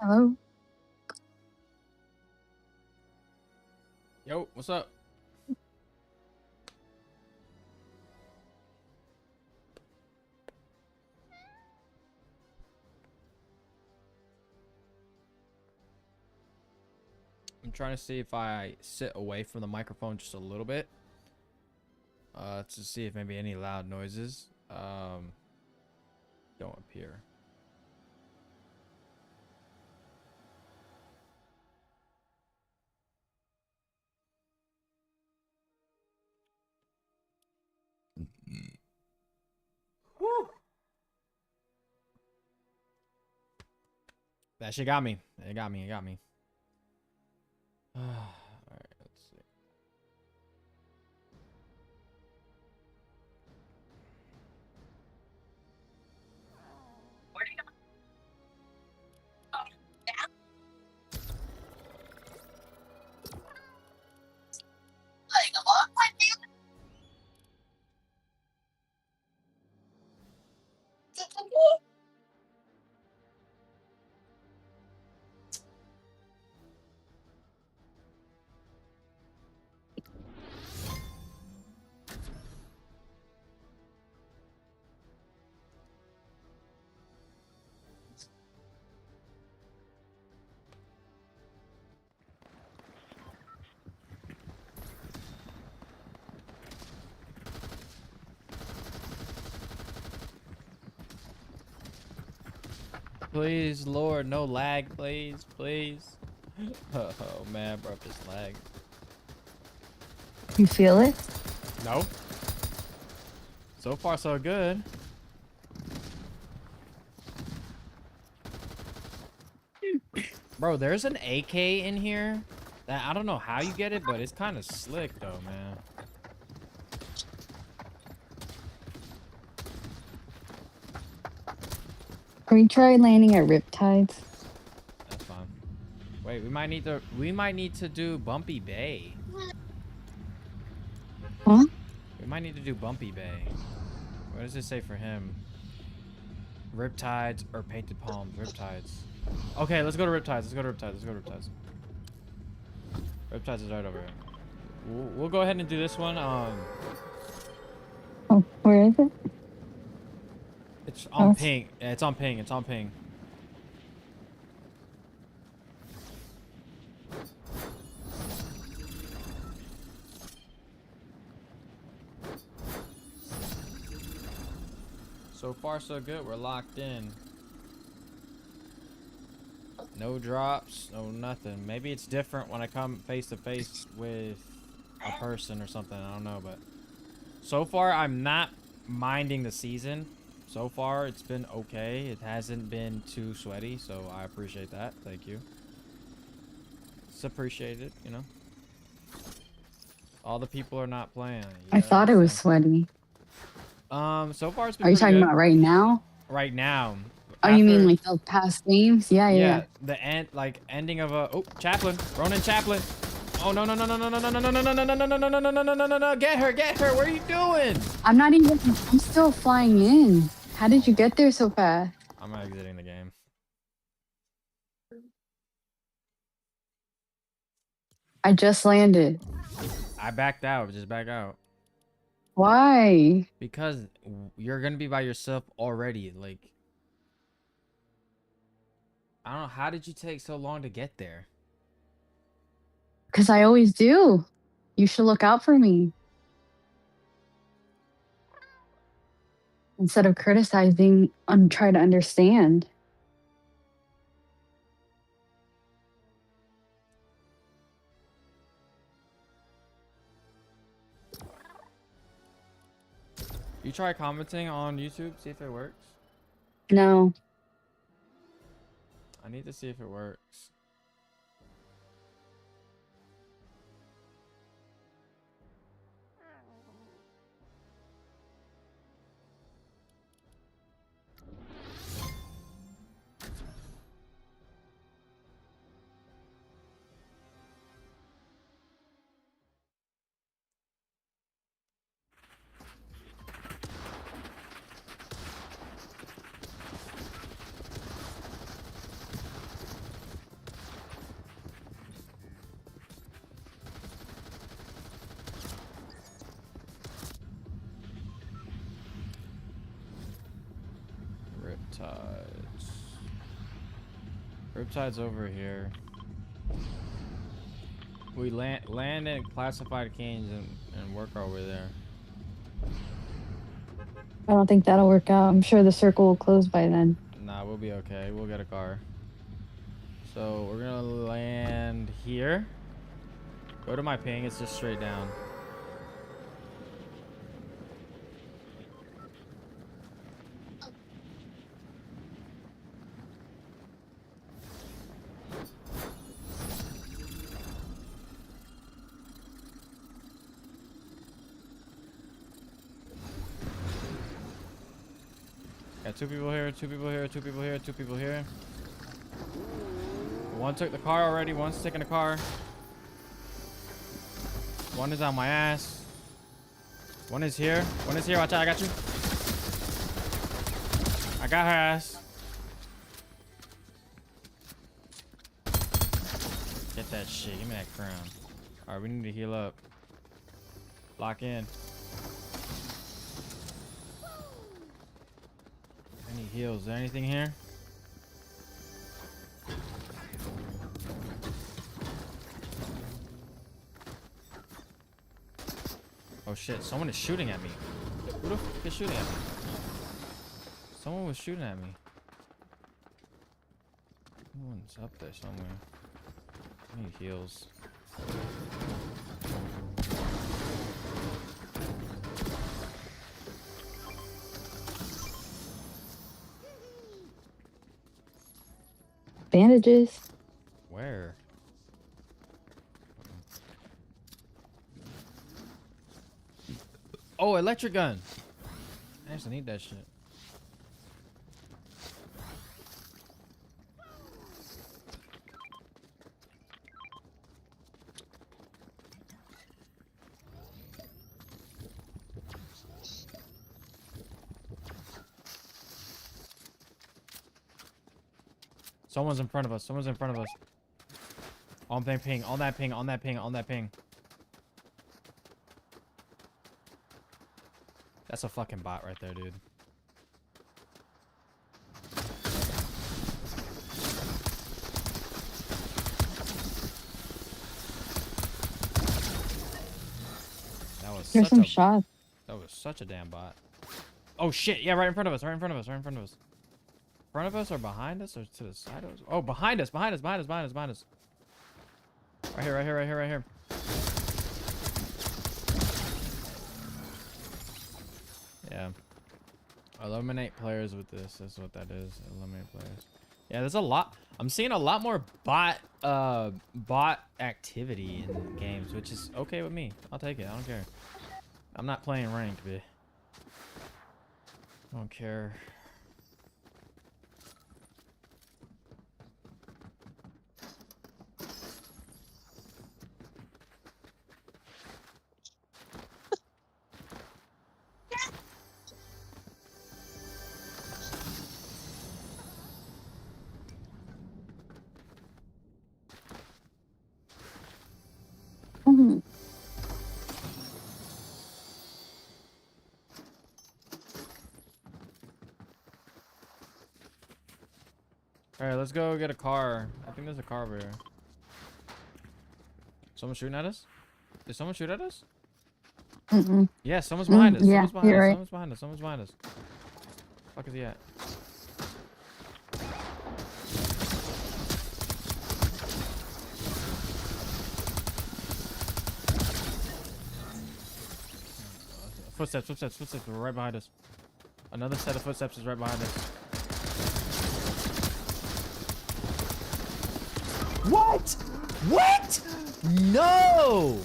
Hello? Yo, what's up? I'm trying to see if I sit away from the microphone just a little bit. To see if maybe any loud noises don't appear. Woo! That shit got me. It got me. It got me. All right, let's see. Please, Lord, no lag, please, please. Oh man, bro, just lag. You feel it? No. So far, so good. Bro, there's an AK in here that I don't know how you get it, but it's kind of slick though, man. Can we try landing at Riptides? That's fine. Wait, we might need to do Bumpy Bay. Huh? We might need to do Bumpy Bay. What does it say for him? Riptides or Painted Palms? Riptides. Okay, let's go to Riptides. Let's go to Riptides. Let's go to Riptides. Riptides is right over here. We'll go ahead and do this one. Oh, where is it? It's on ping. Yeah, it's on ping. It's on ping. So far, so good. We're locked in. No drops, no nothing. Maybe it's different when I come face to face with a person or something. I don't know, but so far I'm not minding the season. So far it's been okay. It hasn't been too sweaty, so I appreciate that. Thank you. It's appreciated, you know. All the people are not playing. I thought it was sweaty. So far it's been Are you pretty talking good. about right now? Right now. Oh, you mean like the past games? Yeah. The end, like ending of a Chaplain, Ronan Chaplain. Oh no! Get her! What are you doing? I'm still flying in. How did you get there so fast? I'm exiting the game. I just landed. I backed out. Just back out. Why? Because you're gonna be by yourself already. Like, I don't know. How did you take so long to get there? Because I always do. You should look out for me. Instead of criticizing, try to understand. You try commenting on YouTube, see if it works. No. I need to see if it works. Riptide's over here. We land in classified canes and work our way there. I don't think that'll work out. I'm sure the circle will close by then. Nah, we'll be okay. We'll get a car. So we're gonna land here. Go to my ping. It's just straight down. Got 2 people here, 2 people here, 2 people here, 2 people here. One took the car already. One's taking the car. One is on my ass. One is here. One is here. Watch out. I got you. I got her ass. Get that shit. Give me that crown. Alright, we need to heal up. Lock in. I need heals. Is there anything here? Oh shit, someone is shooting at me. Who the fuck is shooting at me? Someone was shooting at me. Someone's up there somewhere. I need heals. Bandages. Where? Oh, electric gun. I actually need that shit. Someone's in front of us. Someone's in front of us. On that ping. On that ping. On that ping. On that ping. That's a fucking bot right there, dude. That was Here's such some a shots. that was such a damn bot. Oh shit! Yeah, right in front of us. Right in front of us. Right in front of us. In front of us or behind us or to the side of us? Oh, behind us! Behind us! Behind us! Behind us! Behind us! Right here! Right here! Right here! Right here! Yeah. Eliminate players with this. That's what that is. Eliminate players. Yeah, there's a lot. I'm seeing a lot more bot activity in games, which is okay with me. I'll take it. I don't care. I'm not playing ranked, but I don't care. Mhm. All right, let's go get a car. I think there's a car over here. Someone shooting at us? Did someone shoot at us? Mm-mm. Yeah, someone's behind us. Yeah, Someone's behind you're us. right. Someone's behind us. Someone's behind us. Fuck is he at? Footsteps, footsteps, footsteps. We're right behind us. Another set of footsteps is right behind us. What? What? No!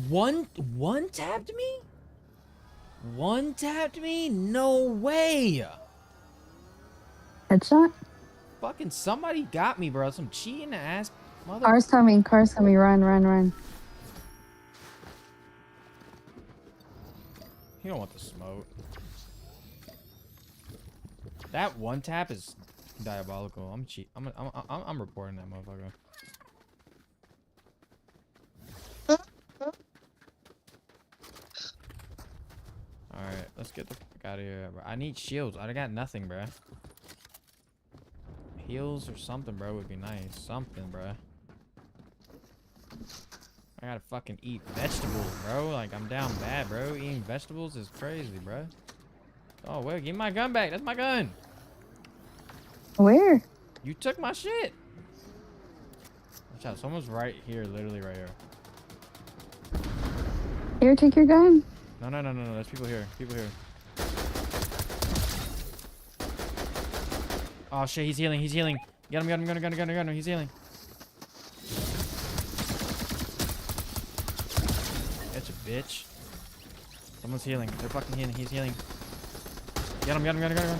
One tapped me? One tapped me? No way! Headshot? Fucking somebody got me, bro. Some cheating ass mother. Car's coming. Car's coming. Run, run, run. You don't want the smoke. That one tap is diabolical. I'm cheat. I'm reporting that motherfucker. All right, let's get the fuck out of here, bro. I need shields. I got nothing, bro. heals or something, bro, would be nice. Something, bro. I gotta fucking eat vegetables, bro. Like, I'm down bad, bro. Eating vegetables is crazy, bro. Oh, wait, give me my gun back. That's my gun. Where? You took my shit. Watch out. Someone's right here, literally right here. Here, take your gun. No, no, no, no, no. There's people here. People here. Oh, shit. He's healing. He's healing. Get him, get him, get him, get him, get him, get him. He's healing. Get you, bitch. Someone's healing. They're fucking healing. He's healing. Get him, get him, get him, get him.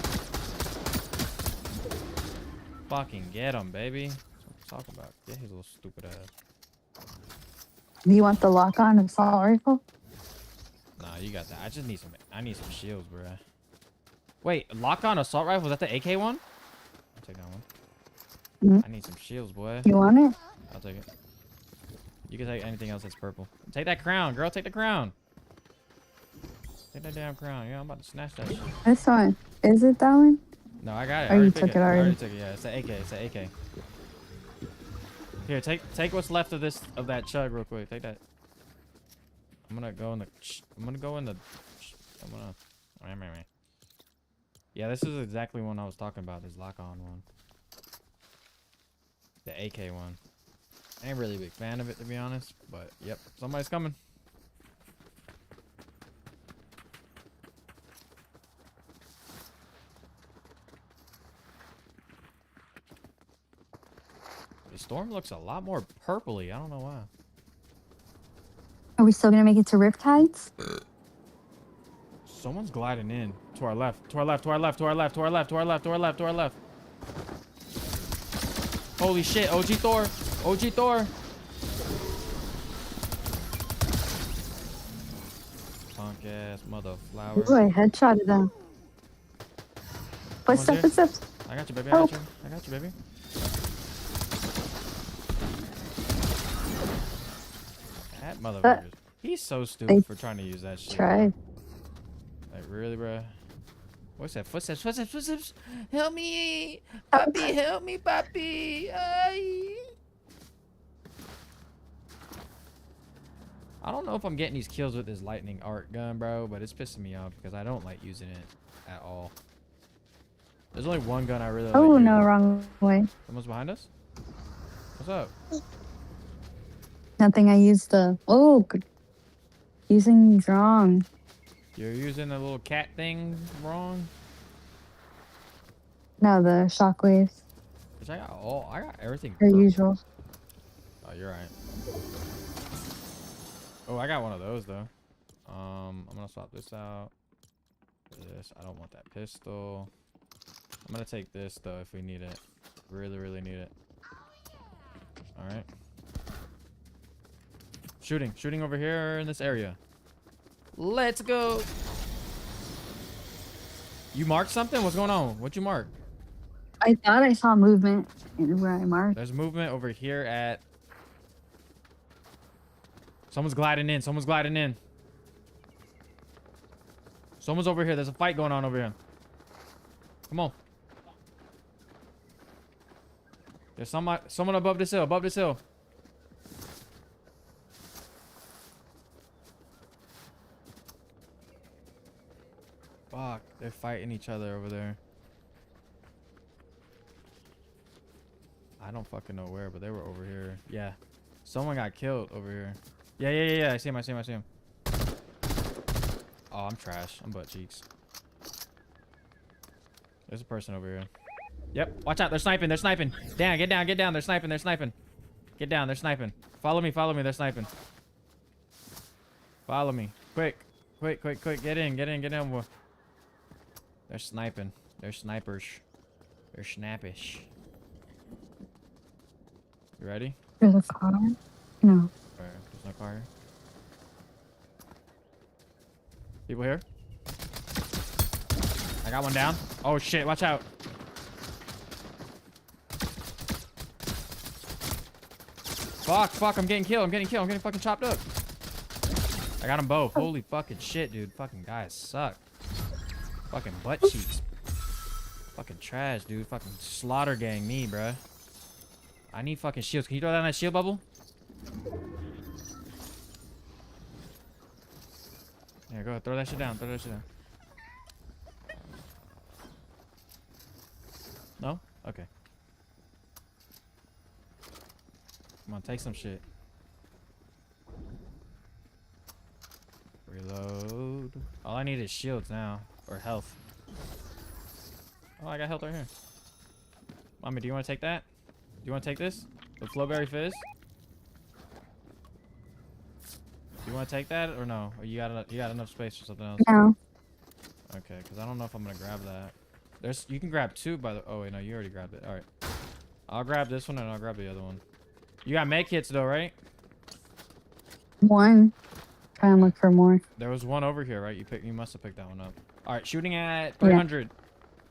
Fucking get him, baby. That's what I'm talking about. Get his little stupid ass. Do you want the lock-on assault rifle? Nah, you got that. I just need some. I need some shields, bro. Wait, lock-on assault rifle? Is that the AK one? I'll take that one. I need some shields, boy. You want it? I'll take it. You can take anything else that's purple. Take that crown, girl. Take the crown. Take that damn crown. Yeah, I'm about to snatch that shit. This one. Is it that one? No, I got it. Or I you already took it I already? already took it. Yeah, it's the AK. It's the AK. Here, take what's left of this that chug real quick. Take that. I'm gonna go in the. Yeah, this is exactly one I was talking about. This lock-on one. The AK one. I ain't really a big fan of it, to be honest. But yep, somebody's coming. The storm looks a lot more purpley. I don't know why. Are we still gonna make it to Riptides? Someone's gliding in. To our left. To our left. To our left. To our left. To our left. To our left. To our left. To our left. Holy shit. OG Thor. OG Thor. Punk ass mother flower. Ooh, I headshotted them. Footsteps, footsteps. I got you, baby. I got you. I got you, baby. That motherfucker. He's so stupid for trying to use that shit. Tried. Like, really, bro? What's that? Footsteps, footsteps, footsteps. Help me. Papi, help me, papi. Ay. I don't know if I'm getting these kills with this lightning arc gun, bro, but it's pissing me off because I don't like using it at all. There's only one gun I really like. Oh, no, wrong way. Someone's behind us? What's up? Nothing. I used the. Oh, good. Using wrong. You're using the little cat thing wrong? No, the shockwaves. Cause I got everything. Per usual. Oh, you're right. Oh, I got one of those though. I'm gonna swap this out. This. I don't want that pistol. I'm gonna take this though if we need it. Really, really need it. All right. Shooting over here in this area. Let's go. You marked something? What's going on? What you mark? I thought I saw movement where I marked. There's movement over here at. Someone's gliding in. Someone's gliding in. Someone's over here. There's a fight going on over here. Come on. There's someone above this hill. Above this hill. Fuck, they're fighting each other over there. I don't fucking know where, but they were over here. Yeah. Someone got killed over here. Yeah. I see him. I see him. Oh, I'm trash. I'm butt cheeks. There's a person over here. Yep. Watch out. They're sniping. They're sniping. Down. Get down. Get down. They're sniping. They're sniping. Get down. They're sniping. Follow me. Follow me. They're sniping. Follow me. Quick. Quick. Get in. Get in. Get in. They're sniping. They're snipers. They're snappish. You ready? There's a car? No. There's no car here. People here? I got one down. Oh shit, watch out. Fuck, I'm getting killed. I'm getting fucking chopped up. I got them both. Holy fucking shit, dude. Fucking guys suck. Fucking butt cheeks. Fucking trash, dude. Fucking slaughter gang me, bruh. I need fucking shields. Can you throw that in that shield bubble? Yeah, go ahead. Throw that shit down. Throw that shit down. No? Okay. Come on, take some shit. Reload. All I need is shields now. Or health. Oh, I got health right here. Mommy, do you want to take that? Do you want to take this? The Flowberry Fizz? Do you want to take that or no? Or you got enough space for something else? No. Okay, because I don't know if I'm going to grab that. You can grab two by the... Oh, wait, no, you already grabbed it. All right. I'll grab this one and I'll grab the other one. You got med kits though, right? One. Try and look for more. There was one over here, right? You must have picked that one up. All right, shooting at 300. Yeah.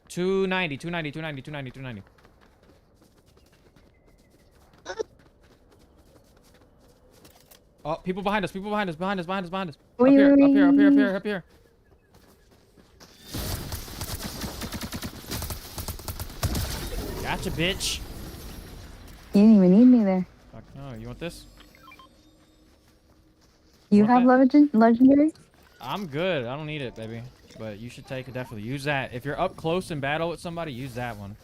290, 290, 290, 290, 290. Oh, people behind us, behind us. Up here, up here, up here, up here, up here. Gotcha, bitch. You didn't even need me there. Fuck no, you want this? You have legendary? I'm good. I don't need it, baby. But you should take it. Definitely use that. If you're up close in battle with somebody, use that one.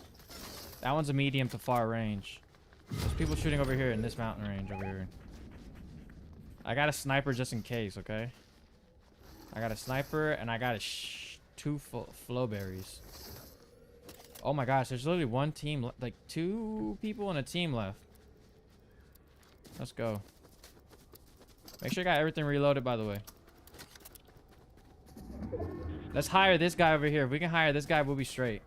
That one's a medium to far range. There's people shooting over here in this mountain range over here. I got a sniper just in case, okay? I got a sniper and I got two flowberries. Oh my gosh, there's literally one team, like 2 people in a team left. Let's go. Make sure you got everything reloaded, by the way. Let's hire this guy over here. If we can hire this guy, we'll be straight.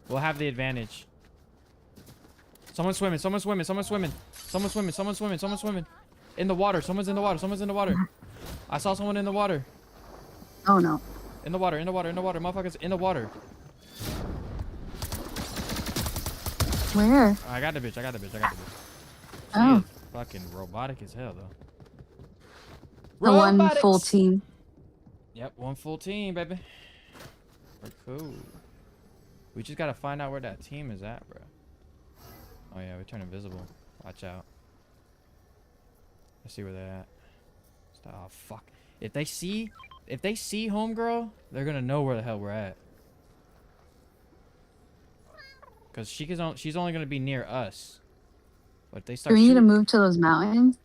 We'll have the advantage. Someone's swimming. Someone's swimming. Someone's swimming. Someone's swimming. Someone's swimming. Someone's swimming. In the water. Someone's in the water. Someone's in the water. I saw someone in the water. Oh, no. In the water. In the water. In the water. Motherfuckers in the water. Where? I got the bitch. I got the bitch. I got the bitch. Oh. Fucking robotic as hell, though. The one full team. Yep, one full team, baby. We're cool. We just gotta find out where that team is at, bro. Oh yeah, we turn invisible. Watch out. Let's see where they're at. Oh fuck! If they see homegirl, they're gonna know where the hell we're at. Cause she's only gonna be near us. But if they start. Do we need to move to those mountains?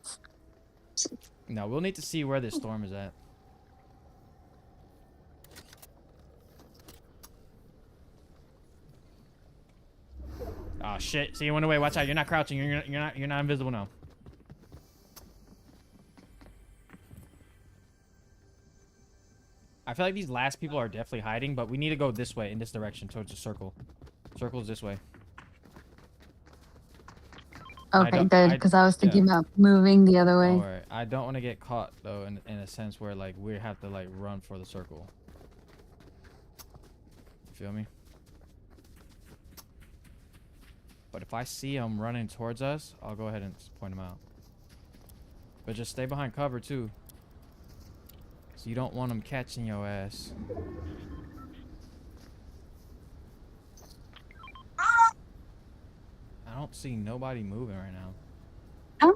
No, we'll need to see where this storm is at. Oh shit! See, you went away. Watch out! You're not crouching. You're not invisible now. I feel like these last people are definitely hiding, but we need to go this way, in this direction, towards the circle. Circle's this way. Okay, good, because I was thinking about moving the other way. Alright, I don't want to get caught, though, in a sense where, like, we have to, like, run for the circle. You feel me? But if I see them running towards us, I'll go ahead and point them out. But just stay behind cover, too. So you don't want them catching your ass. I don't see nobody moving right now. Oh.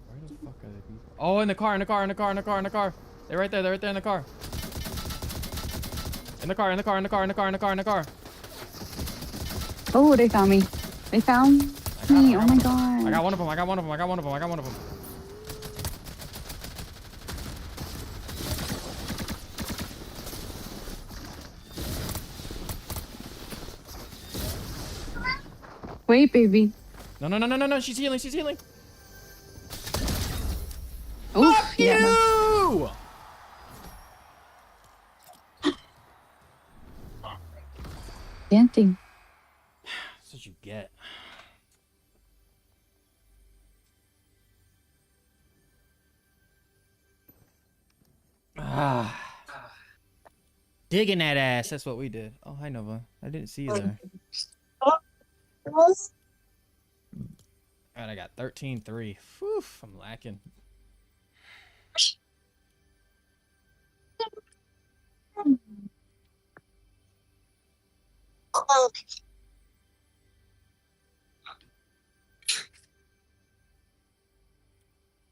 Where the fuck are they people? Oh, in the car. They're right there in the car. In the car. Oh, they found me. They found me. Oh my god. I got one of them. Wait, baby. No. She's healing. Oof, fuck you! Dancing. That's what you get. Digging that ass. That's what we did. Oh, hi, Nova. I didn't see you there. And I got 13-3. Whew, I'm lacking.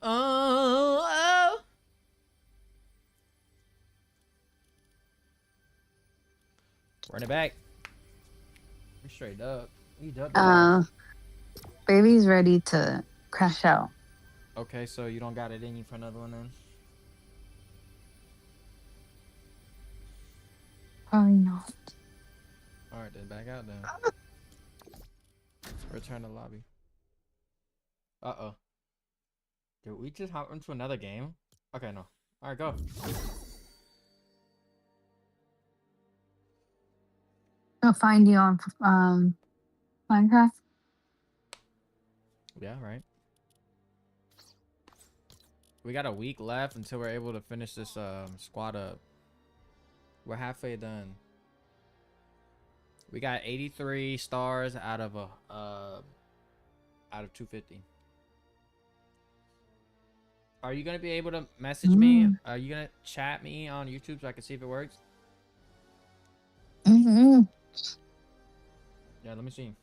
Oh, oh. Run it back. You're straight up. You double ass. Uh, baby's ready to crash out. Okay, so you don't got it in you for another one then? Probably not. Alright, then back out then. Return to lobby. Uh-oh. Did we just hop into another game? Okay, no. Alright, go. I'll find you on Minecraft. Yeah, right. We got a week left until we're able to finish this squad up. We're halfway done. We got 83 stars out of 250. Are you gonna be able to message me? Are you gonna chat me on YouTube so I can see if it works? Mm-hmm. Yeah, let me see.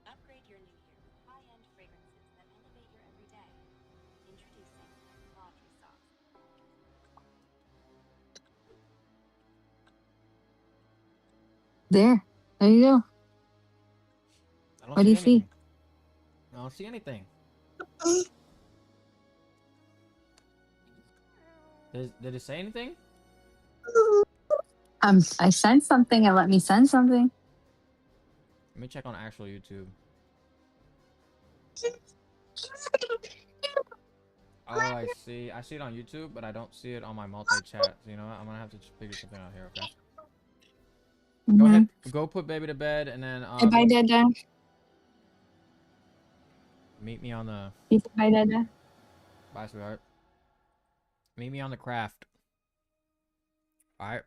Upgrade your new year with high-end fragrances that elevate your everyday. Introducing laundry sauce. There you go. I don't What do see you see? anything. I don't see anything. Did it say anything? I sent something and let me send something. Let me check on actual YouTube. Oh, I see. I see it on YouTube, but I don't see it on my multi-chat. So you know what? I'm gonna have to figure something out here. Okay. Go Mm-hmm. ahead. Go put baby to bed, and then Say bye, Dada. meet me on the. You say bye, Dada. Bye, sweetheart. Meet me on the craft. All right.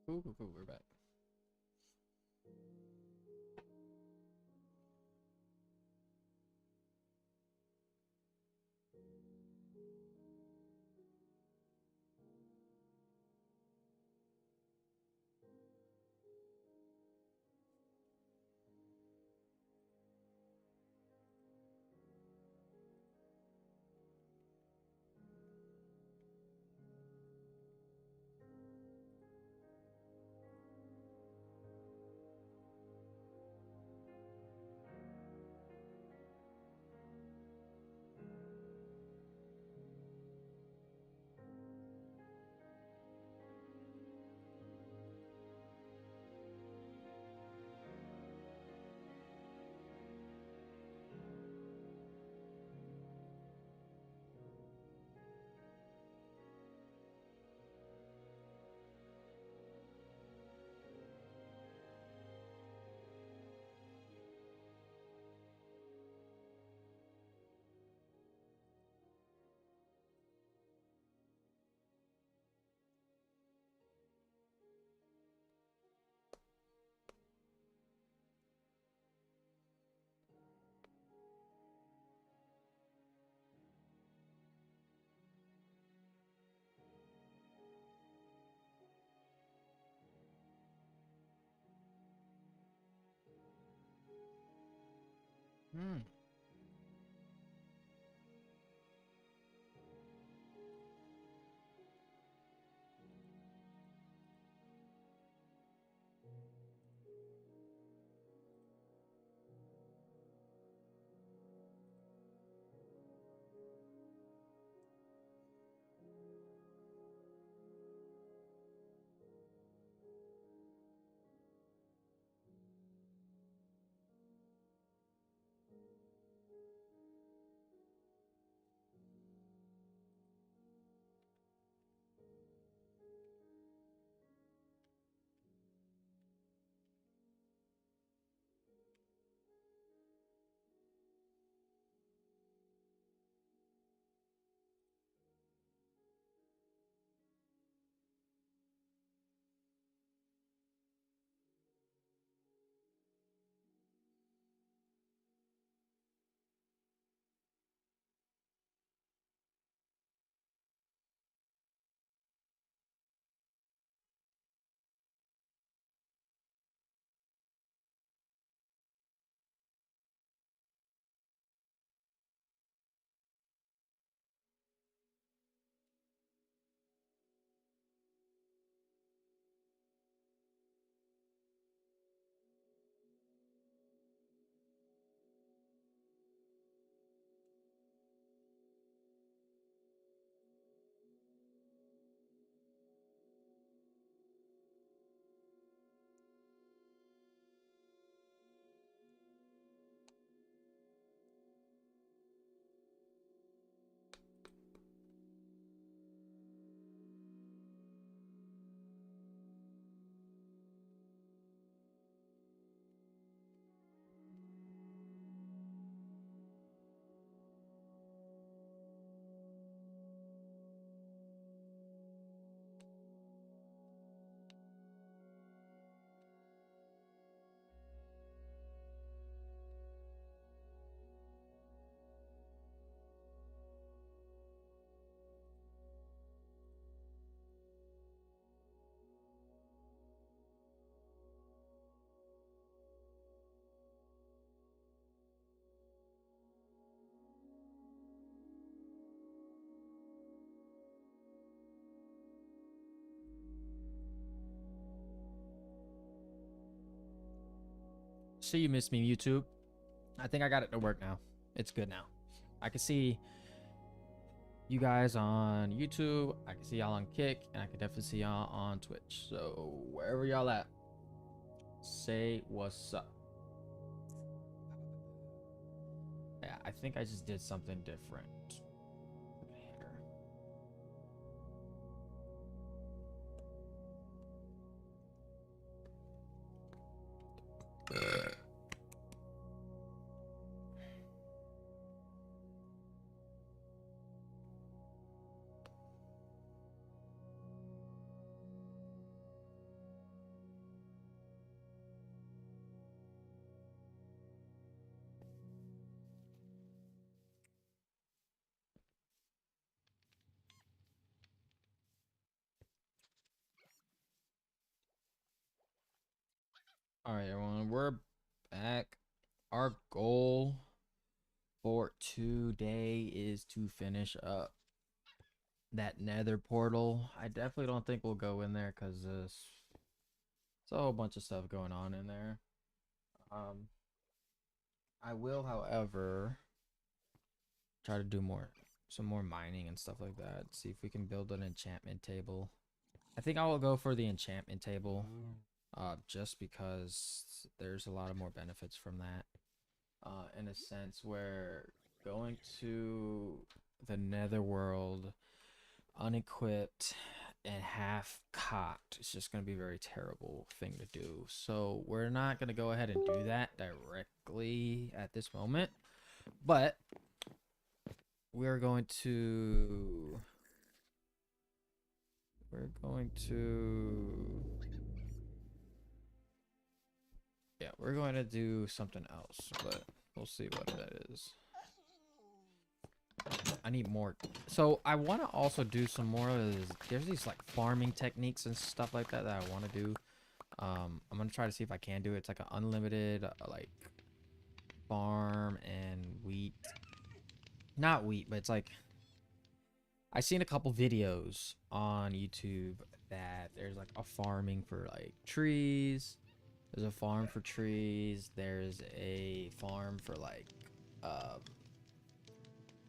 Cool, cool, cool. We're back. Hmm. See, you missed me, YouTube. I think I got it to work now. It's good now. I can see you guys on YouTube. I can see y'all on Kick, and I can definitely see y'all on Twitch. So wherever y'all at, say what's up. Yeah, I think I just did something different here. All right, everyone, we're back. Our goal for today is to finish up that nether portal. I definitely don't think we'll go in there because there's a whole bunch of stuff going on in there. I will, however, try to do some more mining and stuff like that. See if we can build an enchantment table. I think I will go for the enchantment table, just because there's a lot of more benefits from that. In a sense where going to the netherworld unequipped and half cocked is just going to be a very terrible thing to do. So we're not going to go ahead and do that directly at this moment, but we're going to yeah, we're going to do something else, but we'll see what that is. I need more. So I want to also do some more of this. There's these like farming techniques and stuff like that I want to do. I'm gonna try to see if I can do it. It's like an unlimited like farm and wheat. Not wheat, but it's like I've seen a couple videos on YouTube that there's like a farming for like trees. There's a farm for trees. There's a farm for like um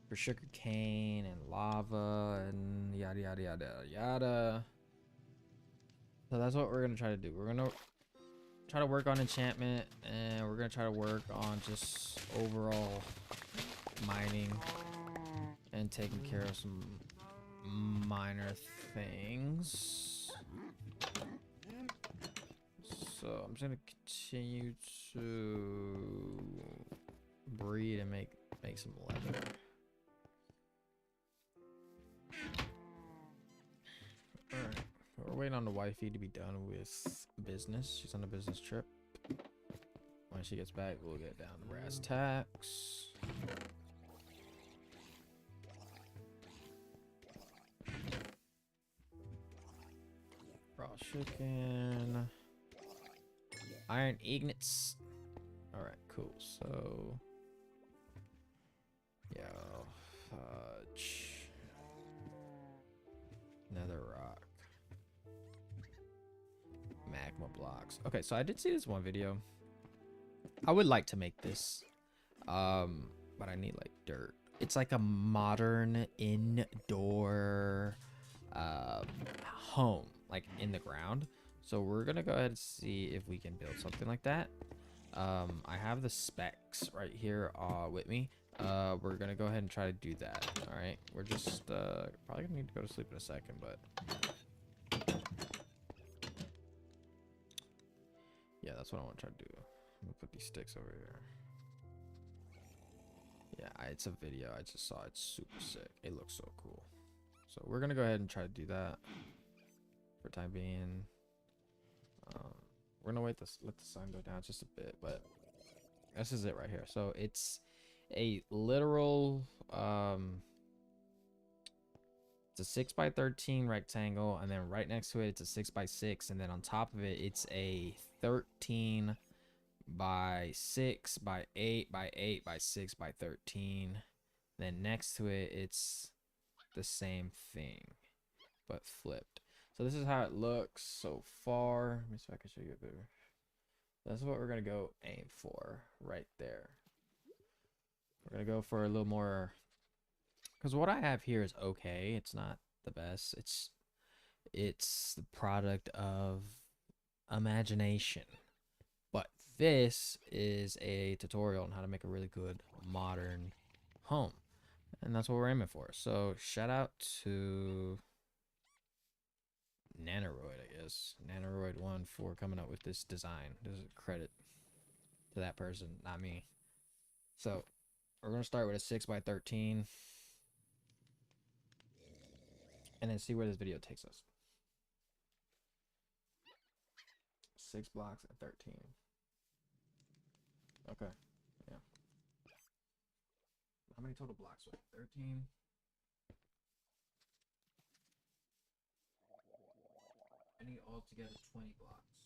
for sugar cane and lava and yada yada yada yada. So that's what we're gonna try to do. We're gonna try to work on enchantment, and we're gonna try to work on just overall mining and taking care of some minor things. So I'm just gonna continue to breed and make some leather. Alright, we're waiting on the wifey to be done with business. She's on a business trip. When she gets back, we'll get down to brass tacks. Raw chicken. Iron ingots. Alright, cool. So, yeah, fudge. Nether rock. Magma blocks. Okay, so I did see this one video. I would like to make this, but I need like dirt. It's like a modern indoor home, like in the ground. So we're gonna go ahead and see if we can build something like that. I have the specs right here with me. We're gonna go ahead and try to do that. All right, we're just probably gonna need to go to sleep in a second, but yeah, that's what I want to try to do. I'm gonna put these sticks over here. Yeah, it's a video I just saw. It's super sick. It looks so cool. So we're gonna go ahead and try to do that for time being. We're gonna let the sun go down just a bit, but this is it right here. So it's a literal it's a 6x13 rectangle, and then right next to it it's a 6x6, and then on top of it it's a 13 by 6 by 8 by 8 by 6 by 13. Then next to it it's the same thing but flipped. So this is how it looks so far. Let me see if I can show you a bit. That's what we're gonna go aim for right there. We're gonna go for a little more, because what I have here is okay. It's not the best. It's the product of imagination. But this is a tutorial on how to make a really good modern home. And that's what we're aiming for. So shout out to Nanoroid, I guess. Nanoroid1 for coming up with this design. This is credit to that person, not me. So we're going to start with a 6x13. And then see where this video takes us. 6 blocks at 13. Okay. Yeah. How many total blocks? 13? I need altogether 20 blocks.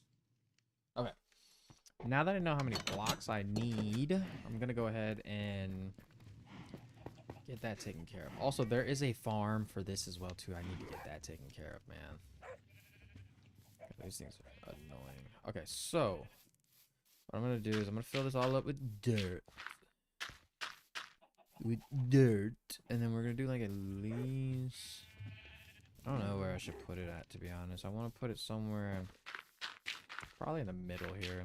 Okay. now that I know how many blocks I need, I'm gonna go ahead and get that taken care of. Also, there is a farm for this as well too. I need to get that taken care of, man. These things are annoying. Okay, so what I'm gonna do is I'm gonna fill this all up with dirt. And then we're gonna do like at least, I don't know where I should put it at, to be honest. I want to put it somewhere probably in the middle here.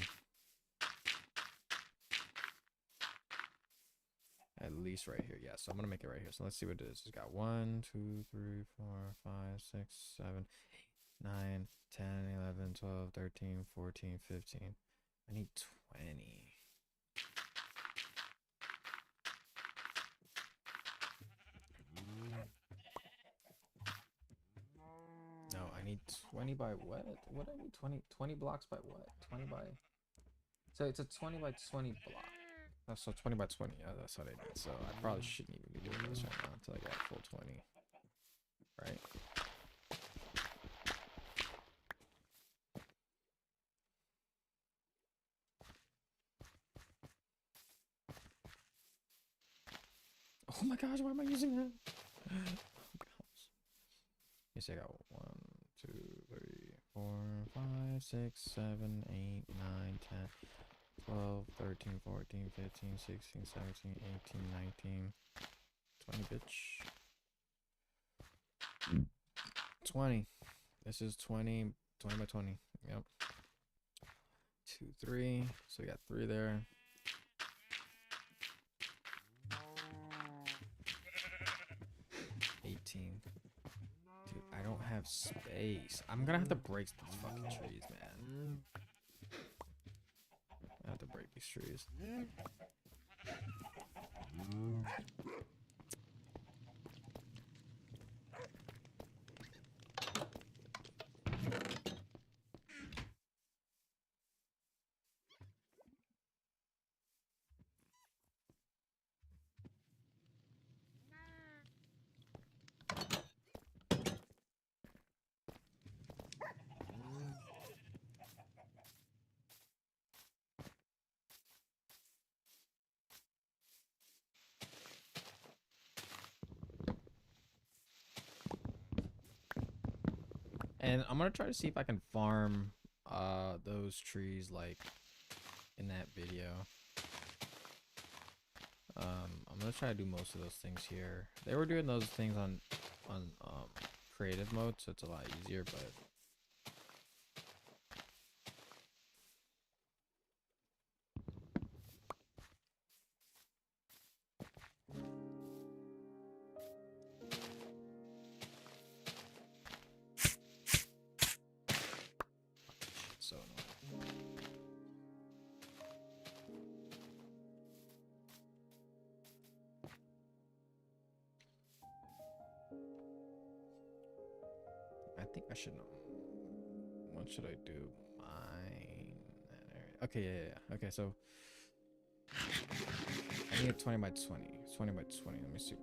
At least right here. Yeah, so I'm gonna make it right here. So let's see what it is. It's got 1, 2, 3, 4, 5, 6, 7, 8, 9, 10, 11, 12, 13, 14, 15. I need 20. No, I need 20 by what? What do I need? 20 blocks by what? 20 by... So it's a 20 by 20 block. Oh, so 20 by 20. Yeah, that's what I need. So I probably shouldn't even be doing this right now until I get full 20. Right? Oh my gosh, why am I using that? You say I got 1, 2, 3, 4, 5, 6, 7, 8, 9, 10, 12, 13, 14, 15, 16, 17, 18, 19, 20, bitch. 20. This is 20 by 20. Yep. 2, 3. So we got 3 there. 18. Dude, I don't have space. I'm gonna have to break these fucking trees, man. I have to break these trees. And I'm gonna try to see if I can farm those trees like in that video. I'm gonna try to do most of those things here. They were doing those things on creative mode, so it's a lot easier, but so annoying. I think I should know. What should I do? Mine that area. Okay, yeah. Okay, so I need a 20 by 20. 20 by 20. Let me see.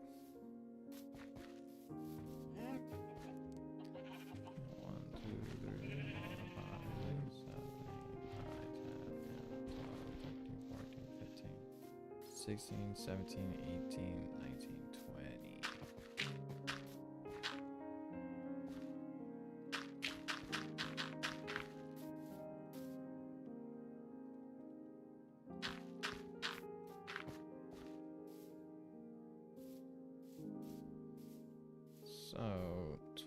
1, 2, 3, 4, 5, 6, 7, 8, 9, 10, 11, 12, 13, 14, 15, 16, 17, 18, 19, 20. So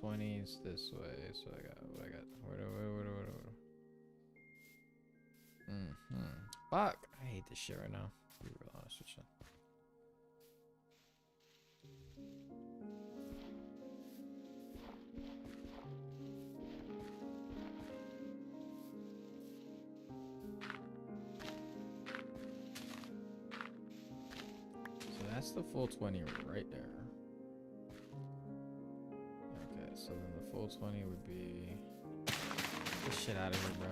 20's this way. So I got what I got. What? Fuck! I hate this shit right now. To be real honest with you. So that's the full 20 right there. Okay, so then the full 20 would be... Get this shit out of here, bro.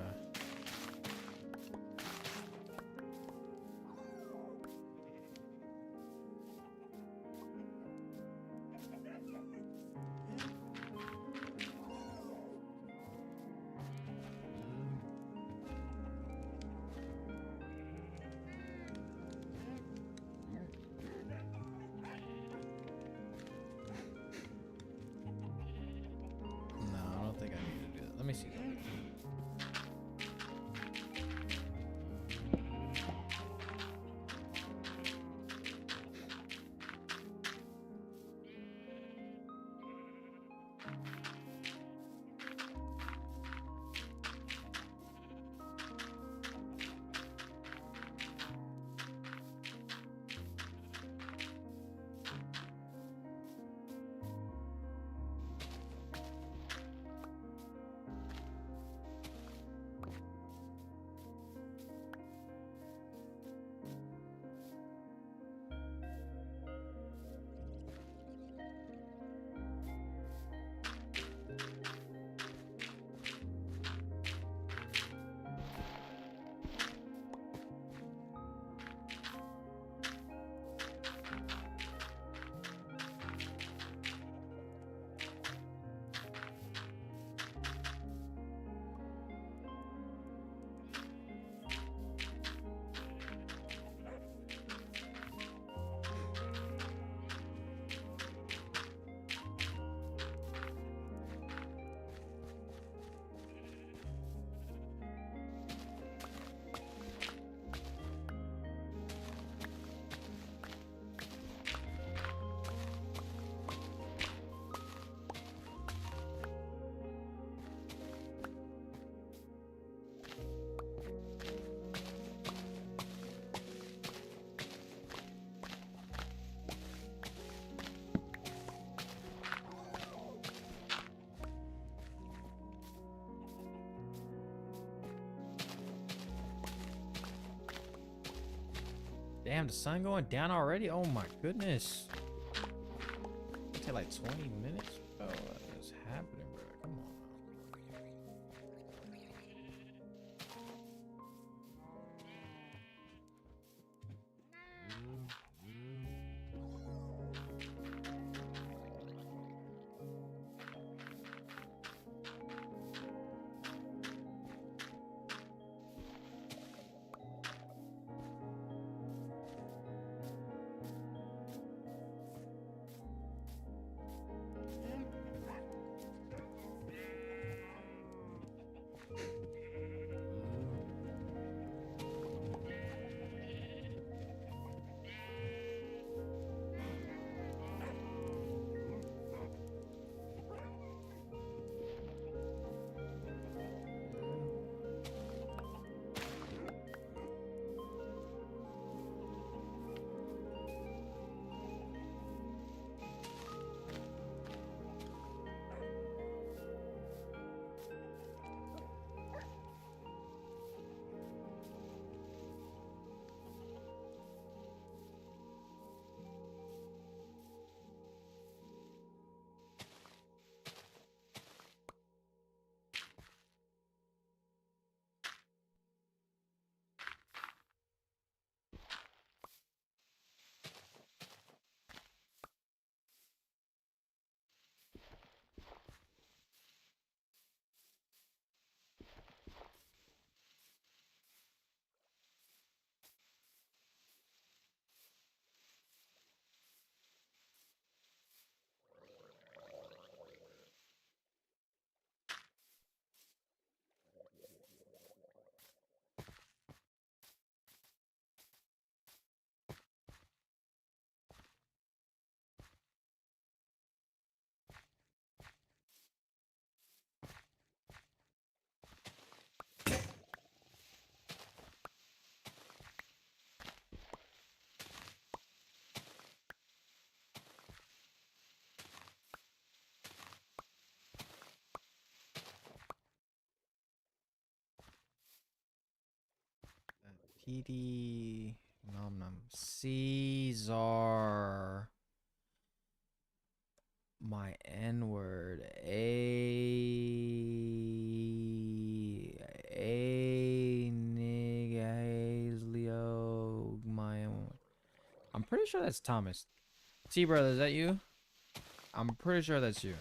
me see something. Damn, the sun going down already? Oh my goodness. It'll take like 20 minutes? Oh, what is happening, bro? Come on. PD Nom Nom Caesar. My N word. A nigga Leo. My own. I'm pretty sure that's Thomas. T brother, is that you? I'm pretty sure that's you.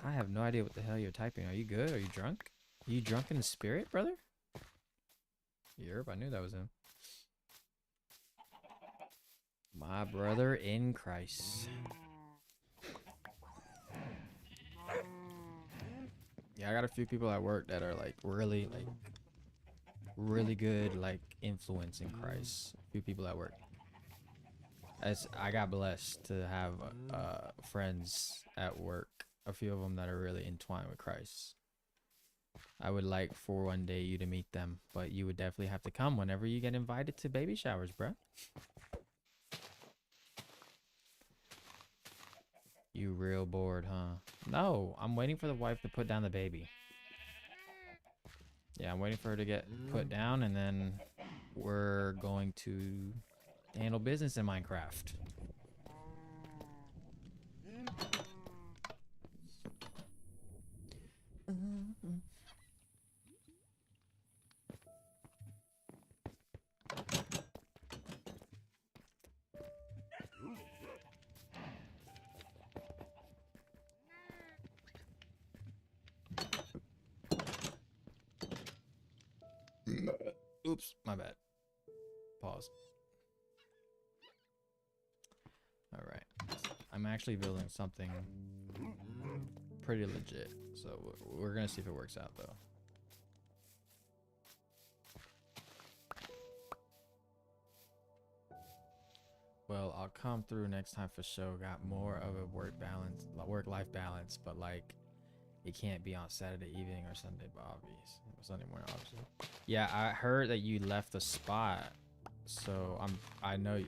I have no idea what the hell you're typing. Are you good? Are you drunk? Are you drunk in the spirit, brother? Yerp, I knew that was him. My brother in Christ. Yep, Yeah, I got a few people at work that are like really good like influence in Christ. A few people at work. As I got blessed to have friends at work, a few of them that are really entwined with Christ. I would like for one day you to meet them, but you would definitely have to come whenever you get invited to baby showers, bruh. You real bored, huh? No, I'm waiting for the wife to put down the baby. Yeah, I'm waiting for her to get put down, and then we're going to handle business in Minecraft. Oops, my bad. Pause. All right. I'm actually building something pretty legit, so we're gonna see if it works out though. Well, I'll come through next time for sure. Got more of a work-life balance, but like it can't be on Saturday evening or Sunday, Sunday morning, obviously. Yeah, I heard that you left the spot, so I know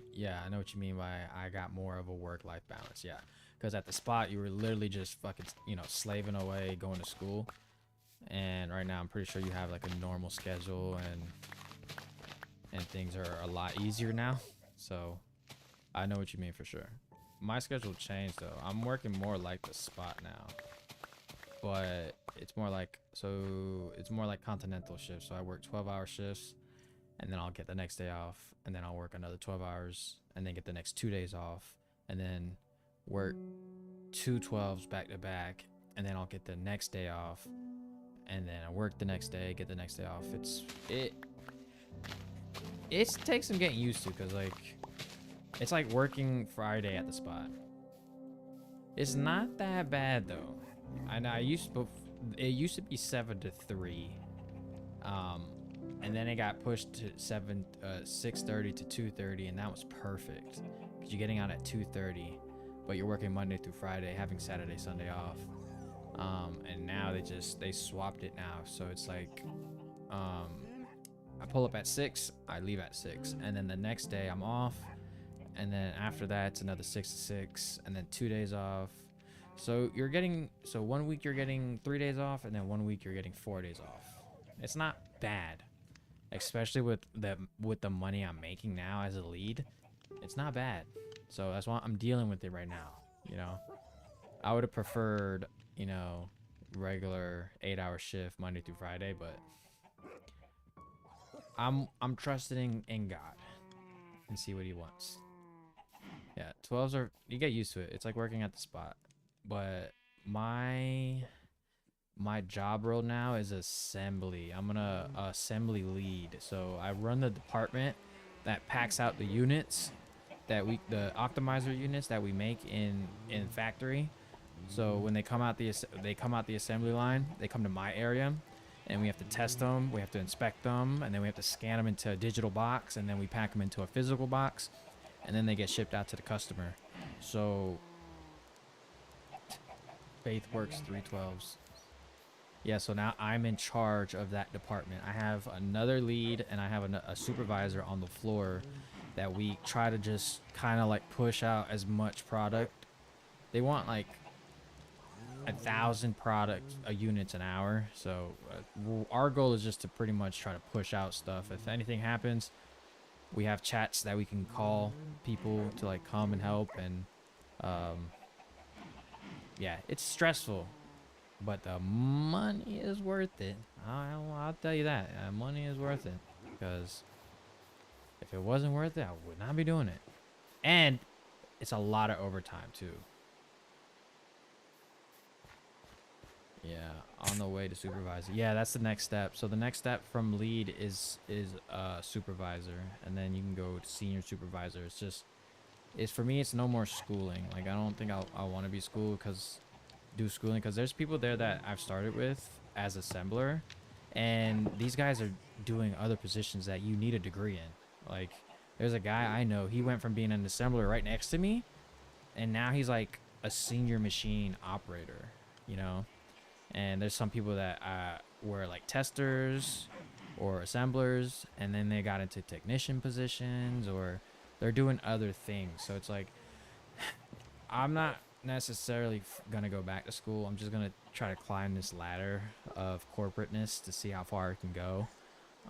what you mean by I got more of a work-life balance. Yeah, because at the spot you were literally just fucking, slaving away, going to school, and right now I'm pretty sure you have like a normal schedule and things are a lot easier now. So I know what you mean for sure. My schedule changed though. I'm working more like the spot now, but it's more like continental shifts. So I work 12-hour shifts, and then I'll get the next day off, and then I'll work another 12 hours, and then get the next 2 days off, and then work 2 12s back to back, and then I'll get the next day off, and then I work the next day, get the next day off. It takes some getting used to, because it's like working Friday at the spot. It's not that bad though. And it used to be 7 to 3, and then it got pushed to 6:30 to 2:30, and that was perfect because you're getting out at 2:30, but you're working Monday through Friday, having Saturday, Sunday off. And now they swapped it now, so it's like I pull up at 6, I leave at 6, and then the next day I'm off, and then after that it's another 6 to 6, and then 2 days off. So 1 week you're getting 3 days off, and then 1 week you're getting 4 days off. It's not bad, especially with the money I'm making now as a lead. It's not bad. So that's why I'm dealing with it right now. I would have preferred, regular 8-hour shift Monday through Friday, but I'm trusting in God and see what he wants. Yeah, 12s you get used to it. It's like working at the spot. But my job role now is assembly. I'm gonna assembly lead. So I run the department that packs out the units the optimizer units that we make in factory. So when they come out the assembly line, they come to my area, and we have to test them, we have to inspect them, and then we have to scan them into a digital box, and then we pack them into a physical box, and then they get shipped out to the customer. So Faith works 312s. Yeah, so now I'm in charge of that department. I have another lead, and I have a supervisor on the floor that we try to just kind of like push out as much product. They want like 1,000 units an hour. So our goal is just to pretty much try to push out stuff. If anything happens, we have chats that we can call people to like come and help. And yeah, it's stressful, but the money is worth it. I'll tell you that. Money is worth it, because if it wasn't worth it, I would not be doing it. And it's a lot of overtime too. Yeah, on the way to supervisor. Yeah, that's the next step. So the next step from lead is supervisor, and then you can go to senior supervisor. It's for me, it's no more schooling. Like I don't think I want to be do schooling, because there's people there that I've started with as assembler, and these guys are doing other positions that you need a degree in. Like, there's a guy I know, he went from being an assembler right next to me, and now he's like a senior machine operator, you know. And there's some people that were like testers or assemblers, and then they got into technician positions, or they're doing other things. So it's like, I'm not necessarily gonna go back to school. I'm just gonna try to climb this ladder of corporateness to see how far I can go,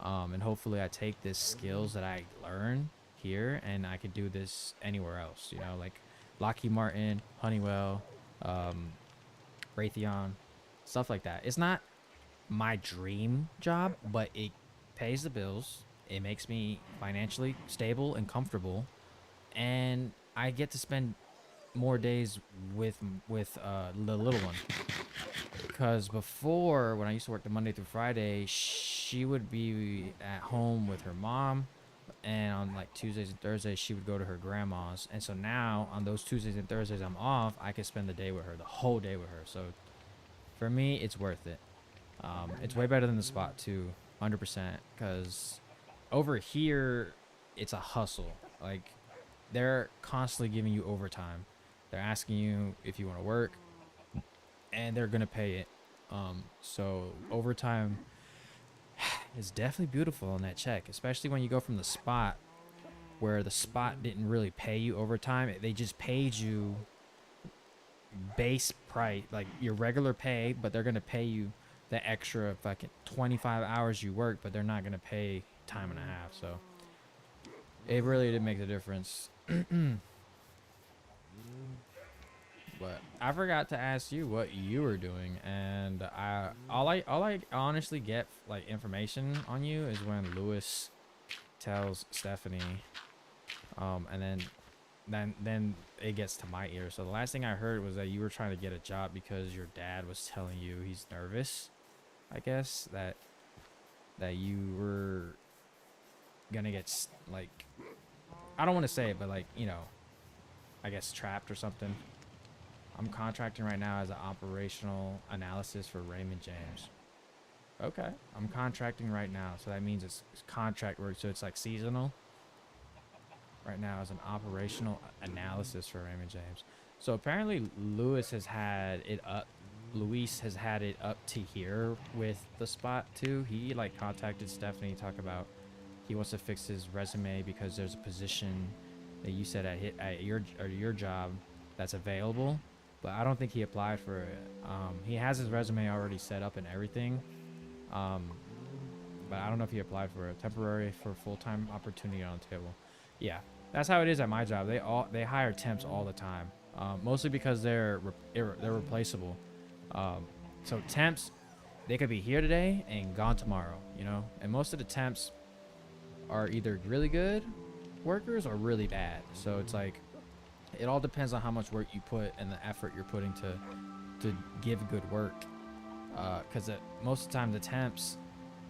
and hopefully I take this skills that I learn here and I could do this anywhere else, you know, like Lockheed Martin, Honeywell, um, Raytheon, stuff like that. It's not my dream job, but it pays the bills. It makes me financially stable and comfortable, and I get to spend more days with the little one. Because before, when I used to work the Monday through Friday, she would be at home with her mom, and on like Tuesdays and Thursdays she would go to her grandma's. And so now on those Tuesdays and Thursdays I'm off, I can spend the day with her, the whole day with her. So for me, it's worth it. It's way better than the spot too, 100%. Because over here, it's a hustle. Like, they're constantly giving you overtime. They're asking you if you want to work, and they're gonna pay it. So overtime is definitely beautiful on that check, especially when you go from the spot, where the spot didn't really pay you overtime. They just paid you base price, like your regular pay, but they're gonna pay you the extra fucking 25 hours you work, but they're not gonna pay time and a half. So it really did make the difference. But I forgot to ask you what you were doing, and all I honestly get like information on you is when Lewis tells Stephanie, and then it gets to my ear. So the last thing I heard was that you were trying to get a job because your dad was telling you he's nervous, I guess, that you were gonna get like, I don't want to say it, but like, you know, I guess trapped or something. I'm contracting right now as an operational analysis for Raymond James. Okay. I'm contracting right now, so that means it's contract work, so it's like seasonal. Right now as an operational analysis for Raymond James. So apparently Luis has had it up to here with the spot too. He like contacted Stephanie, talk about he wants to fix his resume because there's a position that you said at your job that's available. But I don't think he applied for it. He has his resume already set up and everything. But I don't know if he applied for a temporary for full-time opportunity on the table. Yeah, that's how it is at my job. They hire temps all the time, mostly because they're replaceable. So temps, they could be here today and gone tomorrow, you know. And most of the temps are either really good workers or really bad. So it's like, it all depends on how much work you put and the effort you're putting to give good work. Because most of the time the temps,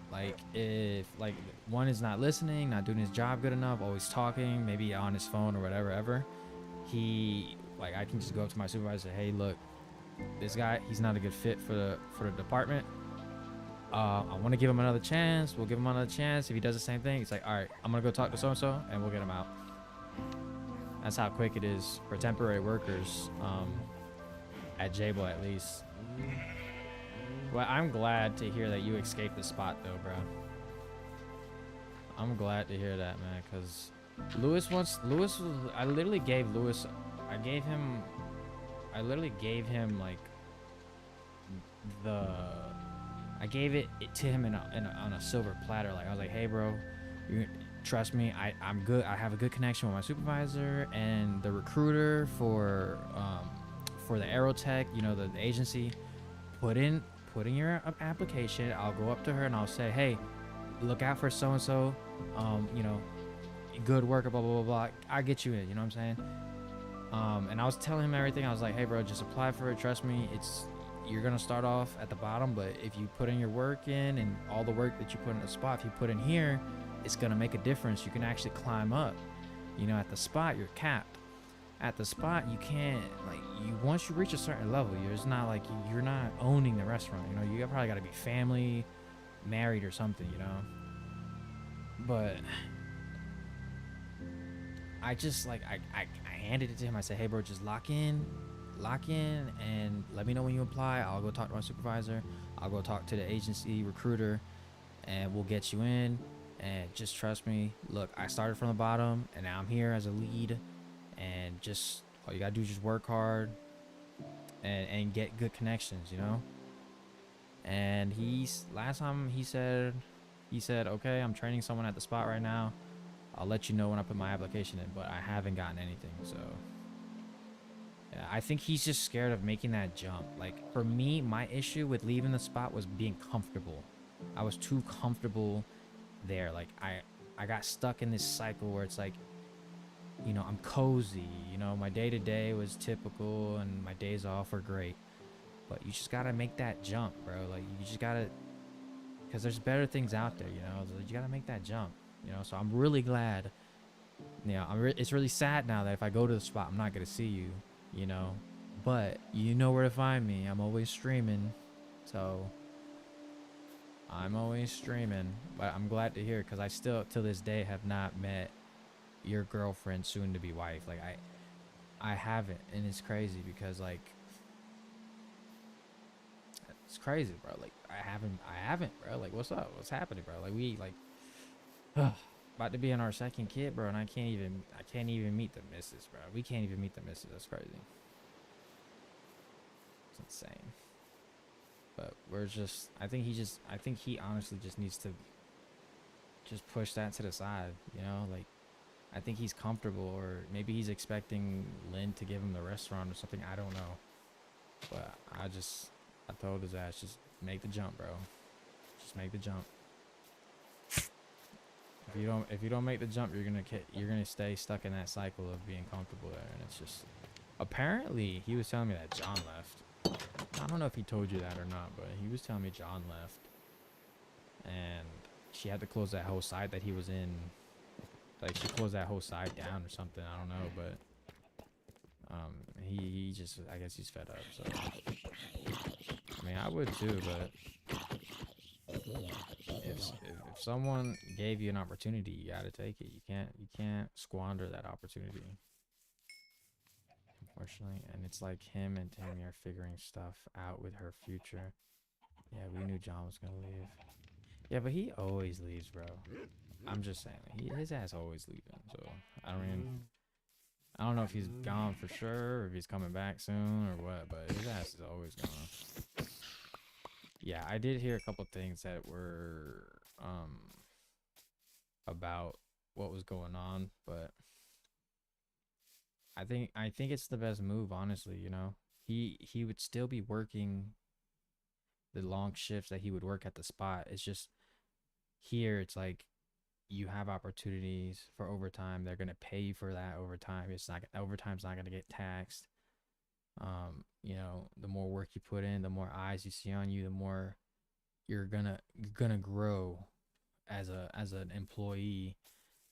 like, if like one is not listening, not doing his job good enough, always talking, maybe on his phone or whatever, I can just go up to my supervisor, hey, look, this guy, he's not a good fit for the department. I want to give him another chance. We'll give him another chance. If he does the same thing, it's like, all right, I'm gonna go talk to so and so, and we'll get him out. That's how quick it is for temporary workers, at Jable at least. Well, I'm glad to hear that you escaped the spot though, bro. I'm glad to hear that, man, because I literally gave Lewis like I gave it to him on a silver platter. Like, I was like, hey bro, trust me, I'm good. I have a good connection with my supervisor and the recruiter for the Aerotech, you know, the agency. Put in your application. I'll go up to her and I'll say, hey, look out for so and so, you know, good worker, blah blah blah blah. I get you in, you know what I'm saying? And I was telling him everything. I was like, hey bro, just apply for it. Trust me, you're gonna start off at the bottom, but if you put in your work in and all the work that you put in the spot, if you put in here, it's gonna make a difference. You can actually climb up. You know, at the spot you're capped. at the spot, you can't, like, you once you reach a certain level, it's not like you're not owning the restaurant. You know, you probably got to be family, married or something. You know, but I just like I handed it to him. I said, hey bro, just lock in, and let me know when you apply. I'll go talk to my supervisor. I'll go talk to the agency recruiter, and we'll get you in. And just trust me. Look, I started from the bottom, and now I'm here as a lead. And just all you gotta do is just work hard and get good connections, you know. And he's last time he said, okay, I'm training someone at the spot right now. I'll let you know when I put my application in, but I haven't gotten anything. So yeah, I think he's just scared of making that jump. Like for me, my issue with leaving the spot was being comfortable. I was too comfortable there. Like I got stuck in this cycle where it's like, you know, I'm cozy, you know, my day-to-day was typical and my days off are great, but you just gotta make that jump, bro. Like you just gotta, because there's better things out there, you know. You gotta make that jump, you know. So I'm really glad, you know, it's really sad now that if I go to the spot, I'm not gonna see you, you know, but you know where to find me. I'm always streaming, so I'm always streaming. But I'm glad to hear, because I still till this day have not met your girlfriend, soon to be wife. Like I haven't, and it's crazy because like it's crazy, bro. Like I haven't, bro. Like what's up? What's happening, bro? Like we like about to be in our second kid, bro, and I can't even meet the missus, bro. We can't even meet the missus. That's crazy. It's insane. But we're just I think he honestly just needs to just push that to the side, you know, like I think he's comfortable, or maybe he's expecting Lynn to give him the restaurant or something. I don't know. But I told his ass, just make the jump, bro. Just make the jump. If you don't make the jump, you're gonna stay stuck in that cycle of being comfortable there, and it's just. Apparently, he was telling me that John left. I don't know if he told you that or not, but he was telling me John left, and she had to close that whole side that he was in. Like she closed that whole side down or something. I don't know, but he just, I guess he's fed up. So I mean, I would too, but if someone gave you an opportunity, you gotta take it. You can't squander that opportunity, unfortunately. And it's like him and Tammy are figuring stuff out with her future. Yeah, we knew John was gonna leave. Yeah, but he always leaves, bro. I'm just saying, his ass always leaving. So I don't know if he's gone for sure, or if he's coming back soon, or what. But his ass is always gone. Yeah, I did hear a couple things that were about what was going on, but I think it's the best move, honestly. You know, he would still be working the long shifts that he would work at the spot. It's just here, it's like you have opportunities for overtime. They're gonna pay you for that overtime. It's not overtime's not gonna get taxed. You know, the more work you put in, the more eyes you see on you, the more you're gonna grow as an employee.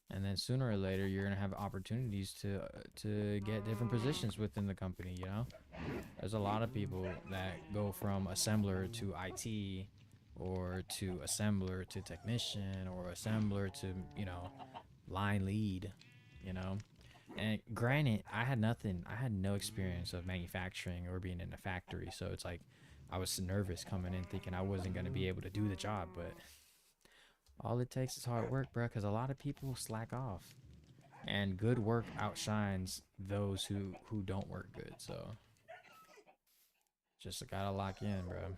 And then sooner or later, you're gonna have opportunities to get different positions within the company. You know, there's a lot of people that go from assembler to IT, or to assembler to technician, or assembler to, you know, line lead. You know, and granted, I had no experience of manufacturing or being in a factory, so it's like I was nervous coming in, thinking I wasn't gonna be able to do the job, but all it takes is hard work, bro, because a lot of people slack off, and good work outshines those who don't work good. So just gotta lock in, bro,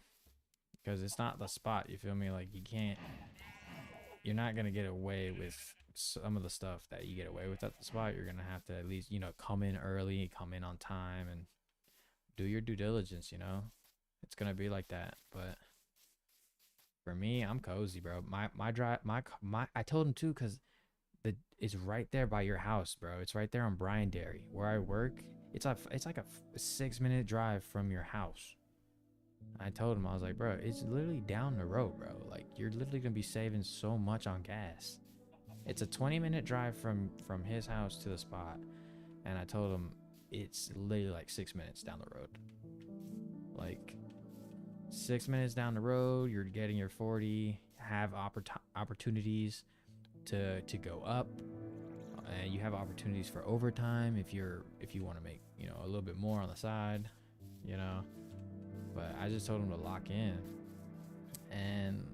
because it's not the spot. You feel me? Like you're not gonna get away with some of the stuff that you get away with at the spot. You're gonna have to at least, you know, come in early, come in on time, and do your due diligence. You know, it's gonna be like that, but. For me, I'm cozy, bro. My drive, my I told him too, because it's right there by your house, bro. It's right there on Bryan Dairy where I work. It's like a 6-minute drive from your house. I told him, I was like, bro, it's literally down the road, bro. Like you're literally gonna be saving so much on gas. It's a 20-minute drive from his house to the spot, and I told him it's literally like 6 minutes down the road. Like 6 minutes down the road, you're getting your 40, have opportunities to go up, and you have opportunities for overtime if you want to make, you know, a little bit more on the side, you know. But I just told him to lock in, and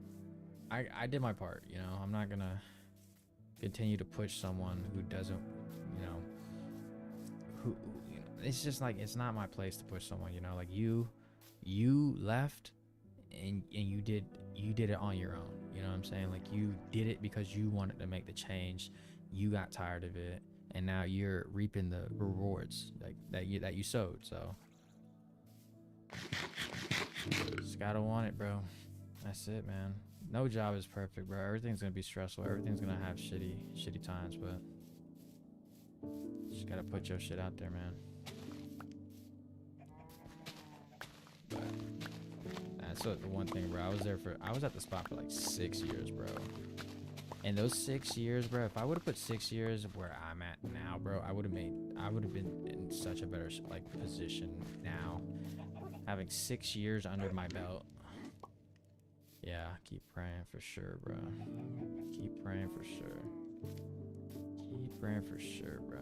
I did my part, you know. I'm not gonna continue to push someone who doesn't, you know, who you know, it's just like, it's not my place to push someone, you know. Like you left, and you did it on your own, you know what I'm saying? Like you did it because you wanted to make the change, you got tired of it, and now you're reaping the rewards like that you sowed. So just gotta want it, bro. That's it, man. No job is perfect, bro. Everything's gonna be stressful, everything's gonna have shitty times, but just gotta put your shit out there, man. But that's the one thing, bro. I was at the spot for like 6 years, bro. And those 6 years, bro, if I would have put 6 years where I'm at now, bro, I would have been in such a better like position now, having 6 years under my belt. Yeah, keep praying for sure, bro. Keep praying for sure. Keep praying for sure, bro.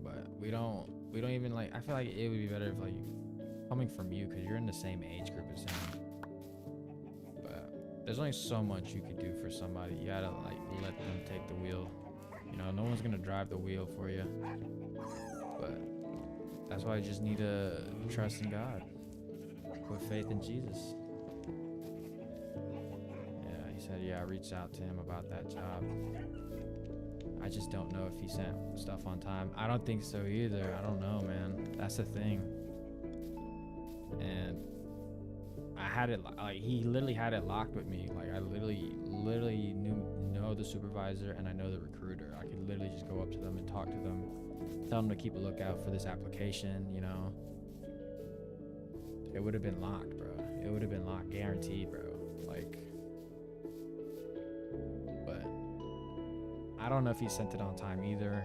But we don't even, like, I feel like it would be better if, like, coming from you, because you're in the same age group as him. But there's only so much you could do for somebody. You gotta, like, let them take the wheel. You know, no one's gonna drive the wheel for you. But that's why I just need to trust in God. Put faith in Jesus. Yeah, he said, yeah, I reached out to him about that job. I just don't know if he sent stuff on time. I don't think so either. I don't know, man. That's the thing. And I had it, like, he literally had it locked with me. Like, I literally know the supervisor, and I know the recruiter. I could literally just go up to them and talk to them, tell them to keep a lookout for this application, you know. It would have been locked, bro. It would have been locked, guaranteed, bro. Like, but I don't know if he sent it on time either.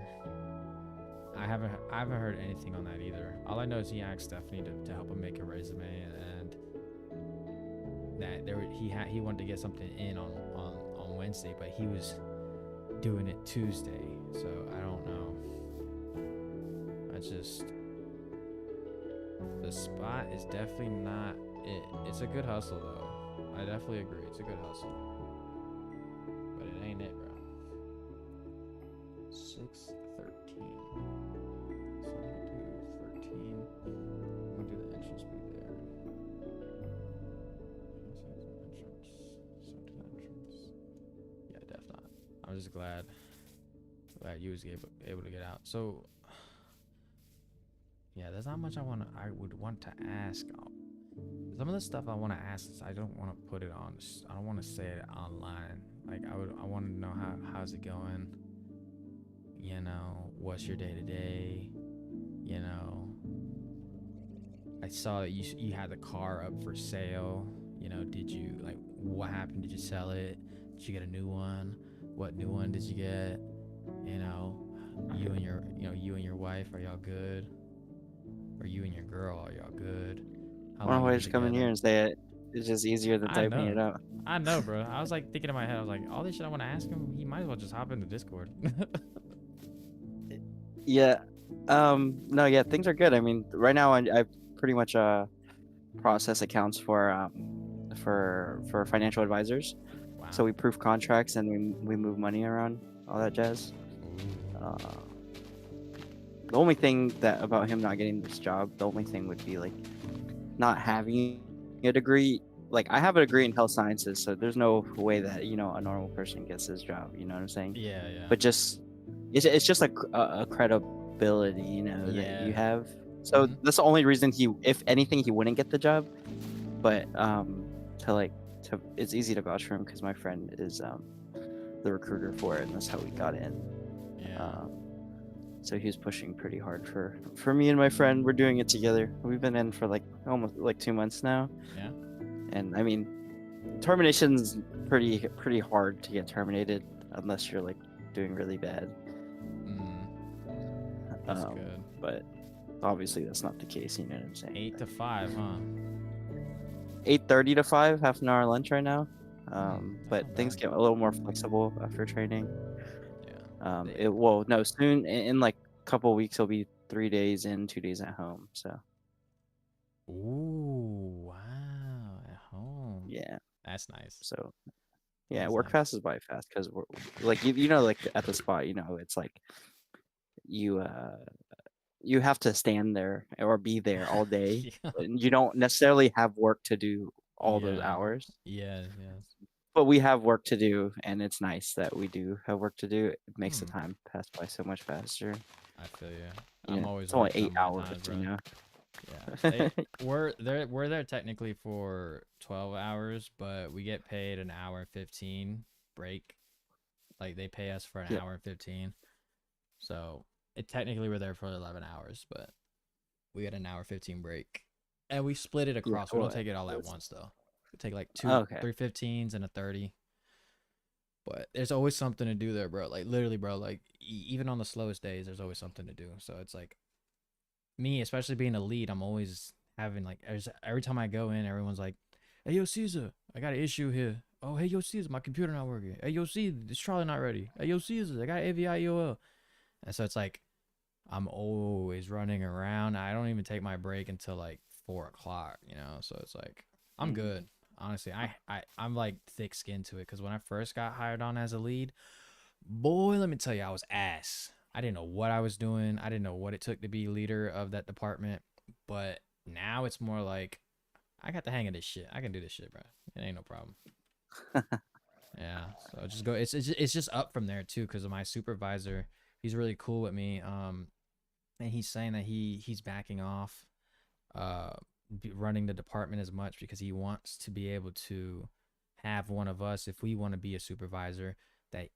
I haven't heard anything on that either. All I know is he asked Stephanie to help him make a resume, and that he wanted to get something in on Wednesday, but he was doing it Tuesday. So I don't know. The spot is definitely not it. It's a good hustle though. I definitely agree. It's a good hustle. But it ain't it, bro. 6:13. So I'm gonna do 13. I'm gonna do the entrance speed there. So to the entrance. Yeah, definitely not. I'm just glad you was able to get out. So yeah, there's not much I would want to ask. Some of the stuff I want to ask is I don't want to put it on. I don't want to say it online. Like I want to know how's it going. You know, what's your day to day? You know, I saw that you had the car up for sale. You know, did you, like, what happened? Did you sell it? Did you get a new one? What new one did you get? You know, you and your wife, are y'all good? Or you and your girl, are y'all good? How One long way you to been come in here together? and say it. It's just easier than I typing it know. out. I know, bro. I was like thinking in my head, I was like, all this shit I want to ask him, he might as well just hop into Discord. Yeah. No, yeah, things are good. I mean, right now I pretty much process accounts for financial advisors. Wow. So we proof contracts and we move money around, all that jazz. The only thing that about him not getting this job, the only thing would be like not having a degree. Like, I have a degree in health sciences, so there's no way that, you know, a normal person gets this job. You know what I'm saying? Yeah, yeah. But it's just like a credibility, you know, that you have. So that's the only reason if anything, he wouldn't get the job. But it's easy to vouch for him because my friend is the recruiter for it, and that's how we got in. Yeah. So he was pushing pretty hard for me and my friend. We're doing it together. We've been in for like almost like 2 months now. Yeah. And I mean, termination's pretty hard to get terminated unless you're like doing really bad. That's good. But obviously that's not the case. You know what I'm saying? 8 to 5, huh? 8:30 to 5, half an hour lunch right now. That's But not things bad. get a little more flexible after training. Yeah. It well, no, soon in like a couple weeks it'll be 3 days in, 2 days at home. So Ooh, wow. At home. yeah, That's nice. so yeah, That's work nice. passes by fast because we're like you know like at the spot, you know, it's like you you have to stand there or be there all day, Yeah. and you don't necessarily have work to do all those Yeah. hours. Yeah. Yes. But we have work to do, and it's nice that we do have work to do. It makes the Hmm. time pass by so much faster. I feel you. You I'm know, always it's only working 8 on my hours, times, you bro. know. Yeah. We're there technically for 12 hours, but we get paid an hour and 15 break. Like they pay us for an Yeah, hour and 15. So it technically we're there for 11 hours, but we get an hour 15 break. And we split it yeah. across. We don't Well, take it all at it's- once though. We take like okay. 3 15s and a 30. But there's always something to do there, bro. Like literally, bro, like even on the slowest days there's always something to do. So it's like me, especially being a lead, I'm always having like every time I go in, everyone's like, "Hey, yo, Caesar, I got an issue here. Oh, hey, yo, Caesar, my computer not working. Hey, yo, Caesar, this trial not ready. Hey, yo, Caesar, I got AVI EOL." And so it's like I'm always running around. I don't even take my break until like 4 o'clock, you know. So it's like I'm Mhm. good. Honestly, I'm like thick skinned to it because when I first got hired on as a lead, boy, let me tell you, I was ass. I didn't know what I was doing. I didn't know what it took to be leader of that department. But now it's more like I got the hang of this shit. I can do this shit, bro. It ain't no problem. Yeah. So just go. It's just up from there too, because of my supervisor. He's really cool with me. And he's saying that he's backing off, uh, running the department as much because he wants to be able to have one of us if we want to be a supervisor that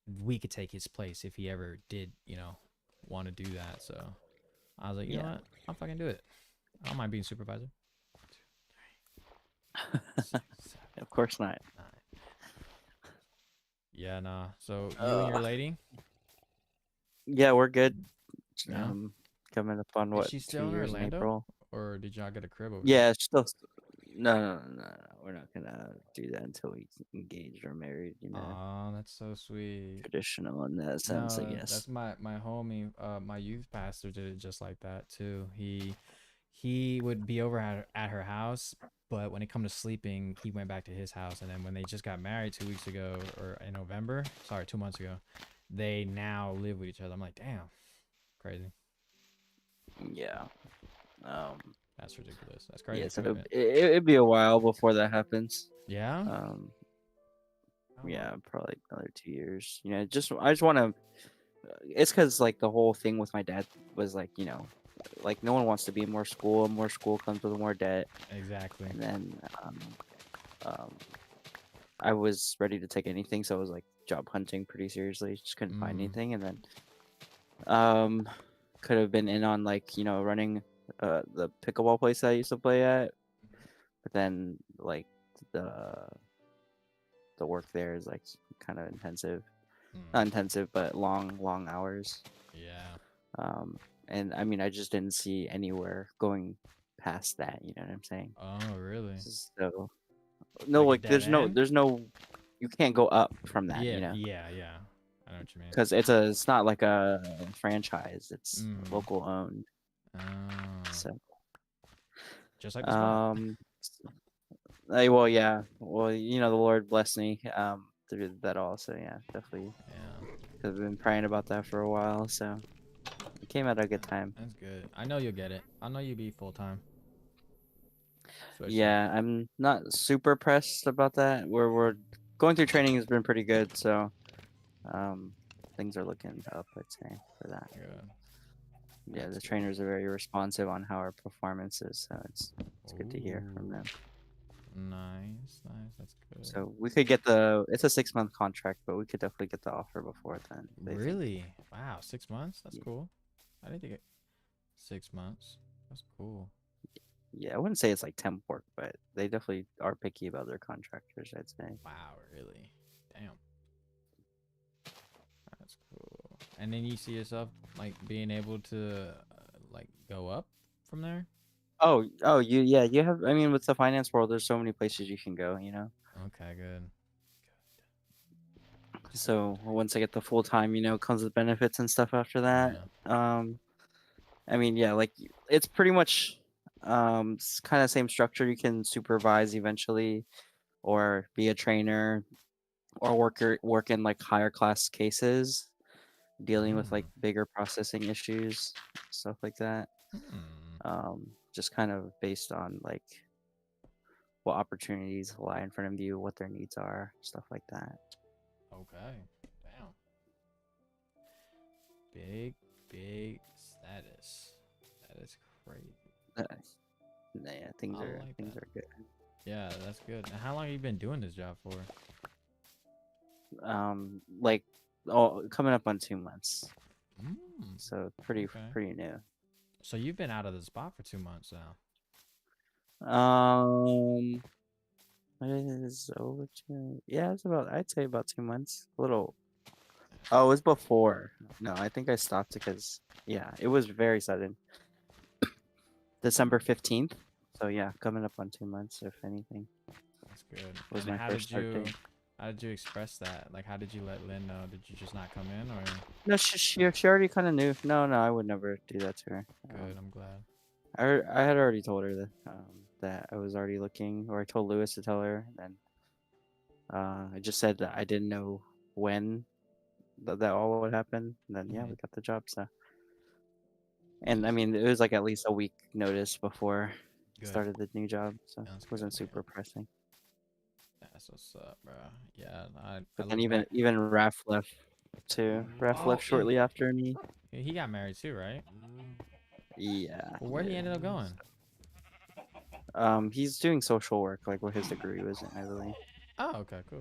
we could take his place if he ever did, want to do that. So I was like, you know Yeah. what? I'll fucking do it. I don't mind being supervisor. 6, 7, Of course not. 9. Yeah, nah. So you and your Uh, lady, yeah, we're good. yeah. Coming up on Is what, she 2 still in years in Orlando, April? or did y'all get a crib over there? Yeah, it's still. No, no, no, no, no. We're not gonna do that until we engaged or married. You know, Oh, that's so sweet. traditional in that sense, I No, guess. that's my homie. My youth pastor did it just like that too. He would be over at her house, but when it come to sleeping, he went back to his house. And then when they just got married 2 weeks ago, or in November, sorry, 2 months ago, they now live with each other. I'm like, damn, crazy. Yeah. Um. That's ridiculous. That's Yeah. crazy So commitment. it'd be a while before that happens. Yeah. Um. Oh, Yeah, probably another 2 years. You know, I just want to. It's because like the whole thing with my dad was like, you know, like no one wants to be in more school. More school comes with more debt, exactly. and then um, I was ready to take anything, so I was like job hunting pretty seriously. Just couldn't find Mm. anything, and then um, could have been in on like you know running the pickleball place that I used to play at, but then like the the work there is like kind of intensive, not Mm. intensive, but long hours. Yeah. Um, and I mean, I just didn't see anywhere going past that. You know what I'm saying? Oh, really? So no, Like a like dead end? there's no, you can't go up from that. Yeah, You know, yeah, yeah. I know what you mean. because it's not like a franchise. It's Mm. local owned. Oh, So just like the spot. um, well, yeah, well, you know, the Lord blessed me through that all. So yeah, definitely. Yeah, 'Cause I've been praying about that for a while. So it came at a good time. that's good. I know you'll get it. I know you'll be full time. Especially. Yeah, I'm not super pressed about that. We're going through training has been pretty good, so um, things are looking up, I'd say, for that. Good. Yeah, That's the good. trainers are very responsive on how our performance is, so it's good to hear from Ooh, them. nice, nice. That's good. So we could get it's a 6 month contract, but we could definitely get the offer before then. They think. Really? Wow, 6 months? That's Yeah, cool. I didn't think it. 6 months. That's cool. yeah, I wouldn't say it's like temp work, but they definitely are picky about their contractors, I'd say. Wow, really? Damn. That's cool. And then you see yourself like being able to like go up from there. Oh, you have. I mean, with the finance world, there's so many places you can go. Okay, good. So once I get the full time, comes with benefits and stuff after that. Yeah. I mean, yeah, like it's pretty much kind of same structure. You can supervise eventually, or be a trainer, or work in like higher class cases, dealing with like Mm. bigger processing issues, stuff like that. Hmm. Just kind of based on like what opportunities lie in front of you, what their needs are, stuff like that. Okay. Damn. Big, big status. That is crazy. Uh, yeah, things I are like things that. are good. Yeah, that's good. Now, how long have you been doing this job for? Like, oh, coming up on 2 months, Mm. so pretty Okay. pretty new. So you've been out of the spot for 2 months now. Um, it is over two. Yeah, it's about. I'd say about 2 months. A little. Oh, it was before. No, I think I stopped because yeah, it was very sudden. December 15th. So yeah, coming up on 2 months, if anything, That's good. was And my first start date. how did you express that? Like, how did you let Lynn know? Did you just not come in, or No, she already kind of knew. No, I would never do that to her. good? I'm glad. I had already told her that I was already looking, or I told Lewis to tell her. Then I just said that I didn't know when that all would happen. And then yeah, Hmm. we got the job. So, and I mean, it was like at least a week notice before I Good. started the new job, so it That's good, wasn't super man. pressing. That's what's up, bro. Yeah, I But then look even back. even Raph left too. Raph Oh, left shortly after me. he got married too, right? Yeah, Well, he where he did. ended up going? He's doing social work, like what his degree was in, I believe. Oh, okay, cool.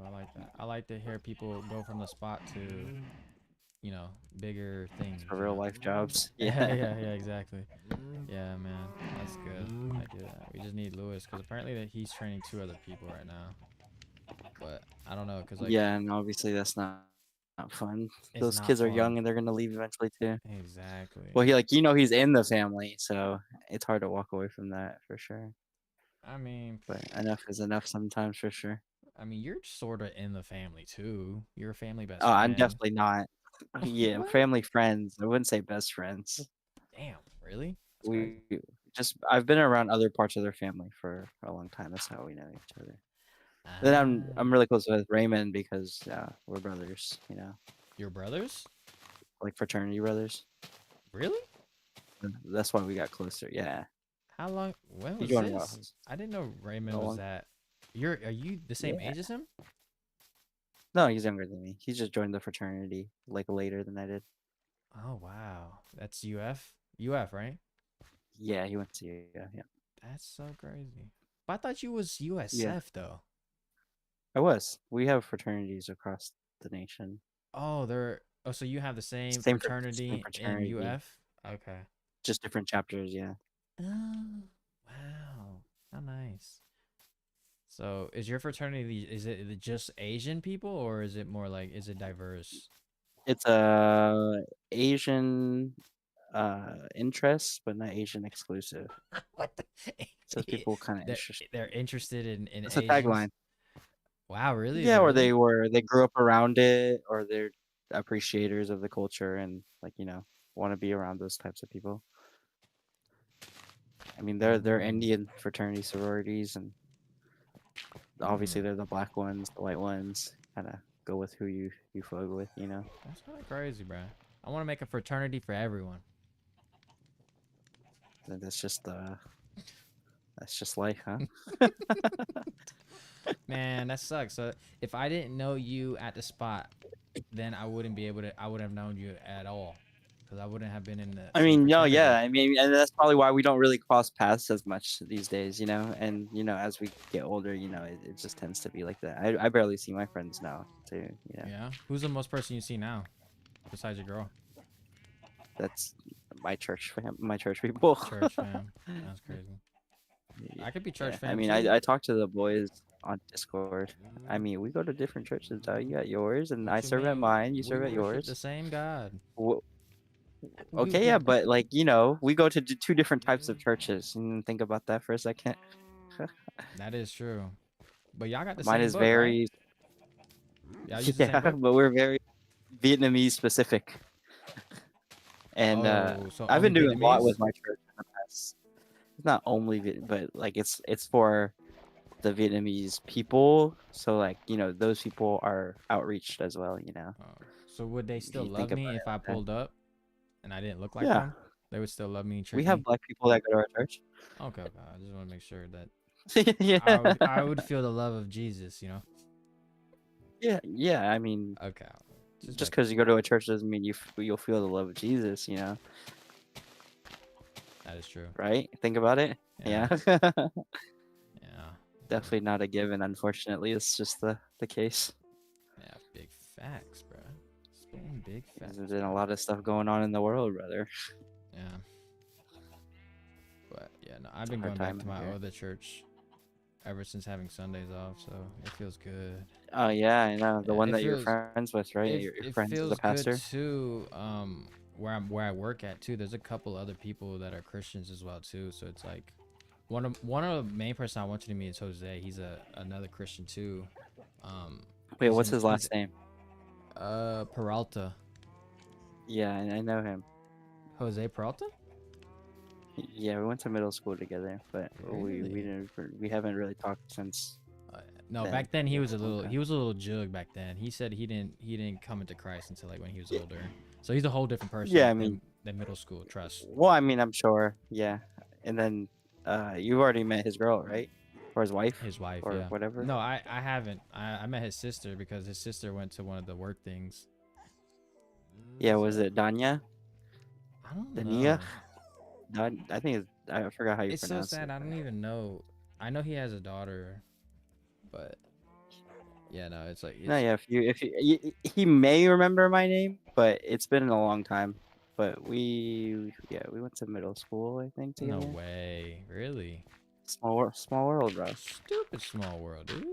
I like that. I like to hear people go from the spot to, bigger things, For real life jobs. Yeah. Yeah, exactly. Yeah, man, that's good. I do that. We just need Lewis because apparently that he's training 2 other people right now. But I don't know because like Yeah, and obviously that's not fun. it's Those not kids are fun. young and they're gonna leave eventually too. Exactly. Well, he's in the family, so it's hard to walk away from that for sure. I mean, But enough is enough sometimes for sure. you're sort of in the family too. You're a family best Oh, I'm friend. definitely not. Yeah, What? family friends. I wouldn't say best friends. Damn, really? That's crazy. We just I've been around other parts of their family for a long time. That's how we know each other. Then I'm Ah, really close with Raymond because we're brothers, your brothers? like fraternity brothers. Really? That's why we got closer. Yeah. How long? When He was joined this? us I didn't know a Raymond was long. that. Are you the same Yeah. age as him? No, he's younger than me. He just joined the fraternity like later than I did. Oh wow, that's UF. UF, right? Yeah, he went to yeah. That's so crazy. But I thought you was Yeah, USF though. I was. We have fraternities across the nation. Oh, they're. Oh, so you have the same Same fraternity in fraternity, UF? Okay. just different chapters. Yeah, Oh, wow. How nice. So, is your fraternity just Asian people or is it more like is it diverse? it's a Asian interest, but not Asian exclusive. What the? So people kind of they're interested. they're interested in That's a Asians? tagline. Wow, really? Is Yeah, it or really? they grew up around it, or they're appreciators of the culture, and like want to be around those types of people. I mean, they're Oh. Indian fraternity sororities, and obviously Hmm. they're the black ones, the white ones. Kind of go with who you fuck with. That's kind of crazy, bro. I want to make a fraternity for everyone. And that's just life, huh? Man, that sucks. So if I didn't know you at the spot, then I wouldn't be able to. I wouldn't have known you at all, because I wouldn't have been in the I same mean, no, yeah. fraternity. I mean, and that's probably why we don't really cross paths as much these days. And as we get older, it just tends to be like that. I barely see my friends now, too. Yeah. Who's the most person you see now, besides your girl? That's my church people. Church fam. That's crazy. I could be church Yeah, I fam mean, too. I talk to the boys. on Discord. I mean, we go to different churches. Dog. You got yours, and I What you serve at mean? mine. You We serve at worship the yours. same God. Wh- We, Okay, we yeah, but like we go to two different types of churches. And think about that for a second. that is true. But y'all got the Mine same is book, right? very Y'all use the yeah, same book? but we're very Vietnamese specific. And Oh, so I've only been doing a lot Vietnamese? with my church in the past. It's not only but like it's for the Vietnamese people. So like those people are outreached as well. Oh, so would they If still you think love about me if it I like that. pulled up and I didn't look like Yeah, them? They would still love me and we treat have me? black people that go to our church. Okay, okay. I just want to make sure that Yeah, I would feel the love of Jesus, you know? yeah. I mean, Okay. Just just make because you go to a church doesn't mean you'll feel the love of Jesus. that is true. Right? Think about it. Yeah. Yeah. Yeah. Definitely not a given, unfortunately. It's just the case. Yeah, big facts, bro. Spitting big facts. There's been a bro. lot of stuff going on in the world, brother. Yeah. But yeah, no, I've been Hard going back time to out my here. other church ever since having Sundays off, so it feels good. Oh yeah, I know the Yeah, one that you're friends with, right? Your it friends is a feels good pastor. too. Where I work at too, there's a couple other people that are Christians as well too. So it's like one of the main person I want you to meet is Jose. He's another Christian too. Wait, what's his last name? Peralta. Yeah, I know him. Jose Peralta? Yeah, we went to middle school together, but we Really? didn't we haven't really talked since. No, then. back then he Yeah, was a little okay. he was a little jug back then. He said he didn't come into Christ until like when he was older. So he's a whole different Yeah, I person mean, than middle school. Trust. well, I mean, I'm sure. Yeah, and then you've already met his girl, right? Or his wife, His wife, or yeah. whatever. No, I haven't. I met his sister because his sister went to one of the work things. Yeah, was So, it Danya? I don't Dania? know. I think I forgot how you It's so pronounce sad. it. I don't even know. I know he has a daughter, but yeah, no, it's like No, it's yeah, he may remember my name, but it's been a long time. But we went to middle school, I think, no together. way. Really? Small world, bro. Stupid small world, dude.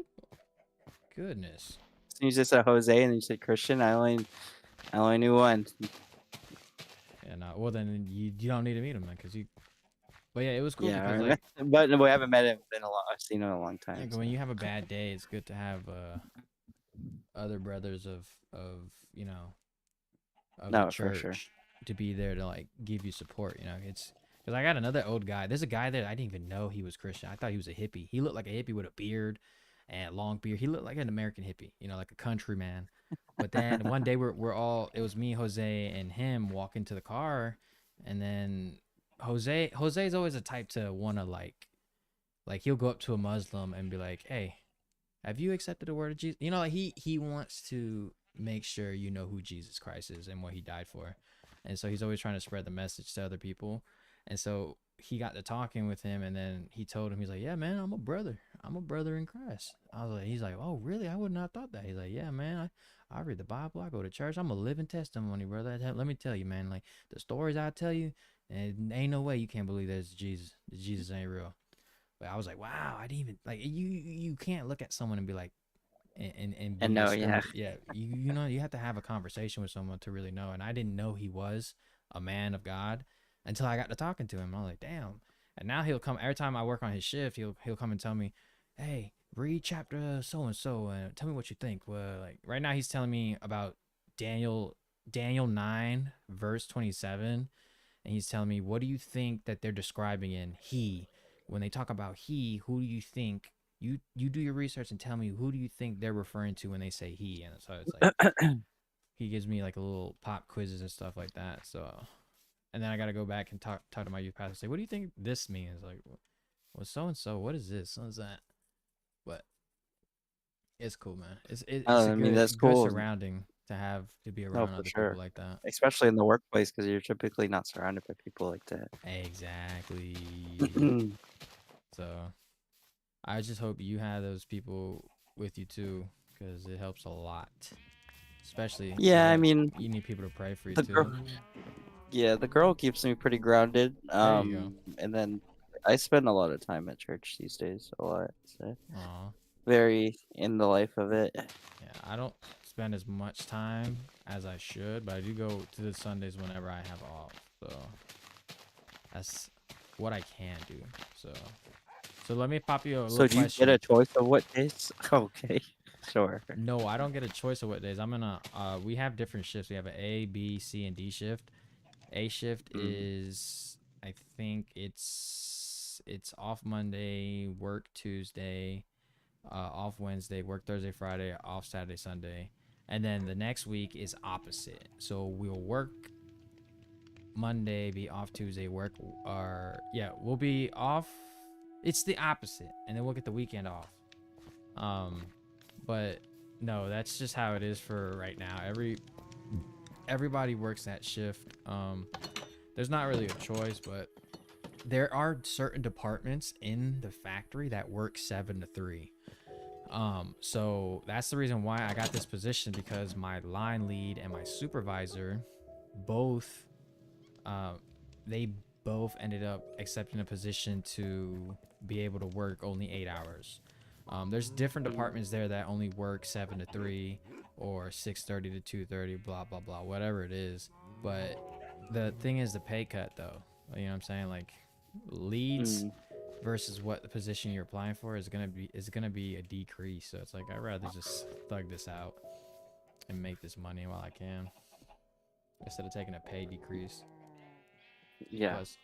Goodness. So you just said Jose and then you said Christian. I only knew one. Yeah, no. Well, then you don't need to meet him then, cause you. But yeah, it was cool Yeah, because like but we haven't met him in a long. I've seen him in a long time. like, So. when you have a bad day, it's good to have other brothers of you know of the No, for sure. church to be there to like give you support. It's because I got another old guy. There's a guy that I didn't even know he was Christian. I thought he was a hippie. He looked like a hippie with a beard and long beard. He looked like an American hippie, like a country man. But then one day we're all it was me, Jose, and him walking to the car, and then Jose's always a type to want to like he'll go up to a Muslim and be like, hey, have you accepted the word of Jesus? Like he wants to make sure you know who Jesus Christ is and what he died for. And so he's always trying to spread the message to other people. And so he got to talking with him and then he told him, he's like, yeah, man, I'm a brother. I'm a brother in Christ. He's like, oh, really? I would not have thought that. He's like, yeah, man, I read the Bible. I go to church. I'm a living testimony, brother. Let me tell you, man, like the stories I tell you, and ain't no way you can't believe there's Jesus. Jesus ain't real. But I was like, wow, I didn't even like you can't look at someone and be like and And be no, yeah. yeah, you have to have a conversation with someone to really know. And I didn't know he was a man of God until I got to talking to him. I was like, damn. And now he'll come every time I work on his shift, he'll come and tell me, hey, read chapter so and so and tell me what you think. Well, like right now he's telling me about Daniel 9 verse 27, and he's telling me, what do you think that they're describing in he? When they talk about he, who do you think you do your research and tell me who do you think they're referring to when they say he? And so it's like he gives me like a little pop quizzes and stuff like that. So and then I got to go back and talk to my youth pastor and say, what do you think this means? Like, well, so and so, what is this? What is that? But it's cool, man. It's a I mean, that's good cool. surrounding to be No, around for other sure. people like that. Especially in the workplace because you're typically not surrounded by people like that. Exactly. So I just hope you have those people with you too, because it helps a lot. Especially Yeah, I mean, you need people to pray for you the too. girl. Yeah, the girl keeps me pretty grounded. There you go. And then I spend a lot of time at church these days. A lot. So. Aw. very in the life of it. Yeah, I don't spend as much time as I should, but I do go to the Sundays whenever I have off. So that's what I can do. So let me pop you a little So do you get a question. choice of what days? Okay, sure. No, I don't get a choice of what days. I'm gonna we have different shifts. We have an A, B, C, and D shift. A shift Mm. is I think it's off Monday, work Tuesday, off Wednesday, work Thursday, Friday, off Saturday, Sunday. And then the next week is opposite. So we'll work Monday, be off Tuesday, work or yeah, we'll be off. It's the opposite. And then we'll get the weekend off. But no, that's just how it is for right now. Everybody works that shift. There's not really a choice, but there are certain departments in the factory that work 7 to 3. So that's the reason why I got this position, because my line lead and my supervisor both they both ended up accepting a position to be able to work only 8 hours. There's different departments there that only work 7 to 3 or 6:30 to 2:30, blah blah blah, whatever it is. But the thing is the pay cut though. You know what I'm saying? Like leads Mm. versus what the position you're applying for is gonna be a decrease. So it's like I'd rather just thug this out and make this money while I can instead of taking a pay decrease. Yeah. Plus,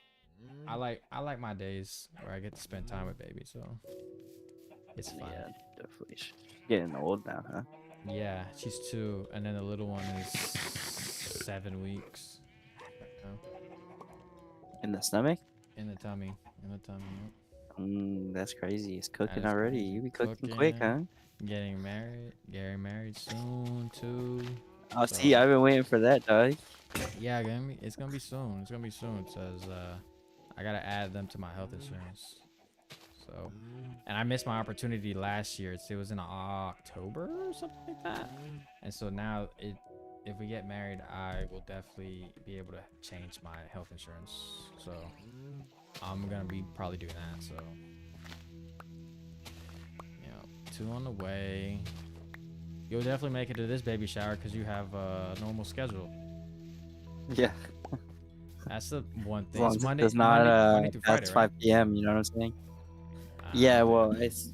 I like my days where I get to spend time with baby, so it's fun. Yeah, definitely. She's getting old now, huh? Yeah, she's 2, and then the little one is 7 weeks. You know, In the stomach? in the tummy, in the tummy. That's crazy. It's That cooking is already. crazy. You be cooking quick, huh? Getting married soon too. Oh, So see, I've been waiting for that, dog. yeah, it's gonna be soon. It's gonna be soon. Says I gotta add them to my health insurance. So, and I missed my opportunity last year. It was in October or something like that. And so now if we get married, I will definitely be able to change my health insurance. So I'm gonna be probably doing that. So yeah, 2 on the way. You'll definitely make it to this baby shower because you have a normal schedule. Yeah. That's the one As thing. long It's as Monday, it's not Monday through Friday, past right? 5 p.m., you know what I'm saying? Yeah, well, it's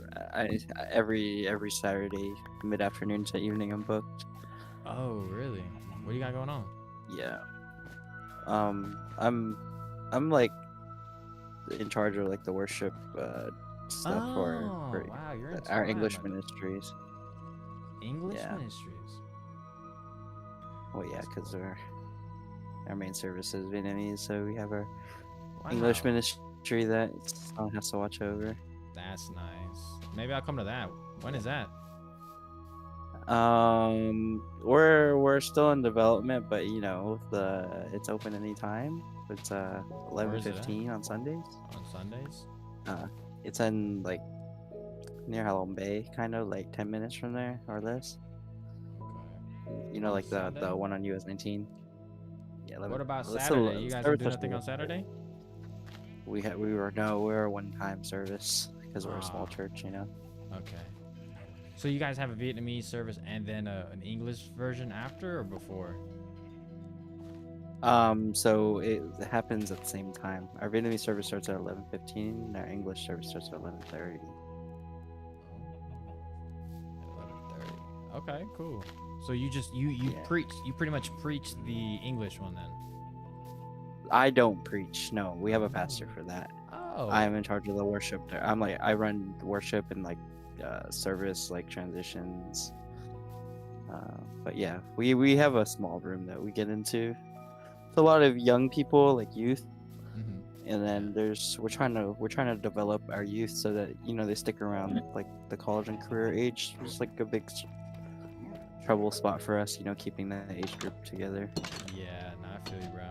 every Saturday, mid-afternoon to evening, I'm booked. Oh, really? What do you got going on? Yeah. I'm like in charge of like the worship stuff for Wow, you're in our charge English of ministries. English Yeah. ministries. Well, yeah, That's because cool. our main service is Vietnamese, so we have our Wow, English ministry that someone has to watch over. that's nice. Maybe I'll come to that. When is that? We're still in development, but you know, it's open anytime. It's Where is it at? 11:15 on Sundays. On Sundays? Uh, it's in like near Halong Bay, kind of like 10 minutes from there or less. Okay. You know, On like the Sunday? one on US 19. Yeah, 11. What about Let's Saturday? You guys don't service do starts nothing on at 11. Saturday? We're a one-time service because we're a small Ah, church, you know. okay. So you guys have a Vietnamese service and then an English version after or before? So it happens at the same time. Our Vietnamese service starts at 11:15, and our English service starts at 11:30. At 11:30. Okay, cool. So you just you Yeah. preach, you pretty much preach the English one then. I don't preach. No, we have a pastor for that. Oh. I am in charge of the worship there. I run worship and like service like transitions. But yeah, we have a small room that we get into. It's a lot of young people, like youth, Mhm. and then we're trying to develop our youth so that you know they stick around like the college and career age. It's like a big trouble spot for us, you know, keeping that age group together. Yeah, no, I feel you, bro.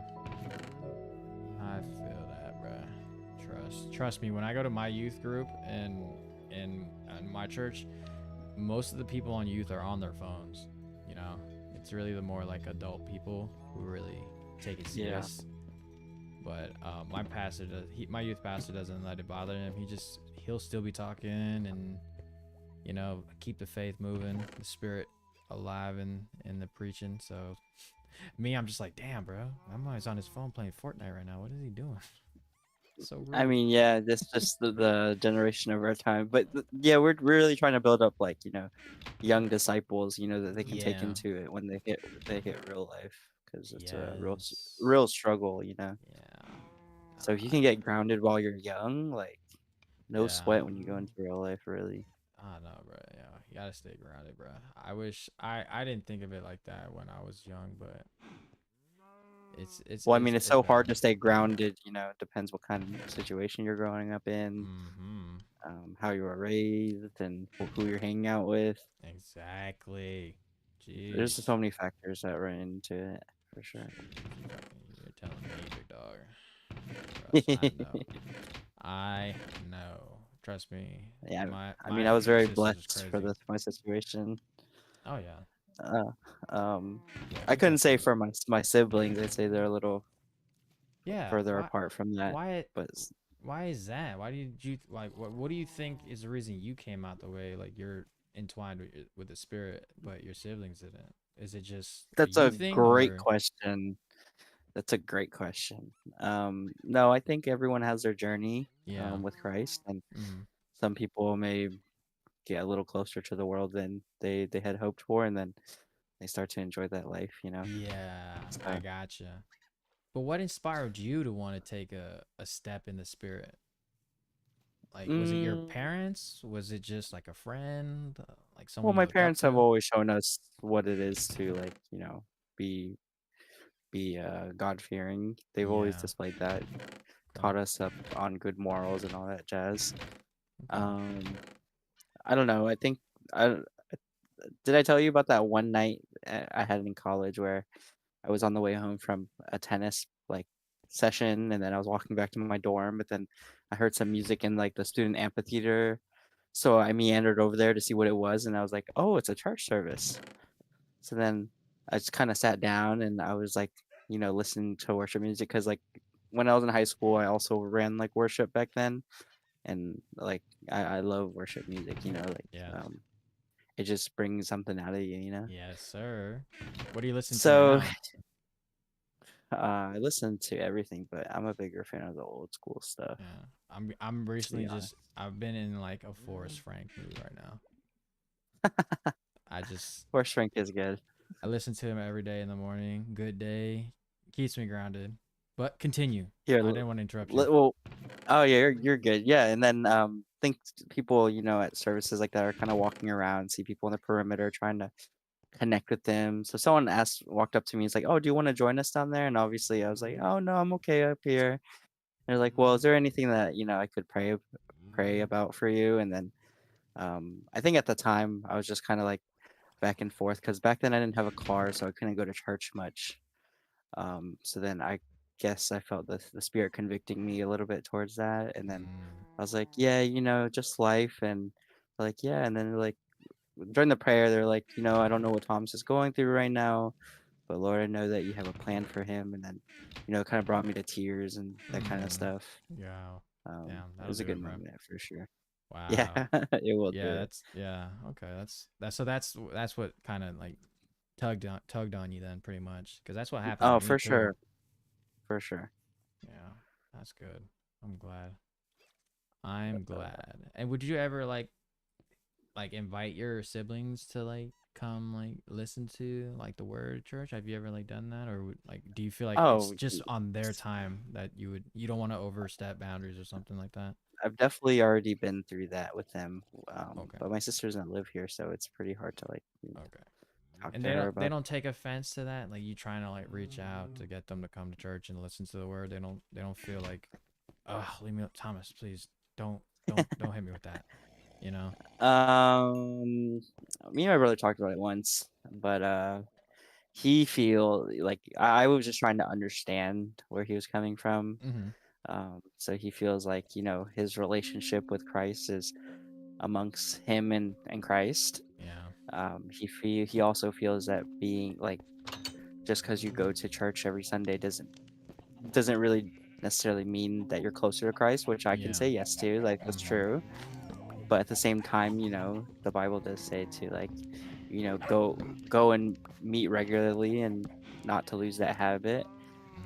I feel that, bro. Trust me. When I go to my youth group and in my church, most of the people on youth are on their phones. You know, it's really the more like adult people who really take it Yeah. serious. But my pastor my youth pastor doesn't let it bother him. He'll still be talking and you know, keep the faith moving, the spirit alive in the preaching. So me, I'm just like, damn, bro, I'm always on his phone playing Fortnite right now. What is he doing? So I rude. mean, yeah, this just the generation of our time. But yeah, we're really trying to build up like young disciples, that they can take Yeah. into it when they hit real life, because it's a Yes. real struggle. Yeah. So if you can Uh, get grounded while you're young, like no yeah. sweat when you go into real life, really. I know, bro. Yeah, you gotta stay grounded, bro. I wish I didn't think of it like that when I was young, but Well, I mean, it's it's so better. hard to stay grounded. It depends what kind of situation you're growing up in, Mm-hmm. how you were raised, and who you're hanging out with. Exactly. There's just Jeez. so many factors that run into it, for sure. You're telling me, big dog. Trust, I know. I know. Trust me. Yeah, I My mean, I was very sisters is blessed for crazy. this my situation. Oh yeah. Uh, um, Yeah, I we couldn't touched say on it. for my siblings. I'd say they're a little Yeah. further apart from that, Why but why is that? Why did you like what do you think is the reason you came out the way like you're entwined with the spirit but your siblings didn't? Is it just a that's you a thing great or question. That's a great question. No, I think everyone has their journey yeah. with Christ, and Mm. some people may get a little closer to the world than they had hoped for, and then they start to enjoy that life. Yeah, I So, gotcha. But what inspired you to want to take a step in the spirit? Like, was it your mm, parents? Was it just like a friend, like well, someone you my looked up parents have to? always shown us what it is to like be God fearing. They've always Yeah. displayed that, Okay. taught us up on good morals and all that jazz. Okay. Um, I don't know. I think I did I tell you about that one night I had in college where I was on the way home from a tennis like session, and then I was walking back to my dorm, but then I heard some music in like the student amphitheater. So I meandered over there to see what it was, and I was like, "Oh, it's a church service." So then I just kind of sat down and I was like, listening to worship music, because like when I was in high school, I also ran like worship back then, and like I love worship music. Yeah. It just brings something out of you. Yes, sir. What are you listening to right So now? I listen to everything, but I'm a bigger fan of the old school stuff, Yeah. I'm to be recently honest. just I've been in like a Forrest Frank mood right now. I just Horse Shrink is good. I listen to him every day in the morning. Good day. Keeps me grounded. But continue. Here, I didn't want to interrupt you. well, oh yeah, you're good. Yeah, and then think people at services like that are kind of walking around, see people on the perimeter trying to connect with them. So someone walked up to me, he's like, "Oh, do you want to join us down there?" And obviously, I was like, "Oh no, I'm okay up here." And they're like, "Well, is there anything that I could pray about for you?" And then I think at the time I was just kind of like back and forth, because back then I didn't have a car, so I couldn't go to church much. So then I guess I felt the spirit convicting me a little bit towards that, and then Mm, I was like, "Yeah, just life." And they're like, "Yeah," and then they're like, during the prayer, they're like, "I don't know what Thomas is going through right now, but Lord, I know that you have a plan for him." And then, it kind of brought me to tears and that kind of mm. stuff. Yeah. Damn, It that'll was a do good it, bro. moment for sure. Yeah, Wow. it will do Yeah, it. that's yeah. Okay, that's so that's what kind of like tugged on you then pretty much because that's what happened to Oh, me for too. sure, for sure. Yeah, that's good. I'm glad. I'm glad. And would you ever like invite your siblings to like come like listen to like the word church? Have you ever like done that or like do you feel like it's Oh, just on their time that you don't want to overstep boundaries or something like that? I've definitely already been through that with them. Okay. But my sister doesn't live here, so it's pretty hard to like Okay. talk And to they her don't about. take offense to that. Like you trying to like reach out to get them to come to church and listen to the word. They don't feel like, oh, leave me up, Thomas, please don't hit me with that. You know. Me and my brother talked about it once, but he feel like I was just trying to understand where he was coming from. Mm-hmm. So he feels like his relationship with Christ is amongst him and Christ. Yeah. He also feels that being like, just because you go to church every Sunday doesn't really necessarily mean that you're closer to Christ, which I can Yeah. say yes to. Like, that's Mm-hmm. true. but at the same time, the Bible does say to like, go and meet regularly and not to lose that habit.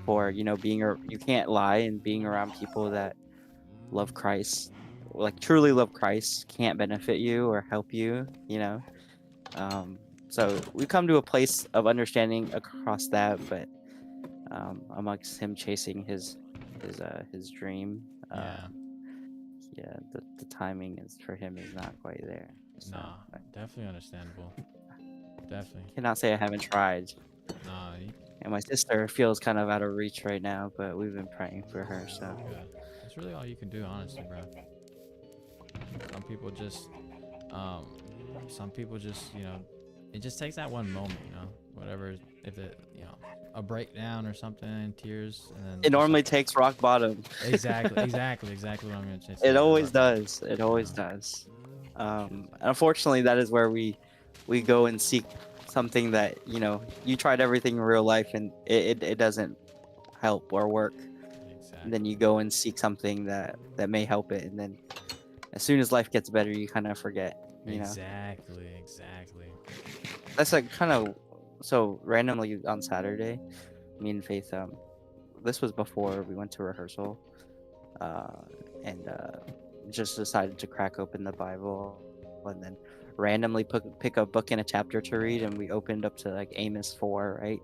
For you can't lie, and being around people that love Christ, like truly love Christ, can't benefit you or help you. So we come to a place of understanding across that, but amongst him chasing his dream, Yeah. yeah, the timing is for him is not quite there. So Nah, I definitely understandable. Definitely. cannot say I haven't tried. Nah, And my sister feels kind of out of reach right now, but we've been praying for her. So good. That's really all you can do, honestly, bro. Some people just, um, it just takes that one moment, whatever, if it, a breakdown or something, tears, and then it just normally like, takes rock bottom. exactly what I'm gonna say. It Like, always does. It always know. does. Unfortunately, that is where we go and seek something that you tried everything in real life and it doesn't help or work. And then Exactly. you go and seek something that may help it, and then as soon as life gets better, you kind of forget. Exactly. That's like kind of so randomly on Saturday, me and Faith. This was before we went to rehearsal, uh, and just decided to crack open the Bible, and then randomly pick a book and a chapter to read, and we opened up to like Amos 4, right?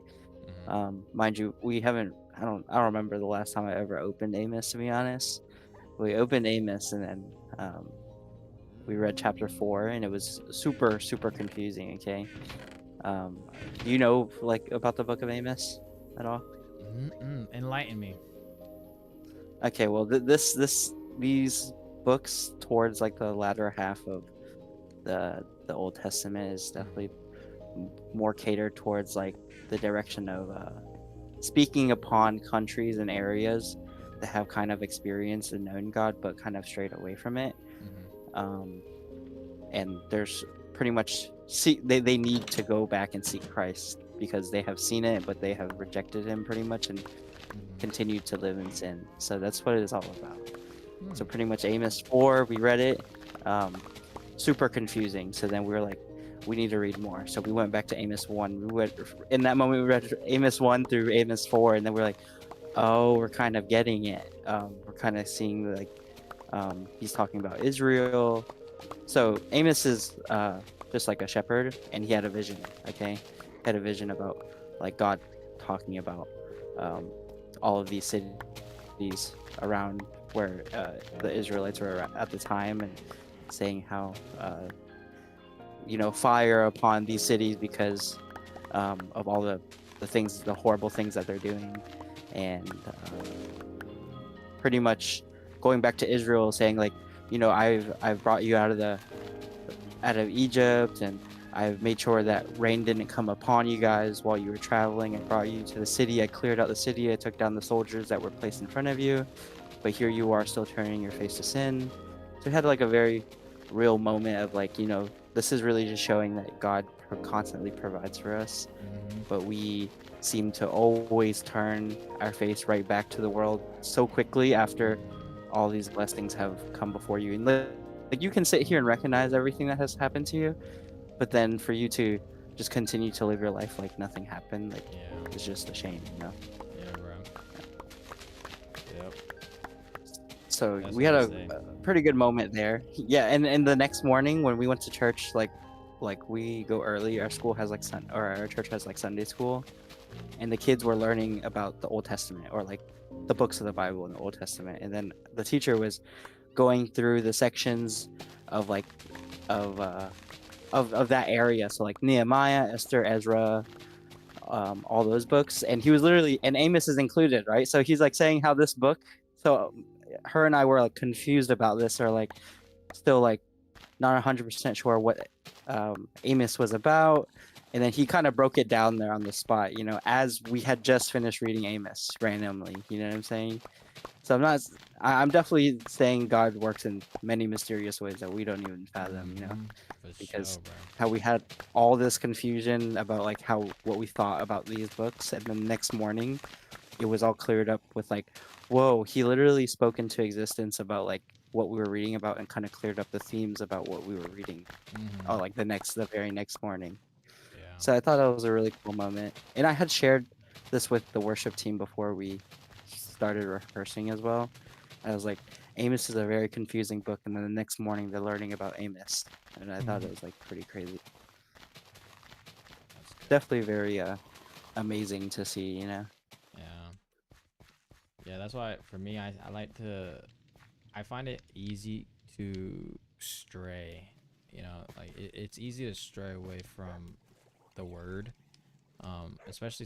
Mind you, we haven't. I don't remember the last time I ever opened Amos, to be honest. We opened Amos, and then we read chapter 4, and it was super super confusing. Okay, um, do you know like about the book of Amos at all? Enlighten me. Okay, well, these books towards like the latter half of the Old Testament is definitely more catered towards like the direction of speaking upon countries and areas that have kind of experienced and known God, but kind of strayed away from it. Um, and there's pretty much they need to go back and seek Christ because they have seen it, but they have rejected Him pretty much and continued to live in sin. So that's what it is all about. So pretty much Amos 4, we read it, super confusing. So then we were like, we need to read more. So we went back to Amos 1. In that moment, we read Amos 1 through Amos 4, and then we're like, oh, we're kind of getting it. We're kind of seeing like he's talking about Israel. So Amos is just like a shepherd, and he had a vision. Okay, he had a vision about like God talking about all of these cities around where the Israelites were at the time, and saying how fire upon these cities because of all the things, the horrible things that they're doing, and pretty much going back to Israel, saying like, I've brought you out of Egypt, and I've made sure that rain didn't come upon you guys while you were traveling. I brought you to the city. I cleared out the city. I took down the soldiers that were placed in front of you. But here you are still turning your face to sin. So it had like a very real moment of like, this is really just showing that God constantly provides for us. But we seem to always turn our face right back to the world so quickly after all these blessings have come before you. And like you can sit here and recognize everything that has happened to you, but then for you to just continue to live your life like nothing happened, like it's just a shame, Yeah, bro. Yep. So That's we what had I say. a pretty good moment there. Yeah, and the next morning when we went to church, like we go early. Our school has like our church has like Sunday school, and the kids were learning about the Old Testament, or like the books of the Bible in the Old Testament. And then the teacher was going through the sections of like of that area. So like Nehemiah, Esther, Ezra, all those books, and he was literally, and Amos is included, right? So he's like saying how this book. So her and I were like confused about this, or like still like not 100% sure what Amos was about. And then he kind of broke it down there on the spot, as we had just finished reading Amos randomly. You know what I'm saying? So I'm definitely saying God works in many mysterious ways that we don't even fathom, For because sure, bro. how we had all this confusion about like what we thought about these books, and the next morning it was all cleared up with like, whoa, he literally spoke into existence about like what we were reading about and kind of cleared up the themes about what we were reading. Mm-hmm. Oh, like the very next morning. Yeah. So I thought that was a really cool moment. And I had shared this with the worship team before we started rehearsing as well. I was like, Amos is a very confusing book, and then the next morning they're learning about Amos, and I thought it was like pretty crazy. That's good. Definitely very amazing to see, you know. Yeah. Yeah, that's why for me, I like to, I find it easy to stray, you know, like it's easy to stray away from the word. Especially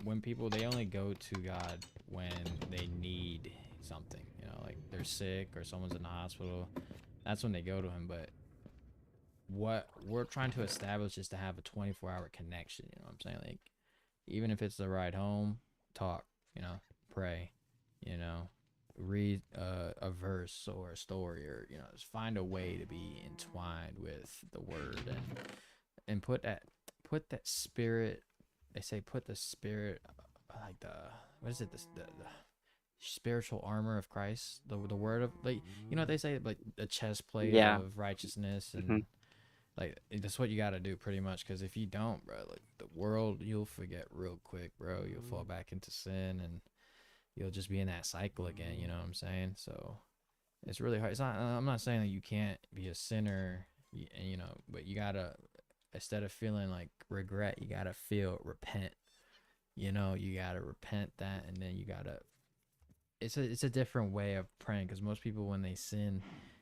when people, they only go to God when they need something, you know, like they're sick or someone's in the hospital. That's when they go to him. But what we're trying to establish is to have a 24-hour connection, you know what I'm saying? Like, even if it's the ride home, talk, you know, pray, you know, read a verse or a story, or, you know, just find a way to be entwined with the word, and put that spirit. They say put the spirit, like the, what is it, the spiritual armor of Christ, the word of, like, you know what they say, like the chest plate Yeah. of righteousness, Hmm. and like that's what you got to do pretty much, because if you don't, bro, like the world, you'll forget real quick, bro. You'll fall back into sin, and you'll just be in that cycle again, you know what I'm saying? So it's really hard. It's not, I'm not saying that you can't be a sinner, you know, but you gotta, instead of feeling like regret, you gotta feel repent. You know, you gotta repent that, and then you gotta. It's a different way of praying, because most people, when they sin,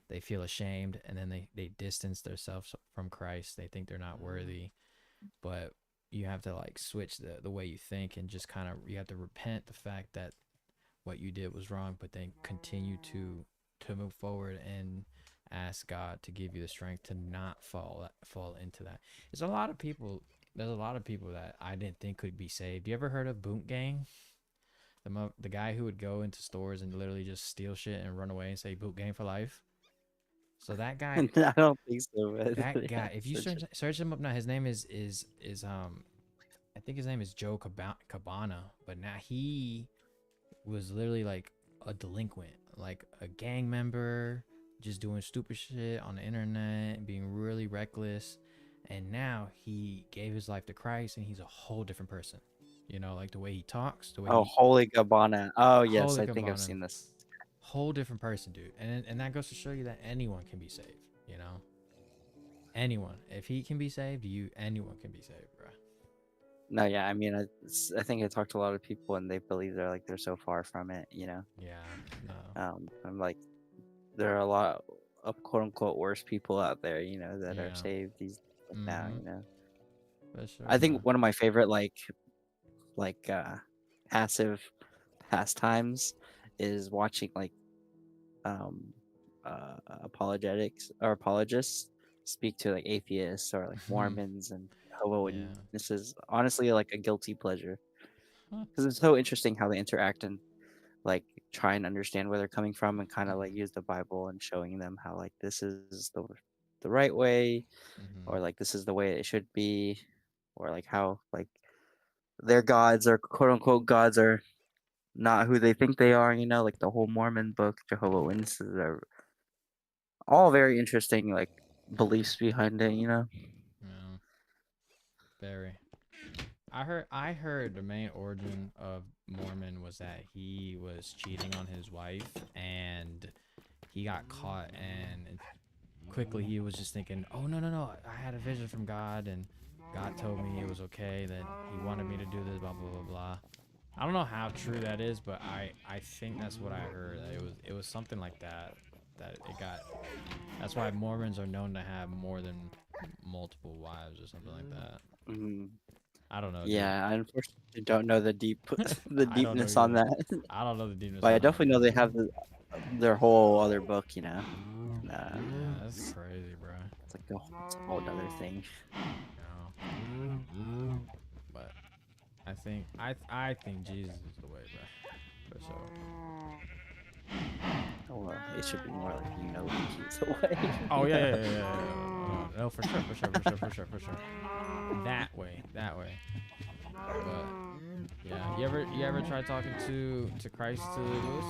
they feel ashamed, and then they distance themselves from Christ. They think they're not worthy, but you have to like switch the way you think, and just kind of, you have to repent the fact that what you did was wrong, but then continue to move forward and ask God to give you the strength to not fall into that. There's a lot of people. There's a lot of people that I didn't think could be saved. You ever heard of Boot Gang? The guy who would go into stores and literally just steal shit and run away and say "Boot Gang for life." So I don't think so, but that yeah, guy, if you such search him up now, his name is I think his name is Joe Cabana, but now he was literally like a delinquent, like a gang member, just doing stupid shit on the internet, being really reckless. And now he gave his life to Christ, and he's a whole different person. You know, like the way he talks, the way oh, he, Holy Gabbana. Oh yes, holy I think I've Cabana, seen this. whole different person, dude. And that goes to show you that anyone can be saved. You know, anyone. If he can be saved, anyone can be saved, bro. No, yeah, I mean, I think I talked to a lot of people and they believe they're so far from it, you know. Yeah, no, I'm like, there are a lot of quote unquote worse people out there, you know, that are yeah, saved these now, mm-hmm, you know. for sure, I bro. think one of my favorite like passive pastimes is watching like um apologetics or apologists speak to like atheists or like Mormons and Jehovah Yeah. Witnesses. Honestly, like a guilty pleasure Huh. because it's so interesting how they interact and like try and understand where they're coming from and kind of like use the Bible and showing them how like this is the right way, Mm-hmm. or like this is the way it should be, or like how like their gods or quote unquote gods are not who they think they are, you know, like the whole Mormon book, Jehovah Witnesses are all very interesting like beliefs behind it, you know. Yeah, very. I heard the main origin of Mormon was that he was cheating on his wife, and he got caught, and quickly he was just thinking, "Oh, no, no, no. I had a vision from God, and God told me it was okay, that he wanted me to do this, blah blah blah blah." I don't know how true that is, but I think that's what I heard. That it was something like that, that it got. That's why Mormons are known to have more than multiple wives or something like that. Mhm. I don't know, dude. Yeah, I unfortunately don't know the deep the I don't know deepness on either. that, I don't know the deepness but I on that, definitely know bro. they have their whole other book, you know. Yeah, that's It's, crazy, bro. it's like it's a whole other thing. You know? But I think Jesus is the way, bro. For sure. Oh, well, it should be more like that he's away, Oh you yeah, know. yeah, yeah, yeah, yeah. No, for sure, for sure, for sure, for sure, for sure. That way, that way. But yeah, you ever try talking to Christ to Lewis?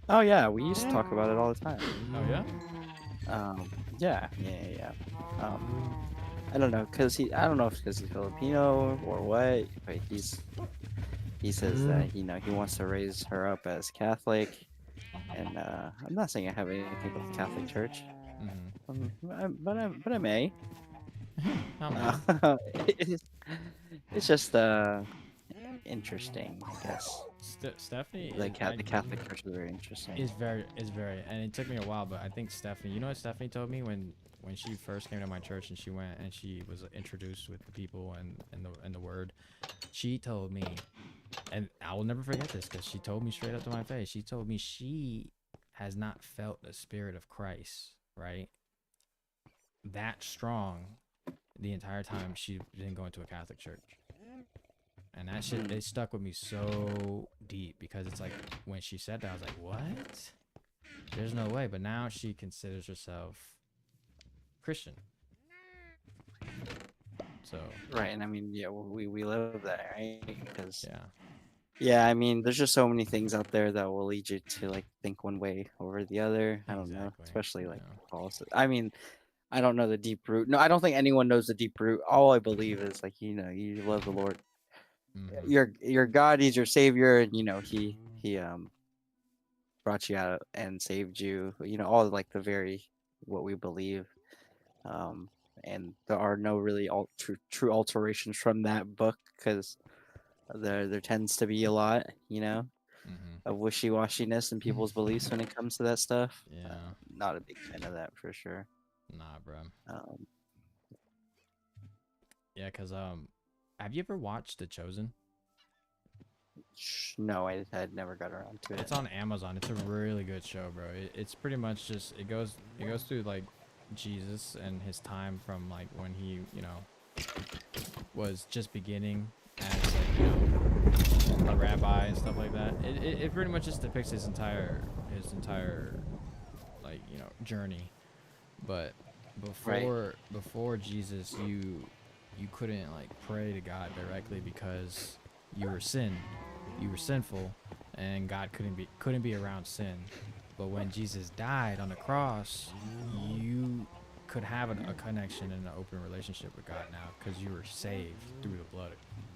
Oh yeah, we used to talk about it all the time. Oh yeah. Yeah. I don't know, I don't know if because he's Filipino or what, but he says that he wants to raise her up as Catholic, and I'm not saying I have anything with the Catholic Church, Mm-hmm. but I may. How Uh, many? it's it's just interesting, I guess. Stephanie The Catholic Church is very interesting. is very, and it took me a while, but I think Stephanie. You know what Stephanie told me when she first came to my church and she went and she was introduced with the people and the word. She told me, and I will never forget this because she told me straight up to my face. She told me she has not felt the spirit of Christ, right? That strong the entire time she's been going to a Catholic church. And that shit, Mm. it stuck with me so deep because it's like when she said that, I was like, what? There's no way. But now she considers herself Christian. So, Right, and I mean, yeah, we live that, right? Because yeah, yeah, I mean, there's just so many things out there that will lead you to like think one way over the other. I don't know, exactly. especially like Yeah. Catholicism. I mean, I don't know the deep root. No, I don't think anyone knows the deep root. All I believe is like you love the Lord. Mm-hmm. Your God, He's your Savior, and He brought you out and saved you. All like the very what we believe. Um, and there are no really true alterations from that book because there tends to be a lot, Mm-hmm. of wishy-washiness in people's beliefs when it comes to that stuff. Yeah. Not a big fan of that for sure. Nah, bro. Um, Yeah, cause have you ever watched The Chosen? no, I had never got around to it. It's on Amazon. It's a really good show, bro. It's pretty much just it goes through like Jesus and his time from like when he was just beginning as like a rabbi and stuff like that. It pretty much just depicts his entire like journey. But Right. before Jesus, you couldn't like pray to God directly because you were sinful, and God couldn't be around sin. But when Jesus died on the cross, you could have a connection and an open relationship with God now because you were saved through the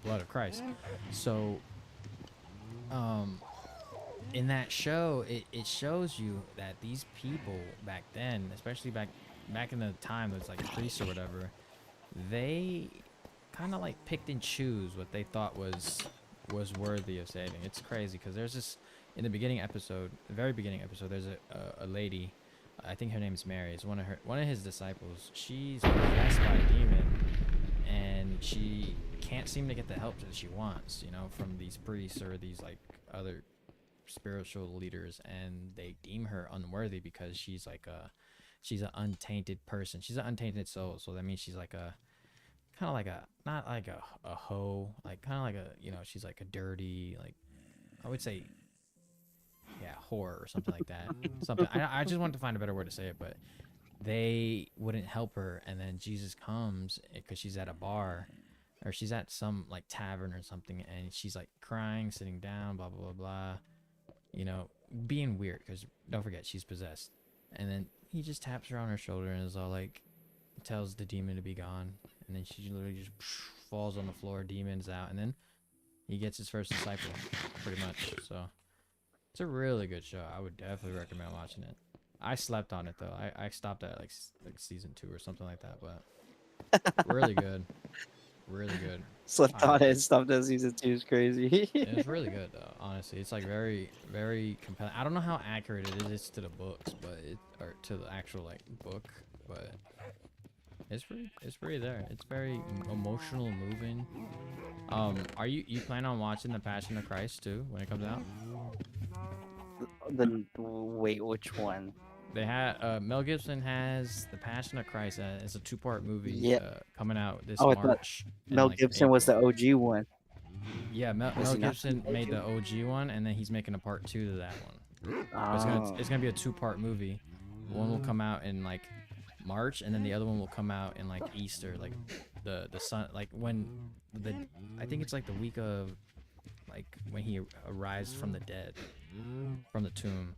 blood of Christ. So um in that show, it shows you that these people back then, especially back in the time that's like priests or whatever, they kind of like picked and choose what they thought was worthy of saving. It's crazy because there's this in the very beginning episode. There's a lady, I think her name's Mary. It's one of his disciples. She's possessed by a demon, and she can't seem to get the help that she wants, from these priests or these like other spiritual leaders, and they deem her unworthy because she's an untainted person. She's an untainted soul, so that means she's like a kind of like a not like a hoe, like kind of like she's like a dirty, like I would say, yeah, whore or something like that. Something I just want to find a better word to say it, but they wouldn't help her, and then Jesus comes because she's at a bar or she's at some like tavern or something, and she's like crying, sitting down, blah blah blah blah, you know, being weird because don't forget she's possessed. And then he just taps her on her shoulder and is all like, tells the demon to be gone. And then she literally just falls on the floor, demon's out, and then he gets his first disciple, pretty much. So it's a really good show. I would definitely recommend watching it. I slept on it though. I stopped at like season 2 or something like that, but really good, really good. Slept I on it. Stopped at season 2 is crazy. It's really good though. Honestly, it's like very, very compelling. I don't know how accurate it is to the books, but or to the actual like book, but it's pretty there. It's very emotional, moving. Are you plan on watching The Passion of Christ too when it comes out? Then wait, which one? They had Mel Gibson has The Passion of Christ. It's a 2-part movie Yeah. coming out this Oh, I thought March and Mel like Gibson was April. the OG one. Yeah, Was Mel he not the Gibson made the OG? OG one, and then he's making a part 2 to that one. But Oh. it's gonna be a 2-part movie. One will come out in like March, and then the other one will come out in like Easter, like the sun, like when I think it's like the week of like when he arrives from the dead, from the tomb.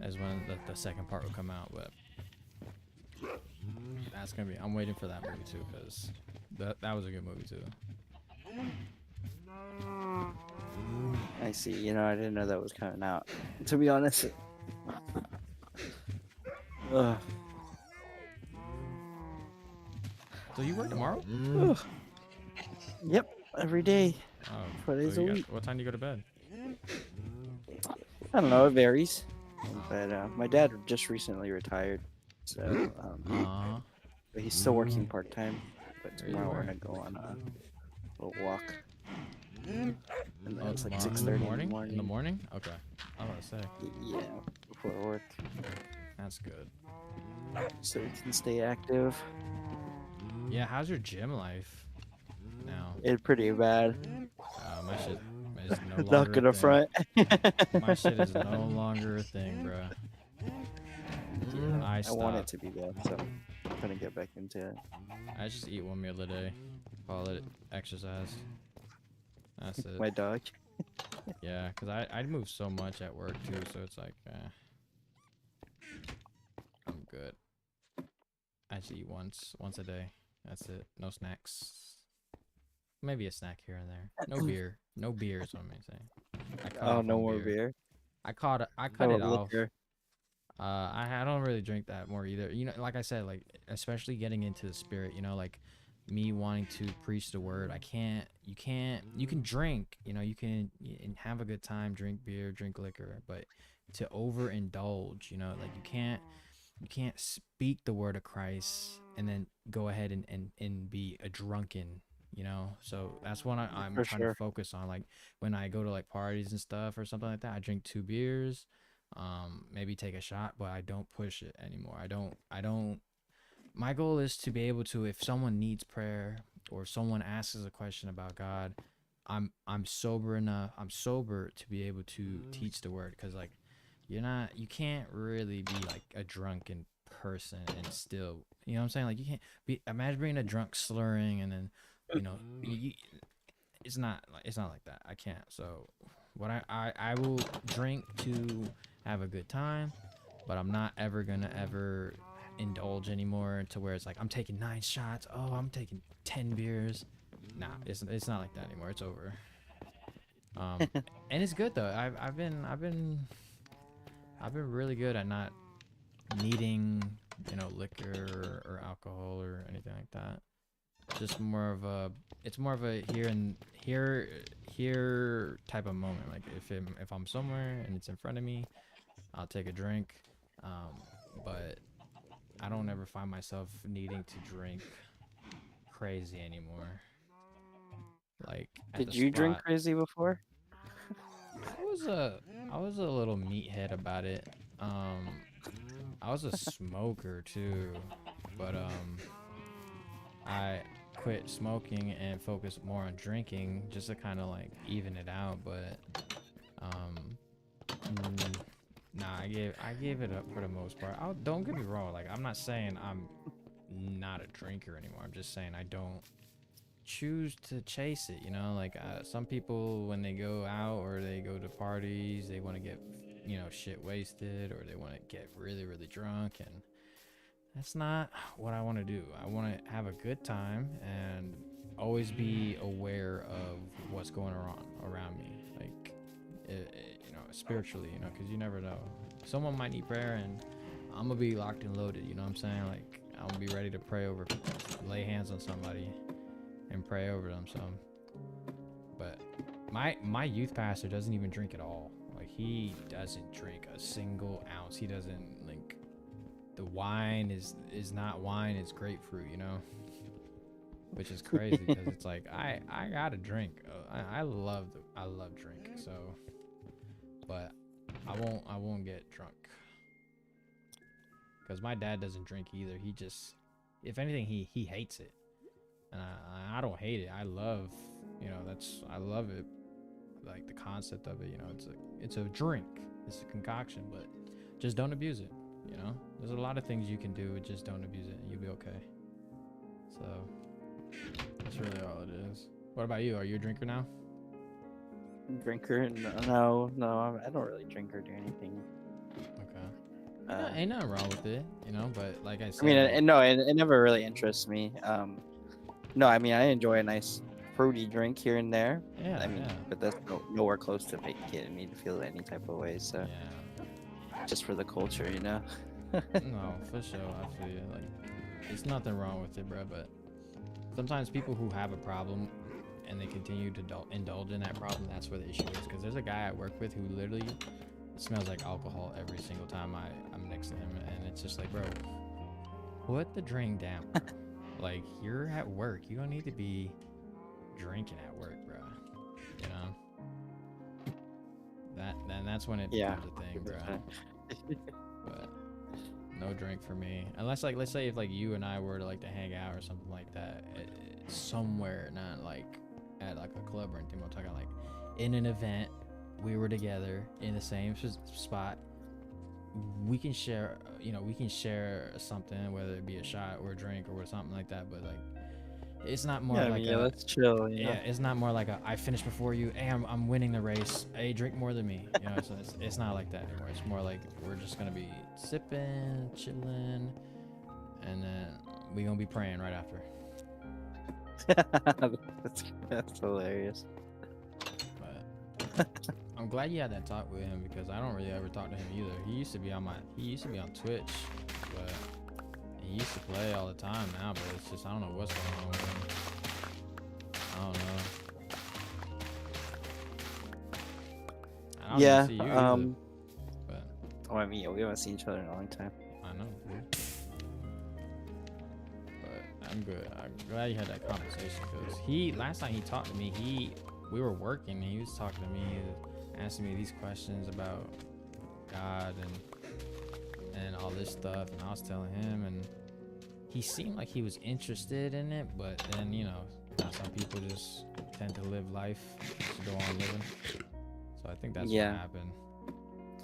as when the second part will come out, but that's gonna be. I'm waiting for that movie too, because that was a good movie too. I see. You know, I didn't know that was coming out. To be honest. Ugh. So you work tomorrow? Ugh. Yep, every day, Oh, 4 days so a you got, week. what time do you go to bed? I don't know, it varies. But my dad just recently retired, so but he's still working part time. But Where you tomorrow we're work? gonna go on a little walk, and then Oh, it's like tomorrow 6:30 in the in the morning? In the morning. morning? Okay. I was gonna say Yeah, before work, that's good. so we can stay active. Yeah, how's your gym life now? It's pretty bad. My shit is no Not longer a gonna thing. front. My shit is no longer a thing, bruh. I I want it stopped. to be though, so I'm gonna get back into it. I just eat one meal a day. Call it exercise. That's it. My dog. Yeah, because I move so much at work too, so it's like, I'm good. I just eat once a day. That's it. No snacks. Maybe a snack here and there. No beer. No beer is what I'm saying. I cut Oh, off no on more beer. beer. I cut No it off. liquor. I don't really drink that more either. You know, like I said, like especially getting into the spirit, you know, like me wanting to preach the word. You can drink, you know, you can and have a good time, drink beer, drink liquor, but to overindulge, you know, like you can't speak the word of Christ and then go ahead and be a drunken, you know. So that's what I'm For trying to sure. focus on. Like when I go to like parties and stuff or something like that, I drink 2 beers, maybe take a shot, but I don't push it anymore. I don't My goal is to be able to, if someone needs prayer or if someone asks us a question about God, I'm sober enough. I'm sober to be able to teach the word, because like you can't really be like a drunken person and still, you know what I'm saying? Like you can't be, imagine being a drunk slurring and then, you know, it's not like that. I can't. So what I will drink to have a good time, but I'm not ever gonna ever indulge anymore to where it's like I'm taking 9 shots. Oh, I'm taking 10 beers. Nah, it's not like that anymore. It's over. And it's good though. I've been really good at not needing, you know, liquor or alcohol or anything like that. Just more of a, it's more of a here type of moment. Like if I'm somewhere and it's in front of me, I'll take a drink. But I don't ever find myself needing to drink crazy anymore. Like at the Did you drink spot, crazy before? I was a I was a little meathead about it. I was a smoker too, but I quit smoking and focused more on drinking just to kind of like even it out. But um, nah, I gave it up for the most part. Don't get me wrong. Like I'm not saying I'm not a drinker anymore. I'm just saying I don't choose to chase it. You know, like some people when they go out or they go to parties, they want to get, you know, shit wasted, or they want to get really really drunk, and that's not what I want to do. I want to have a good time and always be aware of what's going on around me, like you know, spiritually, you know, because you never know. Someone might need prayer, and I'm gonna be locked and loaded. You know what I'm saying? Like I'm gonna be ready to pray over, lay hands on somebody, and pray over them. So, but my youth pastor doesn't even drink at all. Like he doesn't drink a single ounce. He doesn't like. The wine is not wine, it's grapefruit, you know, which is crazy because it's like I gotta drink. I love drink, so, but I won't get drunk because my dad doesn't drink either. He just, if anything, he hates it, and I don't hate it. I love, you know, I love it, like the concept of it. You know, it's a drink, it's a concoction, but just don't abuse it. You know, there's a lot of things you can do, just don't abuse it, and you'll be okay. So that's really all it is. What about you? Are you a drinker now? Drinker? No, I don't really drink or do anything. Okay. Uh, Ain't nothing wrong with it, you know. But like I I said, mean, like, and no, it never really interests me. No, I mean, I enjoy a nice fruity drink here and there. yeah, I mean, yeah, but that's nowhere close to getting me to feel any type of way. So yeah. just for the culture, you know. No, for sure. I feel you. Like, it's nothing wrong with it, bro. But sometimes people who have a problem and they continue to indulge in that problem, that's where the issue is. Because there's a guy I work with who literally smells like alcohol every single time I'm next to him, and it's just like, bro, put the drink down, bro. Like, you're at work. You don't need to be drinking at work, bro. You know? Then that's when it Yeah. becomes a thing, bro. 100%. But no drink for me. Unless, like, let's say if, like, you and I were to, like, to hang out or something like that, somewhere, not, like, at, like, a club or anything. I'm talking, like, in an event, we were together in the same spot. We can share, we can share something, whether it be a shot or a drink or something like that. But, like, it's not more Yeah, I like mean, yeah, a, let's chill, you yeah, know. it's not more like a I finished before you. Hey, I'm winning the race. Hey, drink more than me. You know, it's not like that anymore. It's more like we're just gonna be sipping, chilling, and then we gonna be praying right after. That's hilarious. But I'm glad you had that talk with him because I don't really ever talk to him either. He used to be on Twitch, but he used to play all the time now. But it's just I don't know what's going on with him. I don't know. I don't even Yeah. see you either. But Oh, I mean, we haven't seen each other in a long time. I know, dude. But I'm good. I'm glad you had that conversation because last time he talked to me, we were working and he was talking to me, he was asking me these questions about God and all this stuff, and I was telling him, and he seemed like he was interested in it, but then some people just tend to live life, just go on living. So I think that's what Yeah. happened.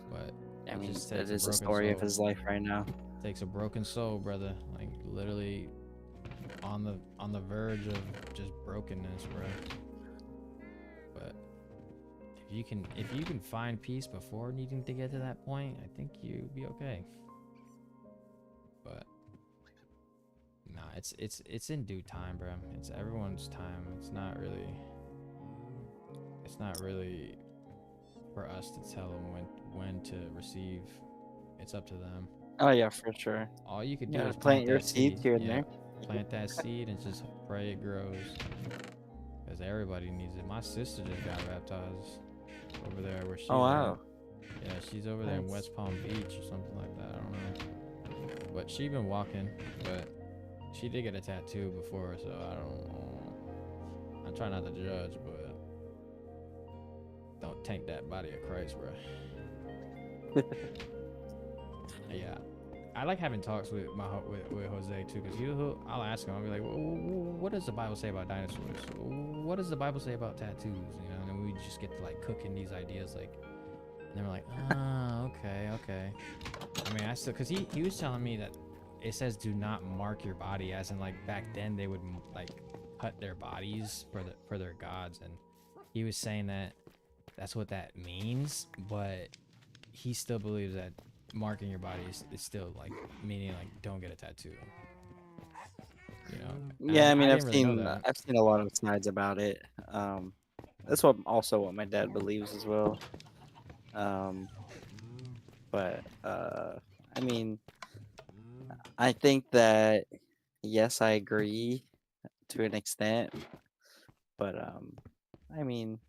But I it mean, just that takes a is the broken story of soul. his life right now. Takes a broken soul, brother. Like literally on the verge of just brokenness, bro. But if you can find peace before needing to get to that point, I think you'll be okay. But nah, it's in due time, bro. It's everyone's time. It's not really for us to tell them when to receive. It's up to them. Oh yeah, for sure. All you could do Yeah, is plant plant your that seeds seed. here and Yeah, there. plant that seed and just pray it grows. Because everybody needs it. My sister just got baptized over there where she's Oh at. wow. Yeah, she's over there in Nice. West Palm Beach or something like that. I don't know. But she been walking, but she did get a tattoo before, so I don't know. I try not to judge, but don't tank that body of Christ, bro. Yeah. I like having talks with with Jose too, because I'll ask him. I'll be like, "What does the Bible say about dinosaurs? What does the Bible say about tattoos?" You know, and then we just get to like cooking these ideas, like, and they're like, "Ah, okay." I mean, I still, because he was telling me that it says do not mark your body, as in like back then they would like cut their bodies for their gods, and he was saying that that's what that means, but he still believes that marking your body is still like meaning like don't get a tattoo, you know. And Yeah, I mean, I I've didn't really know seen that. I've seen a lot of sides about it. That's what my dad believes as well. Um, but I mean, I think that yes, I agree to an extent, but I mean,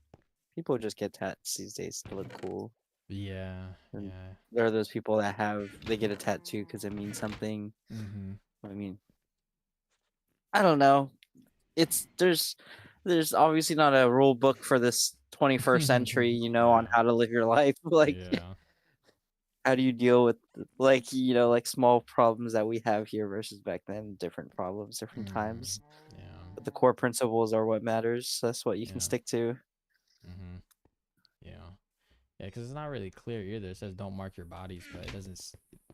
people just get tats these days to look cool. Yeah, And yeah. there are those people that they get a tattoo because it means something. Mm-hmm. I mean, I don't know. There's obviously not a rule book for this 21st century, on Yeah, how to live your life. Like, yeah. how do you deal with like, like small problems that we have here versus back then, different problems, different Mm-hmm. times. Yeah, But the core principles are what matters. That's what you can yeah. stick to. Mm-hmm. Yeah, yeah. Because it's not really clear either. It says don't mark your bodies, but it doesn't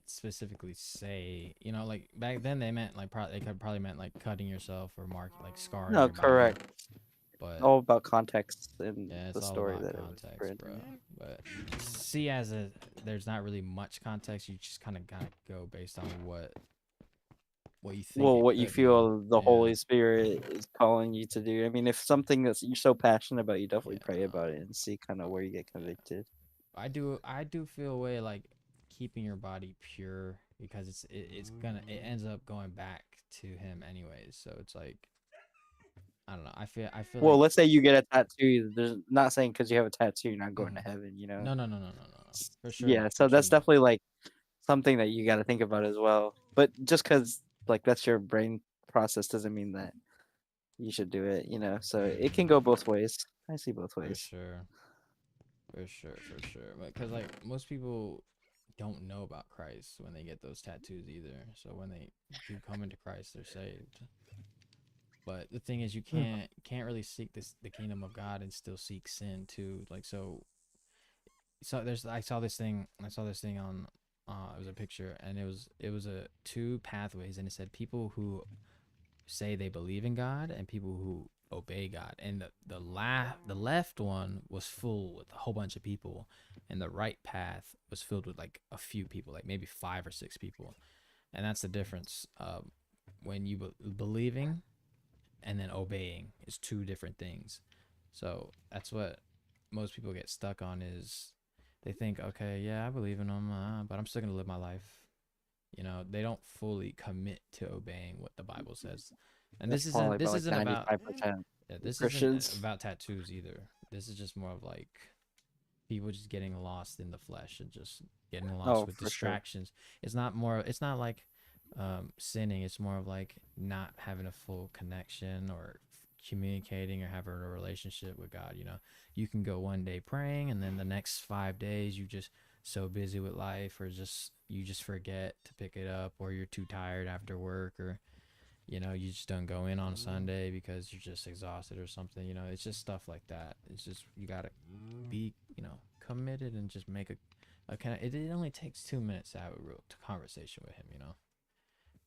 specifically say. You know, like back then they meant like they could probably meant like cutting yourself or mark like scarring No, your body. correct. But all about context and yeah, it's the all story about that it was context, bro. written. But see, there's not really much context. You just kind of gotta go based on what you think Well, it what you could be. feel the Yeah, Holy Spirit is calling you to do. I mean, if something that's you're so passionate about, you definitely pray yeah. about it and see kind of where you get convicted. I do feel a way like keeping your body pure because it ends up going back to him anyways. So it's like I don't know. I feel Well, like let's say you get a tattoo. There's not saying because you have a tattoo you're not going to mhm. heaven. You know. No. For sure Yeah, not. For so sure that's not. definitely like something that you got to think about as well. But just because like that's your brain process doesn't mean that you should do it. You know, so it can Mhm. go both ways. I see both For ways. sure. For sure. Because like most people don't know about Christ when they get those tattoos either. So when they do come into Christ, they're saved. But the thing is, you Hmm. can't really seek the kingdom of God and still seek sin too. Like I saw this thing on it was a picture and it was a two pathways and it said people who say they believe in God and people who obey God. And the left one was full with a whole bunch of people, and the right path was filled with like a few people, like maybe 5 or 6 people. And that's the difference. When you believing and then obeying is two different things. So that's what most people get stuck on is they think, okay, yeah, I believe in them, but I'm still gonna live my life. They don't fully commit to obeying what the Bible says. And That's this probably isn't about this like isn't about 95% yeah, of this isn't Christians. about tattoos either. This is just more of like people just getting lost in the flesh and just getting lost Oh, with for sure. distractions. It's not like sinning. It's more of like not having a full connection or communicating or having a relationship with God. You can go one day praying and then the next 5 days you just so busy with life or just you just forget to pick it up or you're too tired after work or you just don't go in on Sunday because you're just exhausted or something. It's just stuff like that. It's just you gotta be, committed and just make a kind of. It only takes 2 minutes to have a real conversation with him.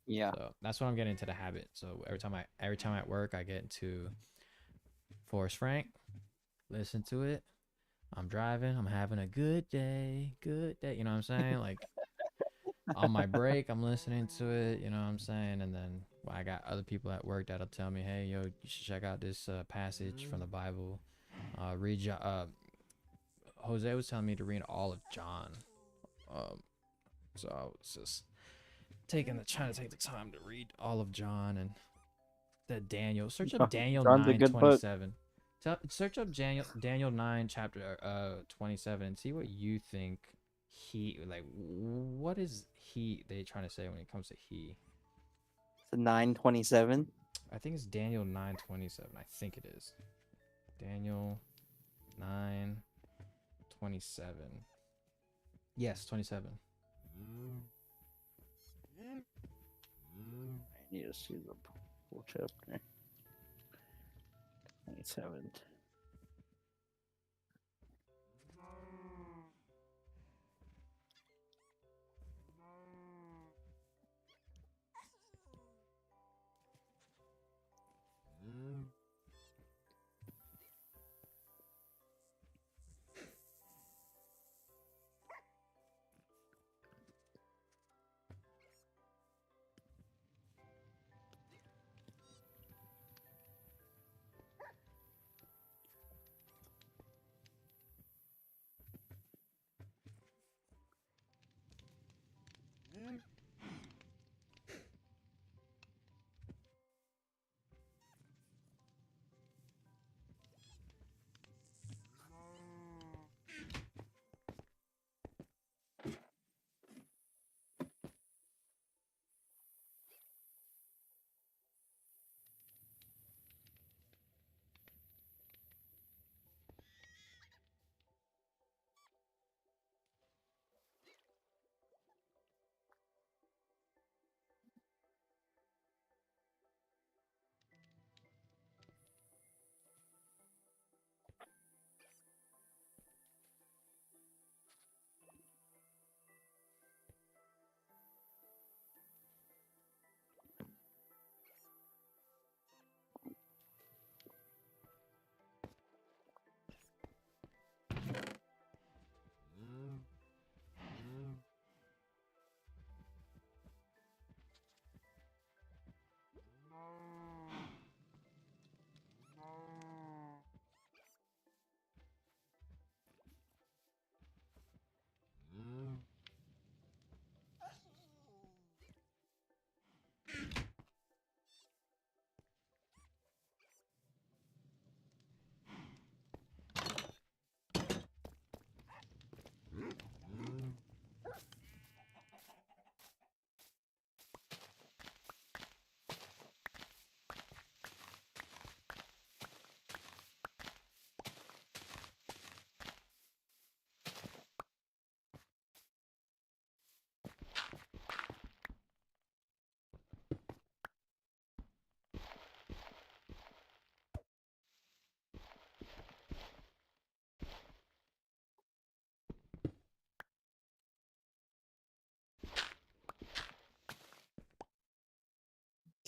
Yeah. So that's what I'm getting into the habit. So every time at work I get into Forrest Frank, listen to it. I'm driving. I'm having a good day. Good day. You know what I'm saying? Like on my break, I'm listening to it, you know what I'm saying? And then I got other people at work that'll tell me, hey, yo, you should check out this passage from the Bible. Jose was telling me to read all of John. Um, so I was just trying to take the time to read all of John and the Daniel. Search up Daniel John's a nine good twenty book. seven. Search up Daniel 9 chapter 27 and see what you think what is they trying to say when it comes to he. It's a 927. I think it's Daniel 9:27. I think it is. Daniel 9:27. Yes, 27. I need to see the full chapter. 27.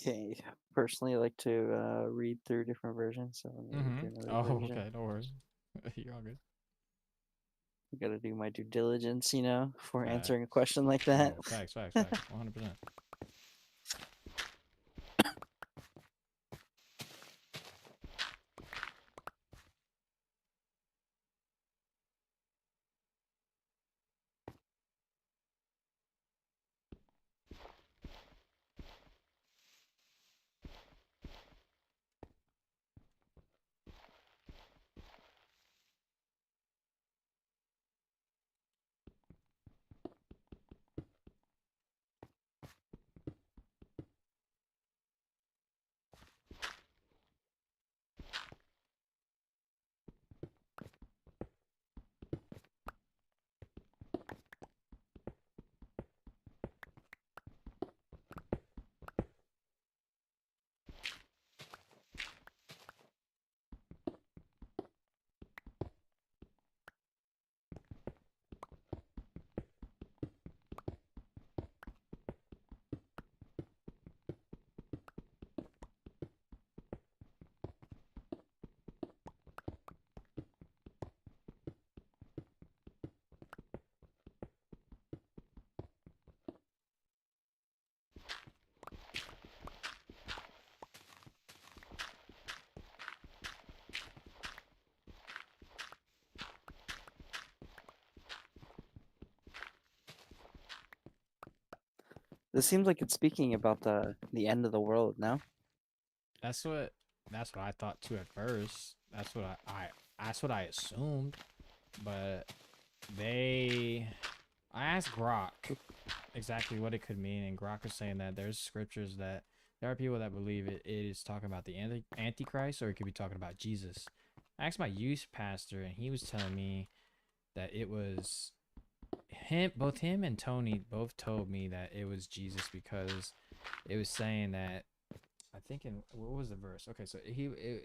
Okay. Personally, I like to read through different versions, so I'm gonna read through another Oh, version. okay. No worries. You're all good. I gotta do my due diligence, before answering a Facts. question like that. Oh, facts, facts, facts. 100%. This seems like it's speaking about the end of the world, no? That's what that's what I thought too at first. That's what I assumed. But I asked Grok exactly what it could mean, and Grok is saying that there's scriptures that there are people that believe it is talking about the Antichrist, or it could be talking about Jesus. I asked my youth pastor, and he was telling me that it was him. Both him and Tony both told me that it was Jesus, because it was saying that, I think, in what was the verse? Okay, so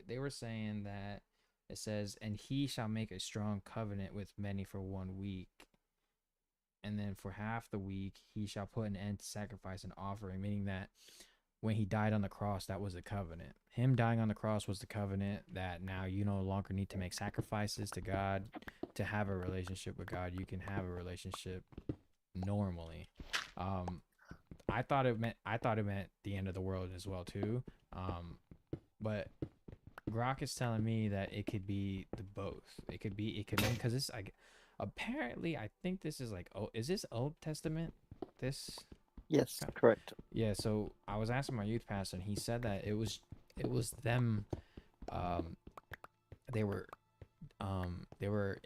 they were saying that it says, "And he shall make a strong covenant with many for 1 week, and then for half the week he shall put an end to sacrifice and offering," meaning that when he died on the cross, that was the covenant. Him dying on the cross was the covenant that now you no longer need to make sacrifices to God to have a relationship with God. You can have a relationship normally. Um, I thought it meant the end of the world as well too. But Grok is telling me that it could be the both. It could mean, because it's like, apparently I think this is like, oh, is this Old Testament? This Yes, kind correct. Yeah. So I was asking my youth pastor, and he said that it was them. Um, they were they were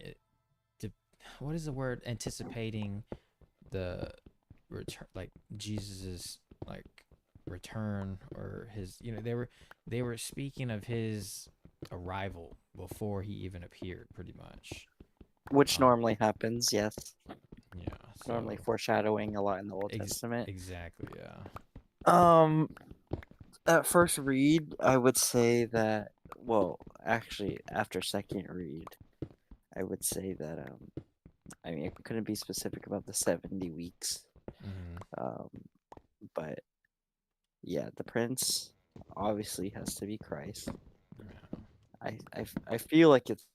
what is the word, anticipating the return, like Jesus's, like, return, or his, they were speaking of his arrival before he even appeared, pretty much. Which um normally happens, yes. yeah, Normally so foreshadowing a lot in the Old Testament. exactly, yeah. Um, at first read, I would say that, well, actually, after second read, I would say that, I mean, I couldn't be specific about the 70 weeks. Mm-hmm. Um, but yeah, the prince obviously has to be Christ. Yeah. I feel like it's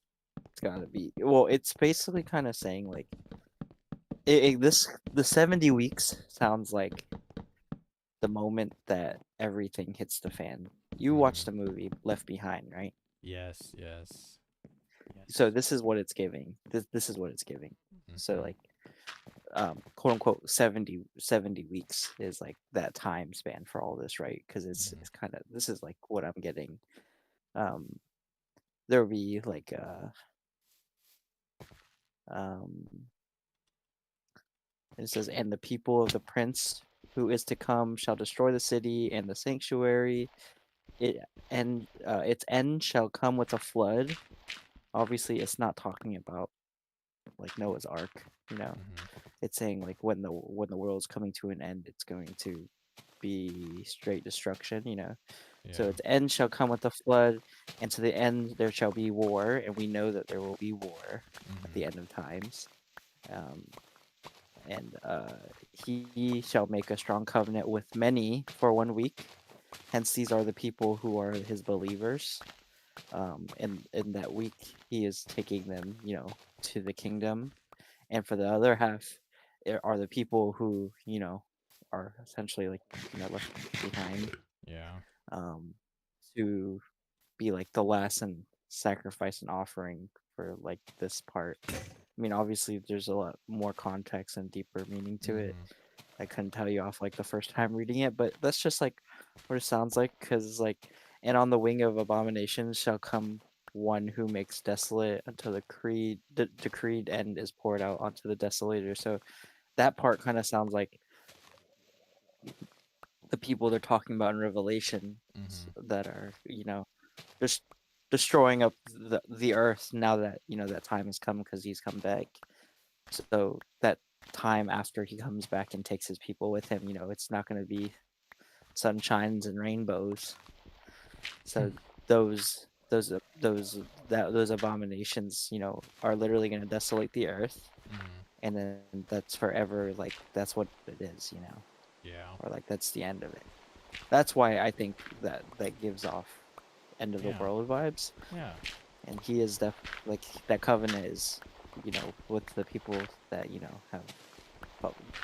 gotta be. Well, it's basically kind of saying like the 70 weeks sounds like the moment that everything hits the fan. You watched Mm-hmm. the movie Left Behind, right? Yes, yes, So yes. this is what it's giving. This is what it's giving. So Mm-hmm. like quote unquote 70 weeks is like that time span for all this, right? Because Mm-hmm. it's kind of, this is like what I'm getting. Um there will be like um it says, and the people of the prince who is to come shall destroy the city and the sanctuary. It and its end shall come with a flood. Obviously, it's not talking about like Noah's Ark. You know, Mm-hmm. it's saying like when the world's coming to an end, it's going to be straight destruction. You know, so Yeah. its end shall come with a flood, and to the end there shall be war, and we know that there will be war at the Mm-hmm. end of times. Um, and he shall make a strong covenant with many for 1 week, Hence, these are the people who are his believers. In that week, he is taking them, to the kingdom, and for the other half, are the people who, are essentially like, left behind, Yeah. um, to be like the last and sacrifice and offering for like this part. I mean, obviously, there's a lot more context and deeper meaning to it. Mhm. I couldn't tell you off like the first time reading it, but that's just like what it sounds like. Because like, and on the wing of abomination shall come one who makes desolate until the decreed end is poured out onto the desolator. So that part kind of sounds like the people they're talking about in Revelation Mhm. that are, just destroying up the earth now that that time has come because he's come back. So that time after he comes back and takes his people with him, it's not going to be sunshines and rainbows. So those abominations, are literally going to desolate the earth, Mhm. and then that's forever. Like that's what it is, Yeah. or like that's the end of it. That's why I think that gives off end of the Yeah. world vibes. Yeah. And he is like that covenant is, with the people that have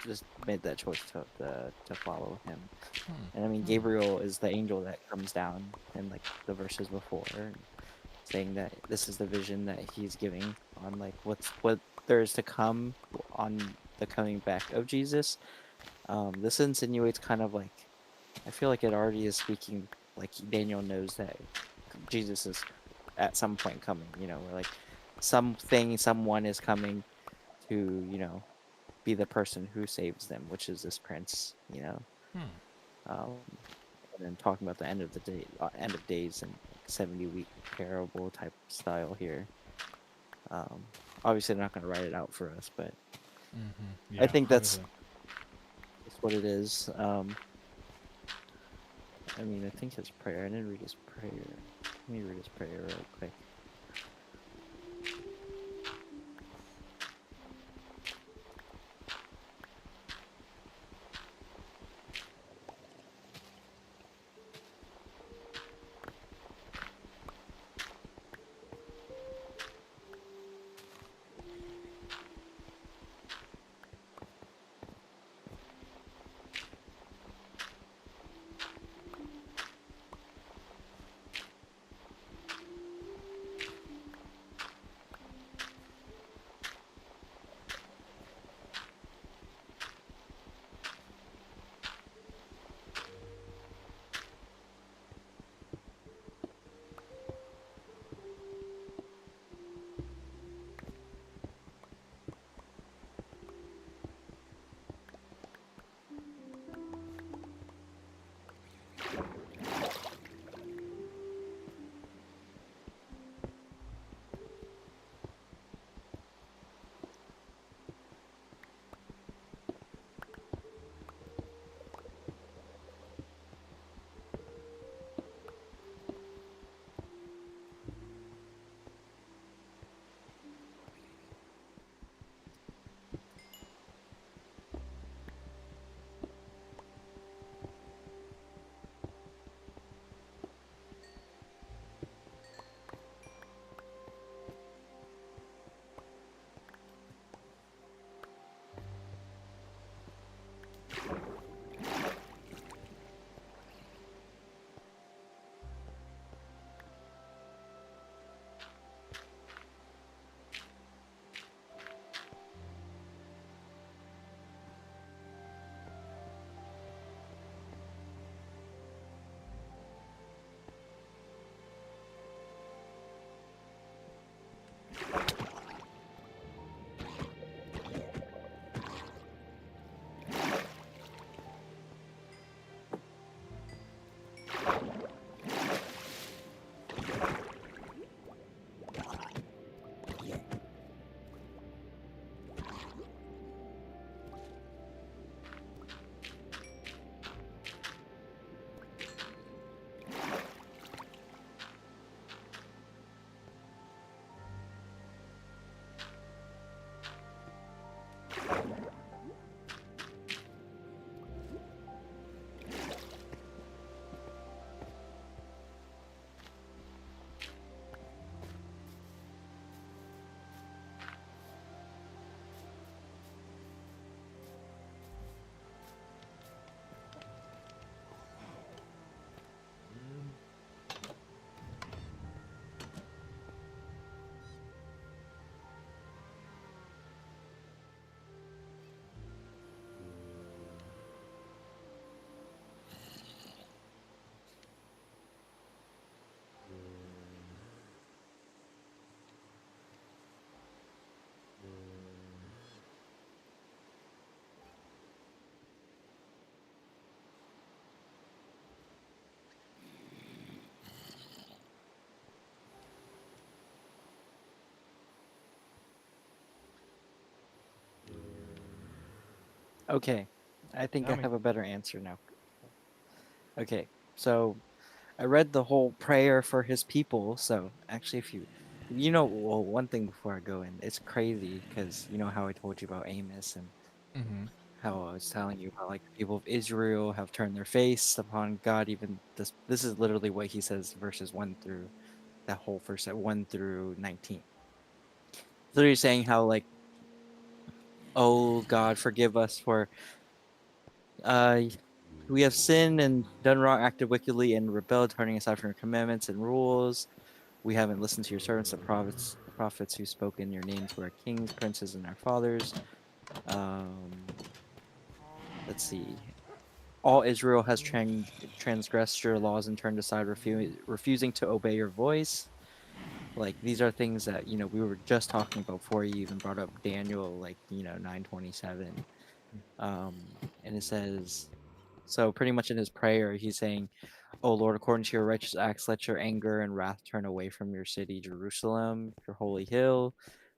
just made that choice to follow him. Hmm. And I mean, Hmm. Gabriel is the angel that comes down in like the verses before, and saying that this is the vision that he's giving on like what there is to come on the coming back of Jesus. This insinuates kind of like, I feel like it already is speaking like Daniel knows that Jesus is at some point coming, or like someone is coming to, be the person who saves them, which is this prince. Hmm. Um, and then talking about the end of the day, end of days, and like 70-week parable type style here. Um, Obviously, they're not going to write it out for us, but Mhm. I Yeah. think that's Obviously. just what it is. I mean, I think his prayer. I didn't read his prayer. Let me read his prayer real quick. Okay, I think Tell I me. have a better answer now. Okay, so I read the whole prayer for his people. So actually, if well, one thing before I go in, it's crazy because you know how I told you about Amos and Mm-hmm. how I was telling you how like the people of Israel have turned their face upon God. Even this is literally what he says, verses 1 through that whole verse 1 through 19. So you're saying how like, oh God, forgive us for uh we have sinned and done wrong, acted wickedly, and rebelled, turning aside from your commandments and rules. We haven't listened to your servants, the prophets who spoke in your name to our kings, princes, and our fathers. Um, let's see. All Israel has transgressed your laws and turned aside, refusing to obey your voice. Like these are things that we were just talking about before you even brought up Daniel, like 9:27. And it says, so pretty much in his prayer, he's saying, "O Lord, according to your righteous acts, let your anger and wrath turn away from your city, Jerusalem, your holy hill,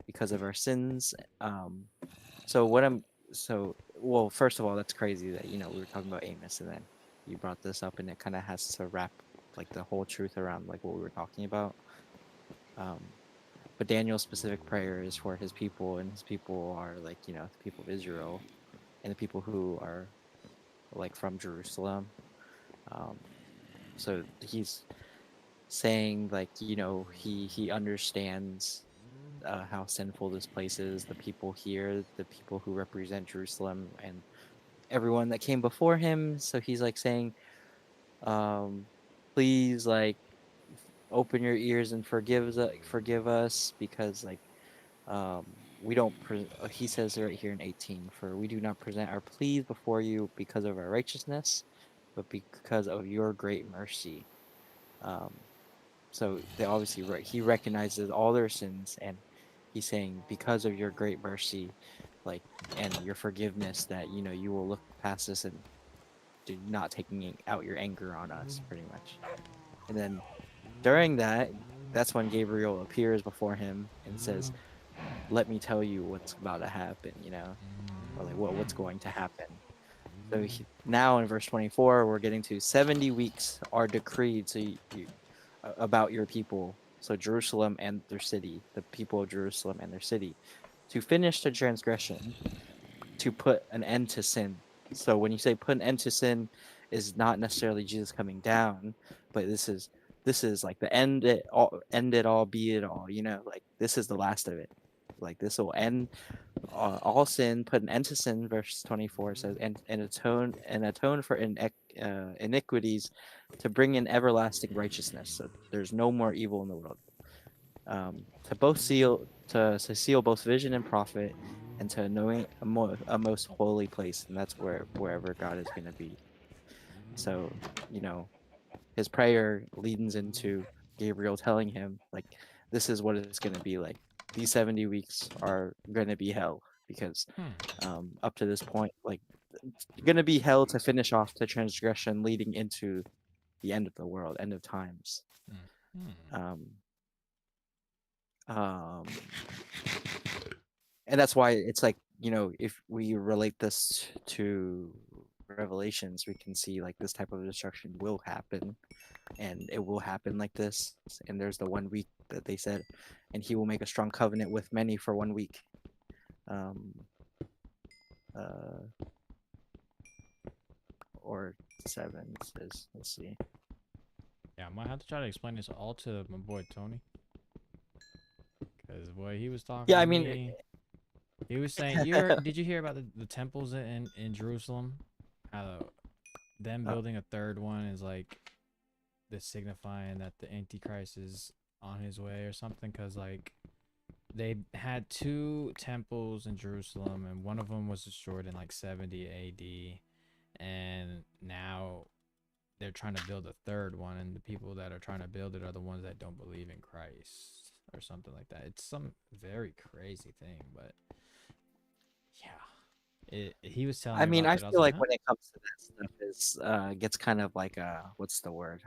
because of our sins." Um, so what I'm well, first of all, that's crazy that we were talking about Amos and then you brought this up, and it kind of has to wrap like the whole truth around like what we were talking about. Um, but Daniel's specific prayer is for his people, and his people are like the people of Israel and the people who are like from Jerusalem. Um, so he's saying like he understands how sinful this place is, the people here, the people who represent Jerusalem, and everyone that came before him. So he's like saying, um, please like open your ears and forgive us because like um we don't he says right here in 18, for we do not present our pleas before you because of our righteousness, but because of your great mercy. um so they obviously he recognizes all their sins, and he's saying because of your great mercy, like, and your forgiveness, that you will look past this and do not taking out your anger on us, pretty much. And then during that, that's when Gabriel appears before him and says, let me tell you what's about to happen, or like what's going to happen. So now in verse 24, we're getting to 70 weeks are decreed. So about your people, so Jerusalem and their city, the people of Jerusalem and their city, to finish the transgression, to put an end to sin. So when you say put an end to sin, is not necessarily Jesus coming down, but this is like the end it all, be it all. Like this is the last of it. Like this will end all sin, put an end to sin. Verse 24 says, and atone for iniquities, to bring in everlasting righteousness. So there's no more evil in the world. To seal both vision and prophet, and to anoint a most holy place, and that's wherever God is going to be. So his prayer leads into Gabriel telling him like this is what it's going to be like. These 70 weeks are going to be hell because Hmm. up to this point, like, it's going to be hell to finish off the transgression leading into the end of the world, end of times. Hmm. Um, um, and that's why it's like if we relate this to Revelations, we can see like this type of destruction will happen, and it will happen like this. And there's the 1 week that they said, and he will make a strong covenant with many for 1 week. um uh or 7 says, let's see. Yeah, I might have to try to explain this all to my boy Tony, because boy, he was talking Yeah, to I mean, me. He was saying, did you hear about the temples in Jerusalem? How them uh, building a third one is like this signifying that the Antichrist is on his way or something? Because like they had two temples in Jerusalem, and one of them was destroyed in like 70 AD, and now they're trying to build a third one, and the people that are trying to build it are the ones that don't believe in Christ or something like that. It's some very crazy thing, but yeah, he was telling I me mean, about I that. I was feel like, like huh? when it comes to that stuff is gets kind of like what's the word,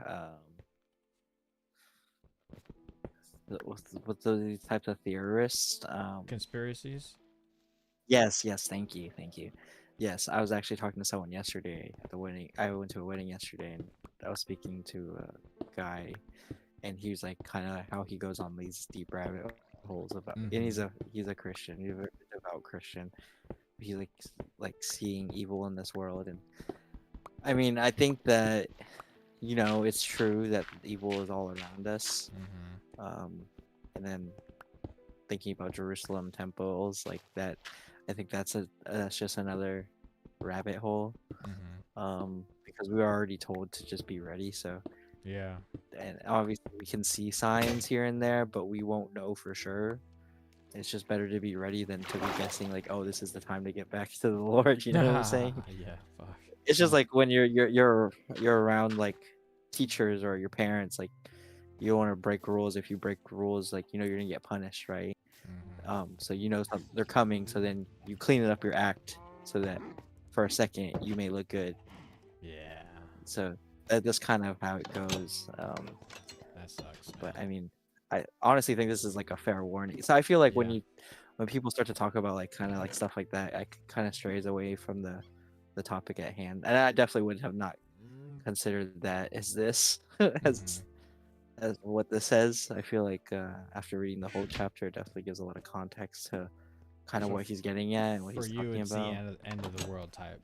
what's those types of theorists. Conspiracies? Yes, yes, thank you, thank you. Yes, I was actually talking to someone yesterday at the wedding. I went to a wedding yesterday, and I was speaking to a guy, and he was like, kind of how he goes on these deep rabbit holes about, and Mm-hmm. he's a Christian, he's a very devout Christian. He's like seeing evil in this world, and I mean, I think that it's true that evil is all around us. Mm-hmm. And then thinking about Jerusalem temples like that, I think that's just another rabbit hole. Mm-hmm. Because we were already told to just be ready. So, Yeah. and obviously we can see signs here and there, but we won't know for sure. It's just better to be ready than to be guessing like, oh, this is the time to get back to the Lord. You know what I'm saying? Yeah. Fuck. It's just like when you're around like teachers or your parents, like you don't want to break rules. If you break rules, like you're gonna get punished, right? Mm-hmm. So they're coming, so then you clean it up your act so that for a second you may look good. Yeah. So that's kind of how it goes. That sucks, But man. I mean, I honestly think this is like a fair warning. So I feel like Yeah. when people start to talk about like kind of like stuff like that, I kind of strays away from the topic at hand, and I definitely would have not considered that as this Mm-hmm. as what this says. I feel like after reading the whole chapter, it definitely gives a lot of context to kind of So what he's getting at and what for he's you, talking it's the about. end of the world type,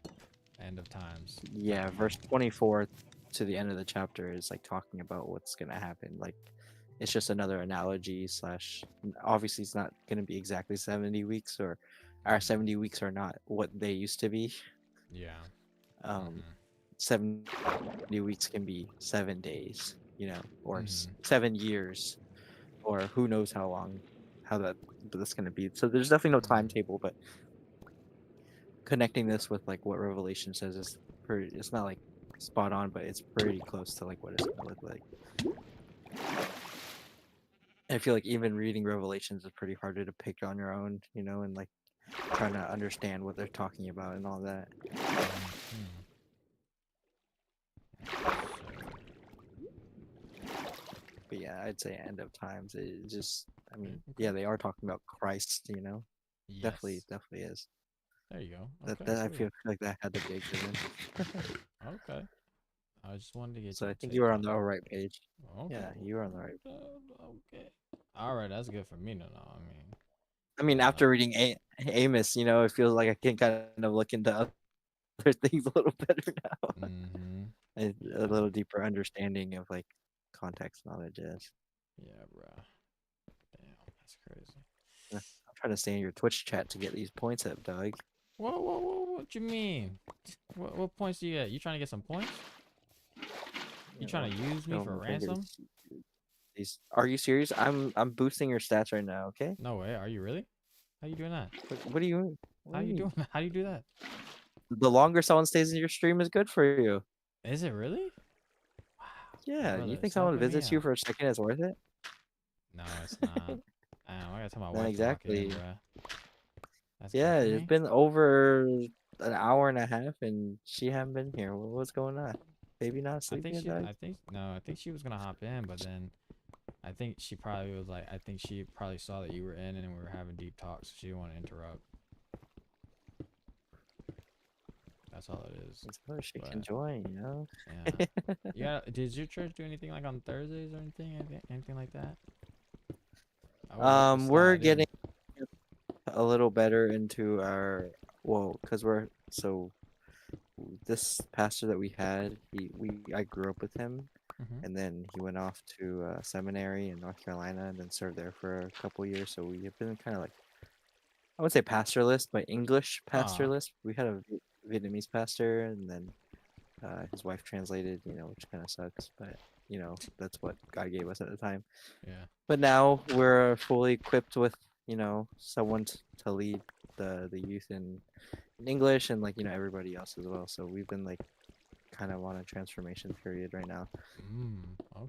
end of times. Yeah, verse 24 to the end of the chapter is like talking about what's gonna happen. Like it's just another analogy slash. Obviously, it's not gonna be exactly 70 weeks, or our 70 weeks are not what they used to be. Yeah. Um, Mm-hmm. 70 weeks can be 7 days, or Mm-hmm. 7 years, or who knows how long, how that's gonna be. So there's definitely no Mm-hmm. timetable, but connecting this with like what Revelation says is pretty. It's not like spot on, but it's pretty close to like what it's gonna look like. I feel like even reading Revelations is pretty hard to depict on your own, and like trying to understand what they're talking about and all that. Mm-hmm. But yeah, I'd say end of times. It just, I Okay. mean, Okay. yeah, they are talking about Christ, Definitely, Yes. definitely is. There you go. Okay. That I Sweet. feel like that had to be a given. Okay. I just wanted to get So I your think you take were on on the right page. it. Okay. Yeah, you were on the right. Okay. All right. That's good for me to know. I mean, Uh, after reading Amos, it feels like I can kind of look into other things a little better now. mm-hmm. A Yeah. little deeper understanding of like context knowledge is. Yeah, bro. Damn, that's crazy. I'm trying to stay in your Twitch chat to get these points up, dog. Whoa. What you mean? What points do you get? You trying to get some points? You Yeah, trying well, to use me for I'm trying to get ransom? these. Are you serious? I'm boosting your stats right now. Okay. No way. Are you really? How you doing that? What do you mean? What How do you you mean? doing? How do you do that? The longer someone stays in your stream is good for you. Is it really? Wow. Yeah. You Brother, think someone psyching me visits you out. for a second is worth it? No, it's not. I gotta tell my Not wife to lock it in, exactly. bruh. That's good Yeah, for it's me. been over an hour and a half, and she haven't been here. What's going on? Baby not sleeping yet, dog? I think she was gonna hop in, but then I think she probably was like, I think she probably saw that you were in and we were having deep talks. So she didn't want to interrupt. That's all it is. It's so she can But join. yeah, yeah. Did your church do anything like on Thursdays or anything like that? I would love to We're slide getting in. a little better into our because we're so this pastor that we had, I grew up with him, Mhm. and then he went off to seminary in North Carolina and then served there for a couple years. So we have been kind of like, I would say pastorless, but English Ah. pastorless. We had a Vietnamese pastor, and then his wife translated, which kind of sucks, but that's what God gave us at the time. Yeah. But now we're fully equipped with, someone to lead the youth in English, and like everybody else as well. So we've been like kind of on a transformation period right now,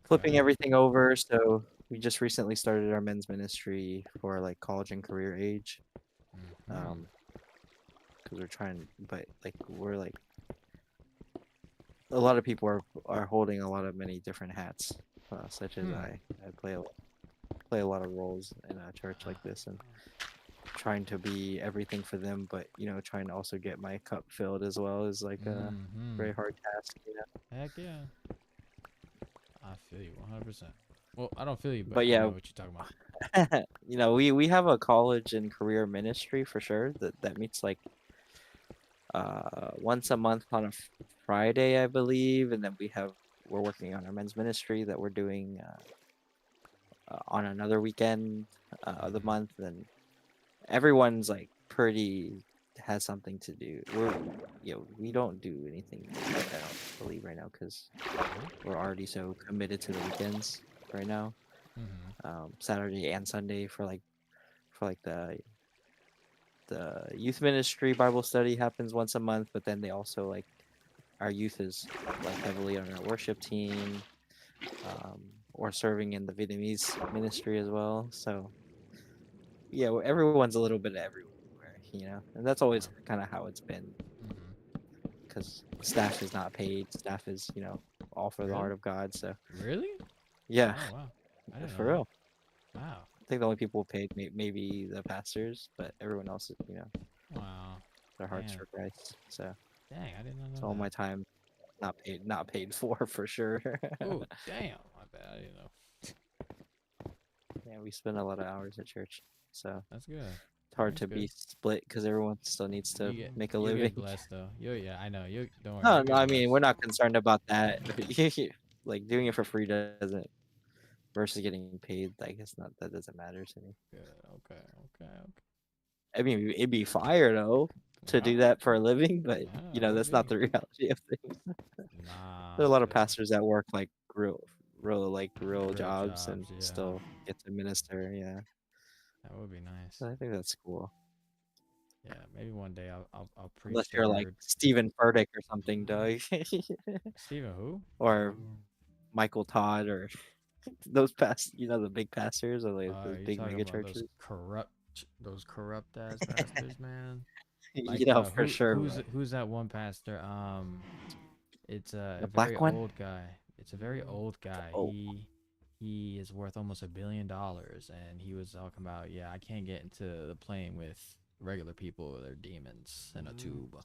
flipping Okay. everything over. So we just recently started our men's ministry for like college and career age, Mhm. because we're trying, but like we're like a lot of people are holding a lot of many different hats, such as Hmm. I play a lot of roles in a church like this, and trying to be everything for them, but trying to also get my cup filled as well is like a very hard task. Heck yeah. I feel you 100%. Well, I don't feel you, but But I yeah, know what you're talking about. we have a college and career ministry for sure that meets like once a month on a Friday, I believe, and then we're working on our men's ministry that we're doing on another weekend of the month, and everyone's like pretty has something to do. We don't do anything I don't believe right now because we're already so committed to the weekends right now. Saturday and Sunday for like the youth ministry Bible study happens once a month, but then they also like our youth is like heavily on our worship team, or serving in the Vietnamese ministry as well. So yeah, everyone's a little bit everywhere, and that's always Yeah. kind of how it's been because staff is not paid. Staff is all for the heart Really? of God. So Really? yeah, Oh wow. I didn't know for that. real. Wow. I think the only people paid maybe the pastors, but everyone else is Wow. their hearts Damn. for Christ. So Dang, I did not it's know all my that. time not paid for sure. Oh, damn. I bet I didn't know. Yeah, we spend a lot of hours at church, so That's good. it's hard That's to good. be split because everyone still needs to make a You get living. blessed though. Yeah, I know. You don't worry, No, you'll no, get I mean blessed. we're not concerned about that. Like doing it for free doesn't versus getting paid. I guess not. That doesn't matter to me. Good. Okay. Okay. Okay. I mean, it'd be fire though to Yeah. do that for a living, but Yeah, it would that's not be. the reality of things. There are Nah, a lot of dude. pastors that work like real Real jobs and jobs, yeah. still get to minister. Yeah, That would be nice. so I think that's cool. Yeah, maybe one day I'll Unless preach the you're like word. Stephen Furtick or something, Doug, Steven who? or Michael Todd, or those the big pastors or like those You big talking mega about churches. those corrupt ass pastors, man? Like For sure, man. who's that one pastor? It's The a very black one. old guy. It's a very old guy. Oh, He is worth almost $1 billion, and he was talking about, yeah, I can't get into the plane with regular people. They're demons in a tube.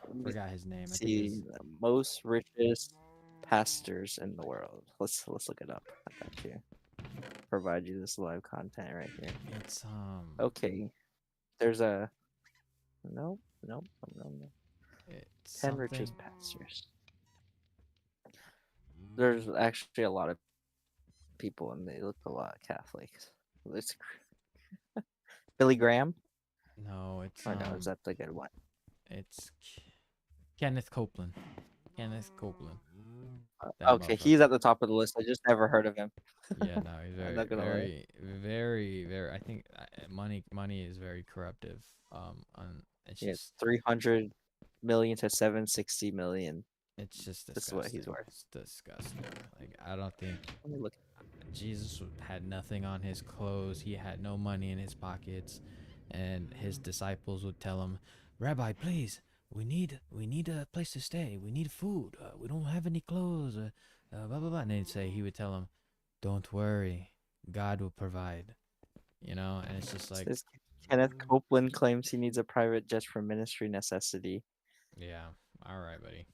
let me Forgot his name. I think see it's the most richest pastors in the world. Let's look it up. I got you. Provide you this live content right here. it's Okay, there's a nope, nope, no, no, no. it's 10 something. richest pastors. There's actually a lot of people, and they look a lot Catholics. It's Billy Graham, No, or no? Is that the good one? it's Kenneth Copeland. Kenneth Copeland. Uh, That okay, he's motherfucker. at the top of the list. I just never heard of him. Yeah, no, he's I'm very, not gonna lie. very, very. I think money is very corruptive. It's Yeah, just, 300 million to 760 million. it's just This is what he's disgusting. worth. It's disgusting. Like I don't think Let me look. Jesus had nothing on his clothes. He had no money in his pockets, and his disciples would tell him, "Rabbi, please, we need a place to stay. We need food. We don't have any clothes. Blah blah blah." And he would tell him, "Don't worry, God will provide." And it's just like, Says Kenneth Copeland claims he needs a private jet for ministry necessity. yeah, all right, buddy.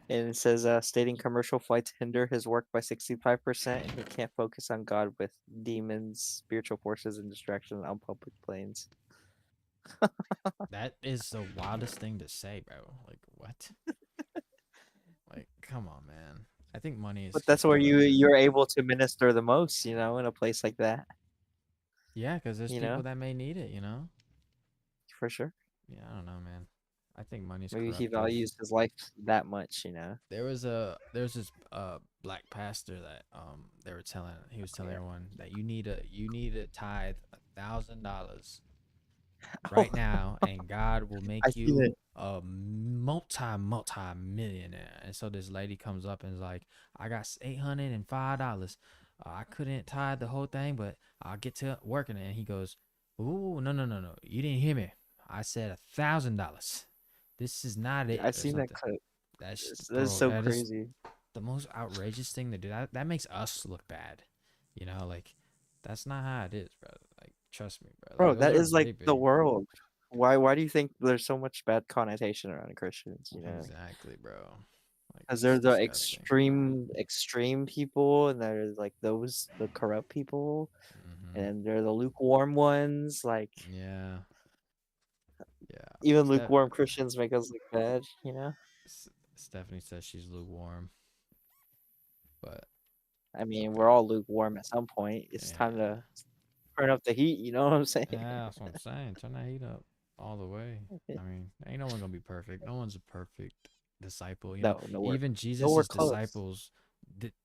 And it says, stating commercial flights hinder his work by 65%, and he can't focus on God with demons, spiritual forces, and distractions on public planes. That is the wildest thing to say, bro. Like what? Like, come on, man. I think money is But that's just where corruptive. you're able to minister the most, in a place like that. Yeah, because there's You people know, that may need it. for sure. Yeah, I don't know, man. I think money's Maybe he corruptive. values his life that much. There's this black pastor that he was telling Yeah. everyone that you need to tithe $1,000 Oh, right now, and God will I make seen it. you a multi millionaire. And so this lady comes up and is like, I got $805. I couldn't tithe the whole thing, but I'll get to working it. And he goes, ooh, no, you didn't hear me. I said $1,000. This is not Yeah, I it, or seen that something. clip. That's That's bro. so That is crazy. the most outrageous thing to do. That makes us look bad. Like that's not how it is, bro. Like Trust me, bro. Like Bro, those that are is like way the big. world. Why do you think there's so much bad connotation around Christians? You know, Exactly, bro. Like because it's there's the disgusting. extreme people, and there's like the corrupt people, Hmm. and they're the lukewarm ones. Like Yeah. Yeah. even lukewarm Christians make us look bad. You know, Stephanie says she's lukewarm, but I it's mean, we're okay. all lukewarm at some point. It's time Yeah. to turn up the heat. You know what I'm saying? Yeah, that's what I'm saying. Turn that heat up all the way. I mean, ain't no one gonna be perfect. No one's a perfect disciple. You know, No, nowhere, even nowhere Jesus's close. disciples,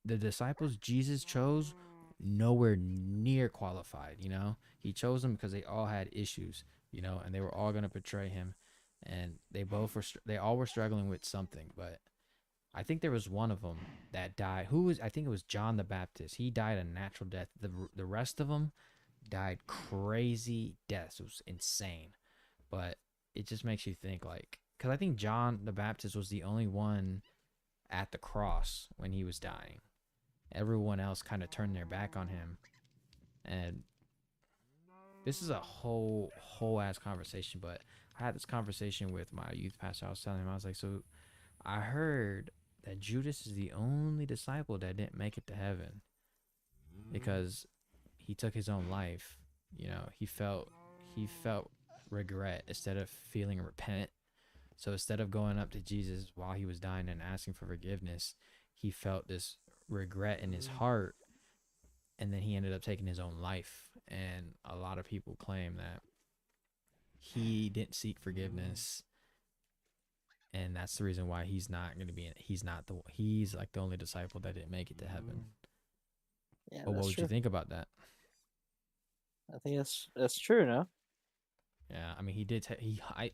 the disciples Jesus chose, nowhere near qualified. You know, he chose them because they all had issues. You know, and they were all gonna betray him, and they both were. They all were struggling with something, but I think there was one of them that died. Who was? I think it was John the Baptist. He died a natural death. The rest of them died crazy deaths. It was insane. But it just makes you think, like, because I think John the Baptist was the only one at the cross when he was dying. Everyone else kind of turned their back on him. And this is a whole ass conversation, but I had this conversation with my youth pastor. I was telling him, I was like, so I heard that Judas is the only disciple that didn't make it to heaven because he took his own life. You know, he felt regret instead of feeling repent. So instead of going up to Jesus while he was dying and asking for forgiveness, he felt this regret in his heart, and then he ended up taking his own life. And a lot of people claim that he didn't seek forgiveness, and that's the reason why he's not going to be in, he's like the only disciple that didn't make it to heaven. Yeah, But what that's would you true. think about that? I think that's true. No, Yeah, I mean, he did.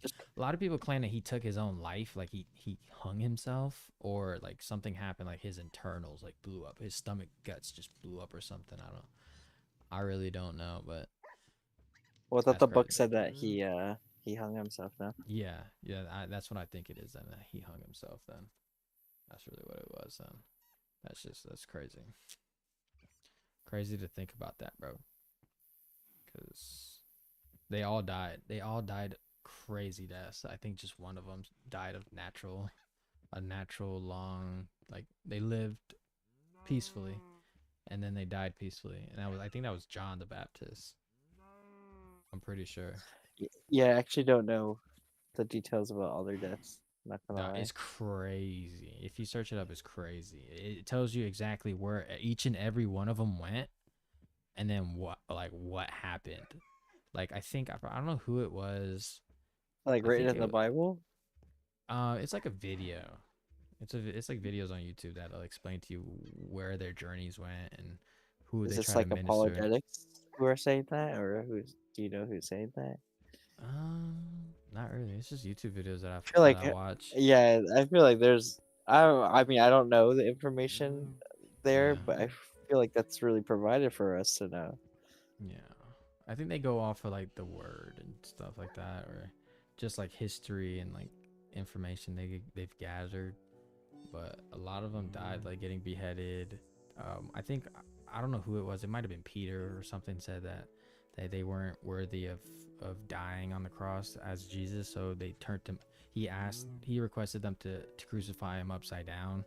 just A lot of people claim that he took his own life, like he hung himself, or like something happened, like his internals like blew up, his stomach guts just blew up or something. I don't know. I really don't know, but well, I thought that's the book crazy. said that he hung himself. No, Yeah, yeah, that's what I think it is. Then that he hung himself. Then that's really what it was. Then that's crazy. Crazy to think about that, bro. Because they all died. They all died crazy deaths. I think just one of them died of a natural long, like they lived peacefully and then they died peacefully. And I think that was John the Baptist. I'm pretty sure. yeah, I actually don't know the details about all their deaths. Not gonna No, lie. it's crazy. If you search it up, it's crazy. It tells you exactly where each and every one of them went, and then what happened. Like I don't know who it was. Like I written think in the Bible. it's like a video. It's like videos on YouTube that'll explain to you where their journeys went and who Is they this try to like minister. apologetics who are saying that, or who's do you know who's saying that? Not really. It's just YouTube videos I feel that like, I watch. yeah, I feel like there's. I mean, I don't know the information there, Yeah, but I feel like that's really provided for us to know. yeah. I think they go off of like the word and stuff like that, or just like history and like information they've gathered. But a lot of them died like getting beheaded. I think I don't know who it was. It might have been Peter or something said that they weren't worthy of dying on the cross as Jesus, so they turned him. He requested them to crucify him upside down.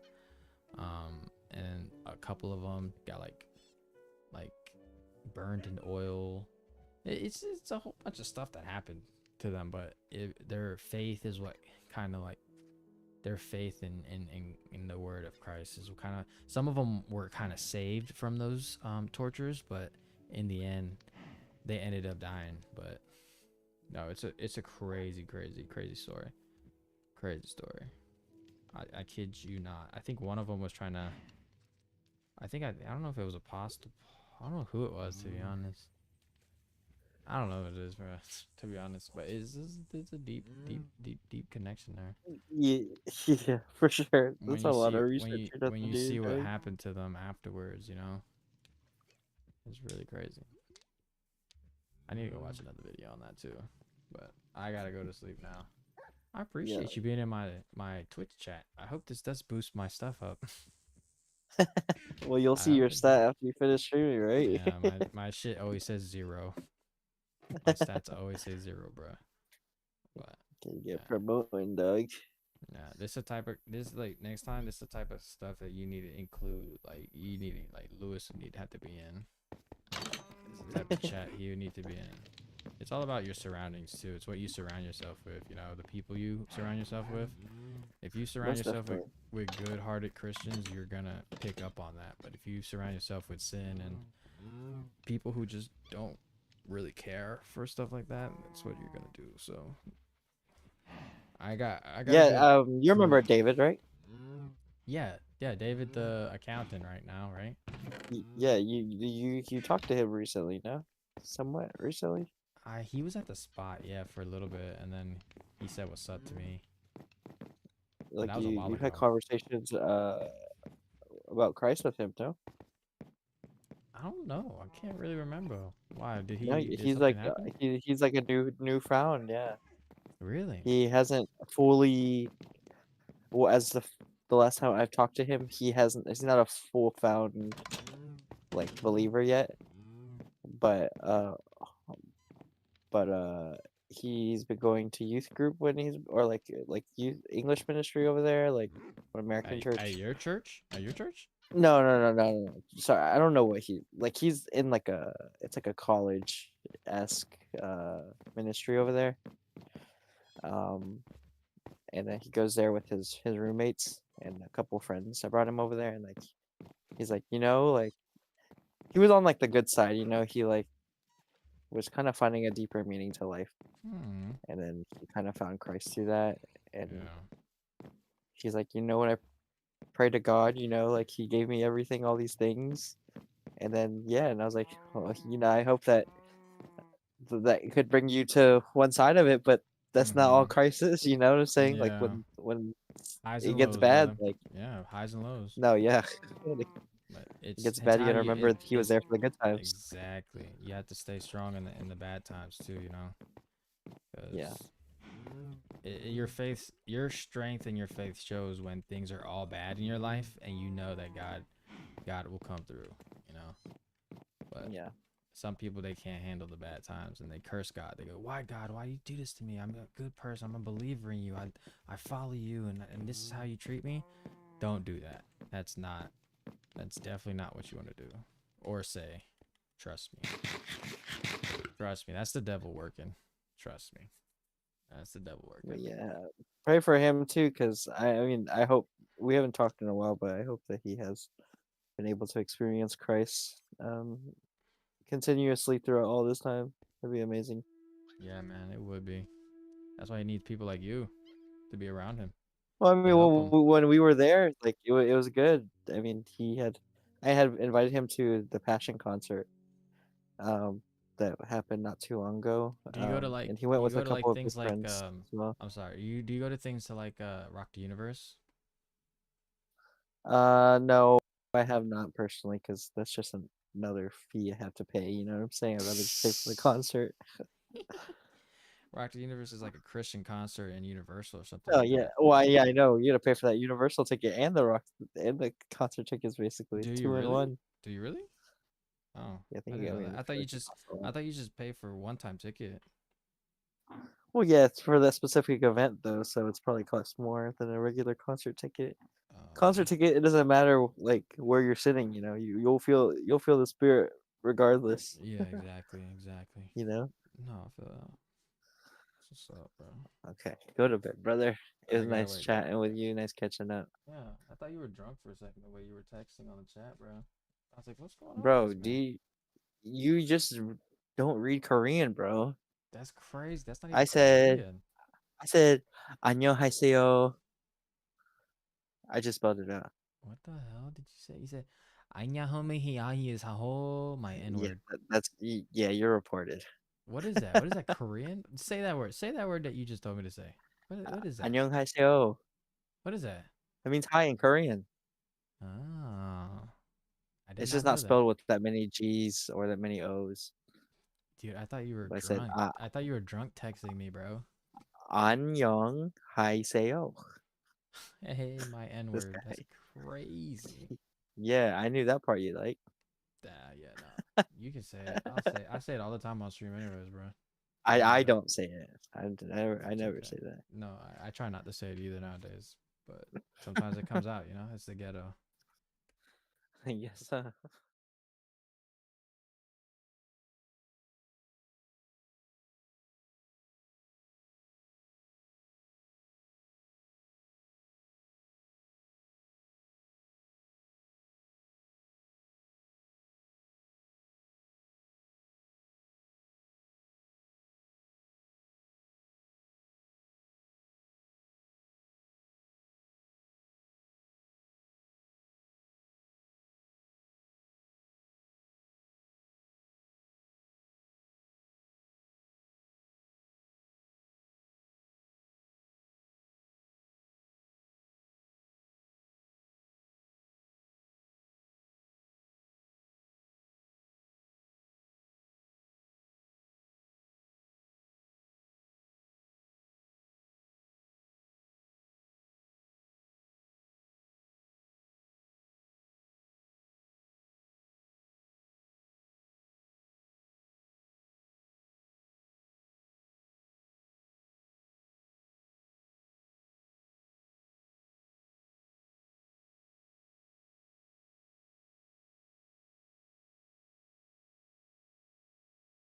And a couple of them got like burned in oil. It's a whole bunch of stuff that happened to them, but their faith is what kind of like their faith in the word of Christ is kind of some of them were kind of saved from those tortures, but in the end they ended up dying. But no, it's a crazy story. Crazy story. I kid you not. I think one of them was trying to. I don't know if it was apostle. I don't know who it was, to be honest. I don't know what it is, bro. To be honest, but it's a deep connection there. Yeah, yeah, for sure. When That's you a lot see of research you'd have when to you do, see what Doug. happened to them afterwards, it's really crazy. I need to go watch another video on that too, but I gotta go to sleep now. I Yeah. appreciate you being in my Twitch chat. I hope this does boost my stuff up. Well, you'll I see hope your it does. stat after you finish streaming, right? Yeah, my shit always says 0. My stats always say 0, bro. But Can yeah, get promoting, dog. yeah. This like next time. This the type of stuff that you need to include. Like you need to, like Lewis would need to have to be in. It's the type of chat he would need to be in. It's all about your surroundings too. It's what you surround yourself with. You know, the people you surround yourself with. If you surround Most yourself definitely. with good-hearted Christians, you're gonna pick up on that. But if you surround yourself with sin and people who just don't really care for stuff like that, that's what you're gonna do. So I got a Yeah, good you remember group. David, right? Yeah, David the accountant right now, right? Yeah, you talked to him recently, no? Somewhat recently. He was at the spot, yeah, for a little bit, and then he said what's up to me, but Like that was a while you've had ago. conversations about Christ with him, no? I don't know. I can't really remember. Why No, did something happen? he's like a newfound, yeah. Really? He hasn't fully, well, as the last time I've talked to him, he's not a full found like believer yet, but but he's been going to youth group when he's or like youth English ministry over there, like American At church. your church? At your church? No. Sorry, I don't know what he's in like it's like a college esque ministry over there. Um and then he goes there with his roommates and a couple friends. I brought him over there and like he's like, like he was on like the good side, he like was kind of finding a deeper meaning to life. Hmm. And then he kind of found Christ through that. And Yeah. he's like, when I pray to God, like he gave me everything, all these things. And then yeah, and I was like, well, I hope that could bring you to one side of it, but that's not all Mm-hmm. Christ is, you know what I'm saying? Like Yeah. when Highs it and gets lows, bad, brother. like Yeah, highs and lows. no, yeah. When But it it's gets it's bad, you how gotta you remember he was it's there for the good times. exactly. You have to stay strong in the bad times too, you know, Yeah. because your strength and your faith shows when things are all bad in your life, and you know that God will come through, you know. But Yeah. some people, they can't handle the bad times and they curse God. They go, "Why God? Why do you do this to me? I'm a good person. I'm a believer in you. I follow you, and this is how you treat me." Don't do that. That's definitely not what you want to do or say. Trust me. Trust me. That's the devil working. Trust me. That's the devil But working. yeah. Pray for him too, because I mean I hope we haven't talked in a while, but I hope that he has been able to experience Christ continuously throughout all this time. That'd be amazing. Yeah, man, it would be. That's why he needs people like you to be around him Well, I to mean, help him. when we were there, like it was good. I mean, I had invited him to the Passion concert, um, that happened not too long ago. Do you go to And he went with a couple of his things like friends as well. I'm sorry. You do you go to things to like Rock the Universe? No, I have not personally, because that's just another fee I have to pay. You know what I'm saying? I'd rather just pay for the concert. Rock the Universe is like a Christian concert in Universal or something Oh like yeah, that. well yeah, I know. You gotta pay for that Universal ticket and the concert tickets, basically Do you 2 in 1. really? Do you really? Oh, Yeah, I I think you didn't got know me that. for like the cost of I one. thought you just pay for one-time ticket. Well, yeah, it's for that specific event though, so it's probably cost more than a regular concert ticket. Oh, Concert ticket, it doesn't matter like where you're sitting, you'll feel the spirit regardless, yeah, exactly. you know? No, I feel that. What's up, bro? Okay, go to bed, brother. It I was gotta nice wake up. chatting with you, nice catching up. Yeah, I thought you were drunk for a second the way you were texting on the chat, bro. I was like, what's going on with Bro, this man? you just don't read Korean, bro. That's crazy. That's not I even said Korean. I said 안녕하세요. I just spelled it out. What the hell did you say? You said, "안녕하세요 is 하호," my N Yeah, word. yeah, you're reported. What is that? What is that Korean? Say that word. Say that word that you just told me to say. What is that? 안녕하세요. What is that? That means hi in Korean. Oh, I did It's just not not know that. spelled with that many G's or that many O's. Dude, I thought you were But I said, drunk. I thought you were drunk texting me, bro. 안녕하세요. Hey, my N This word. That's guy. crazy. Yeah, I knew that part you like. Yeah, no. You can say it. I say it all the time on stream, anyways, bro. I But don't say it. I it's never okay. say that. No, I try not to say it either nowadays, but sometimes it comes out. You know, it's the ghetto. Yes.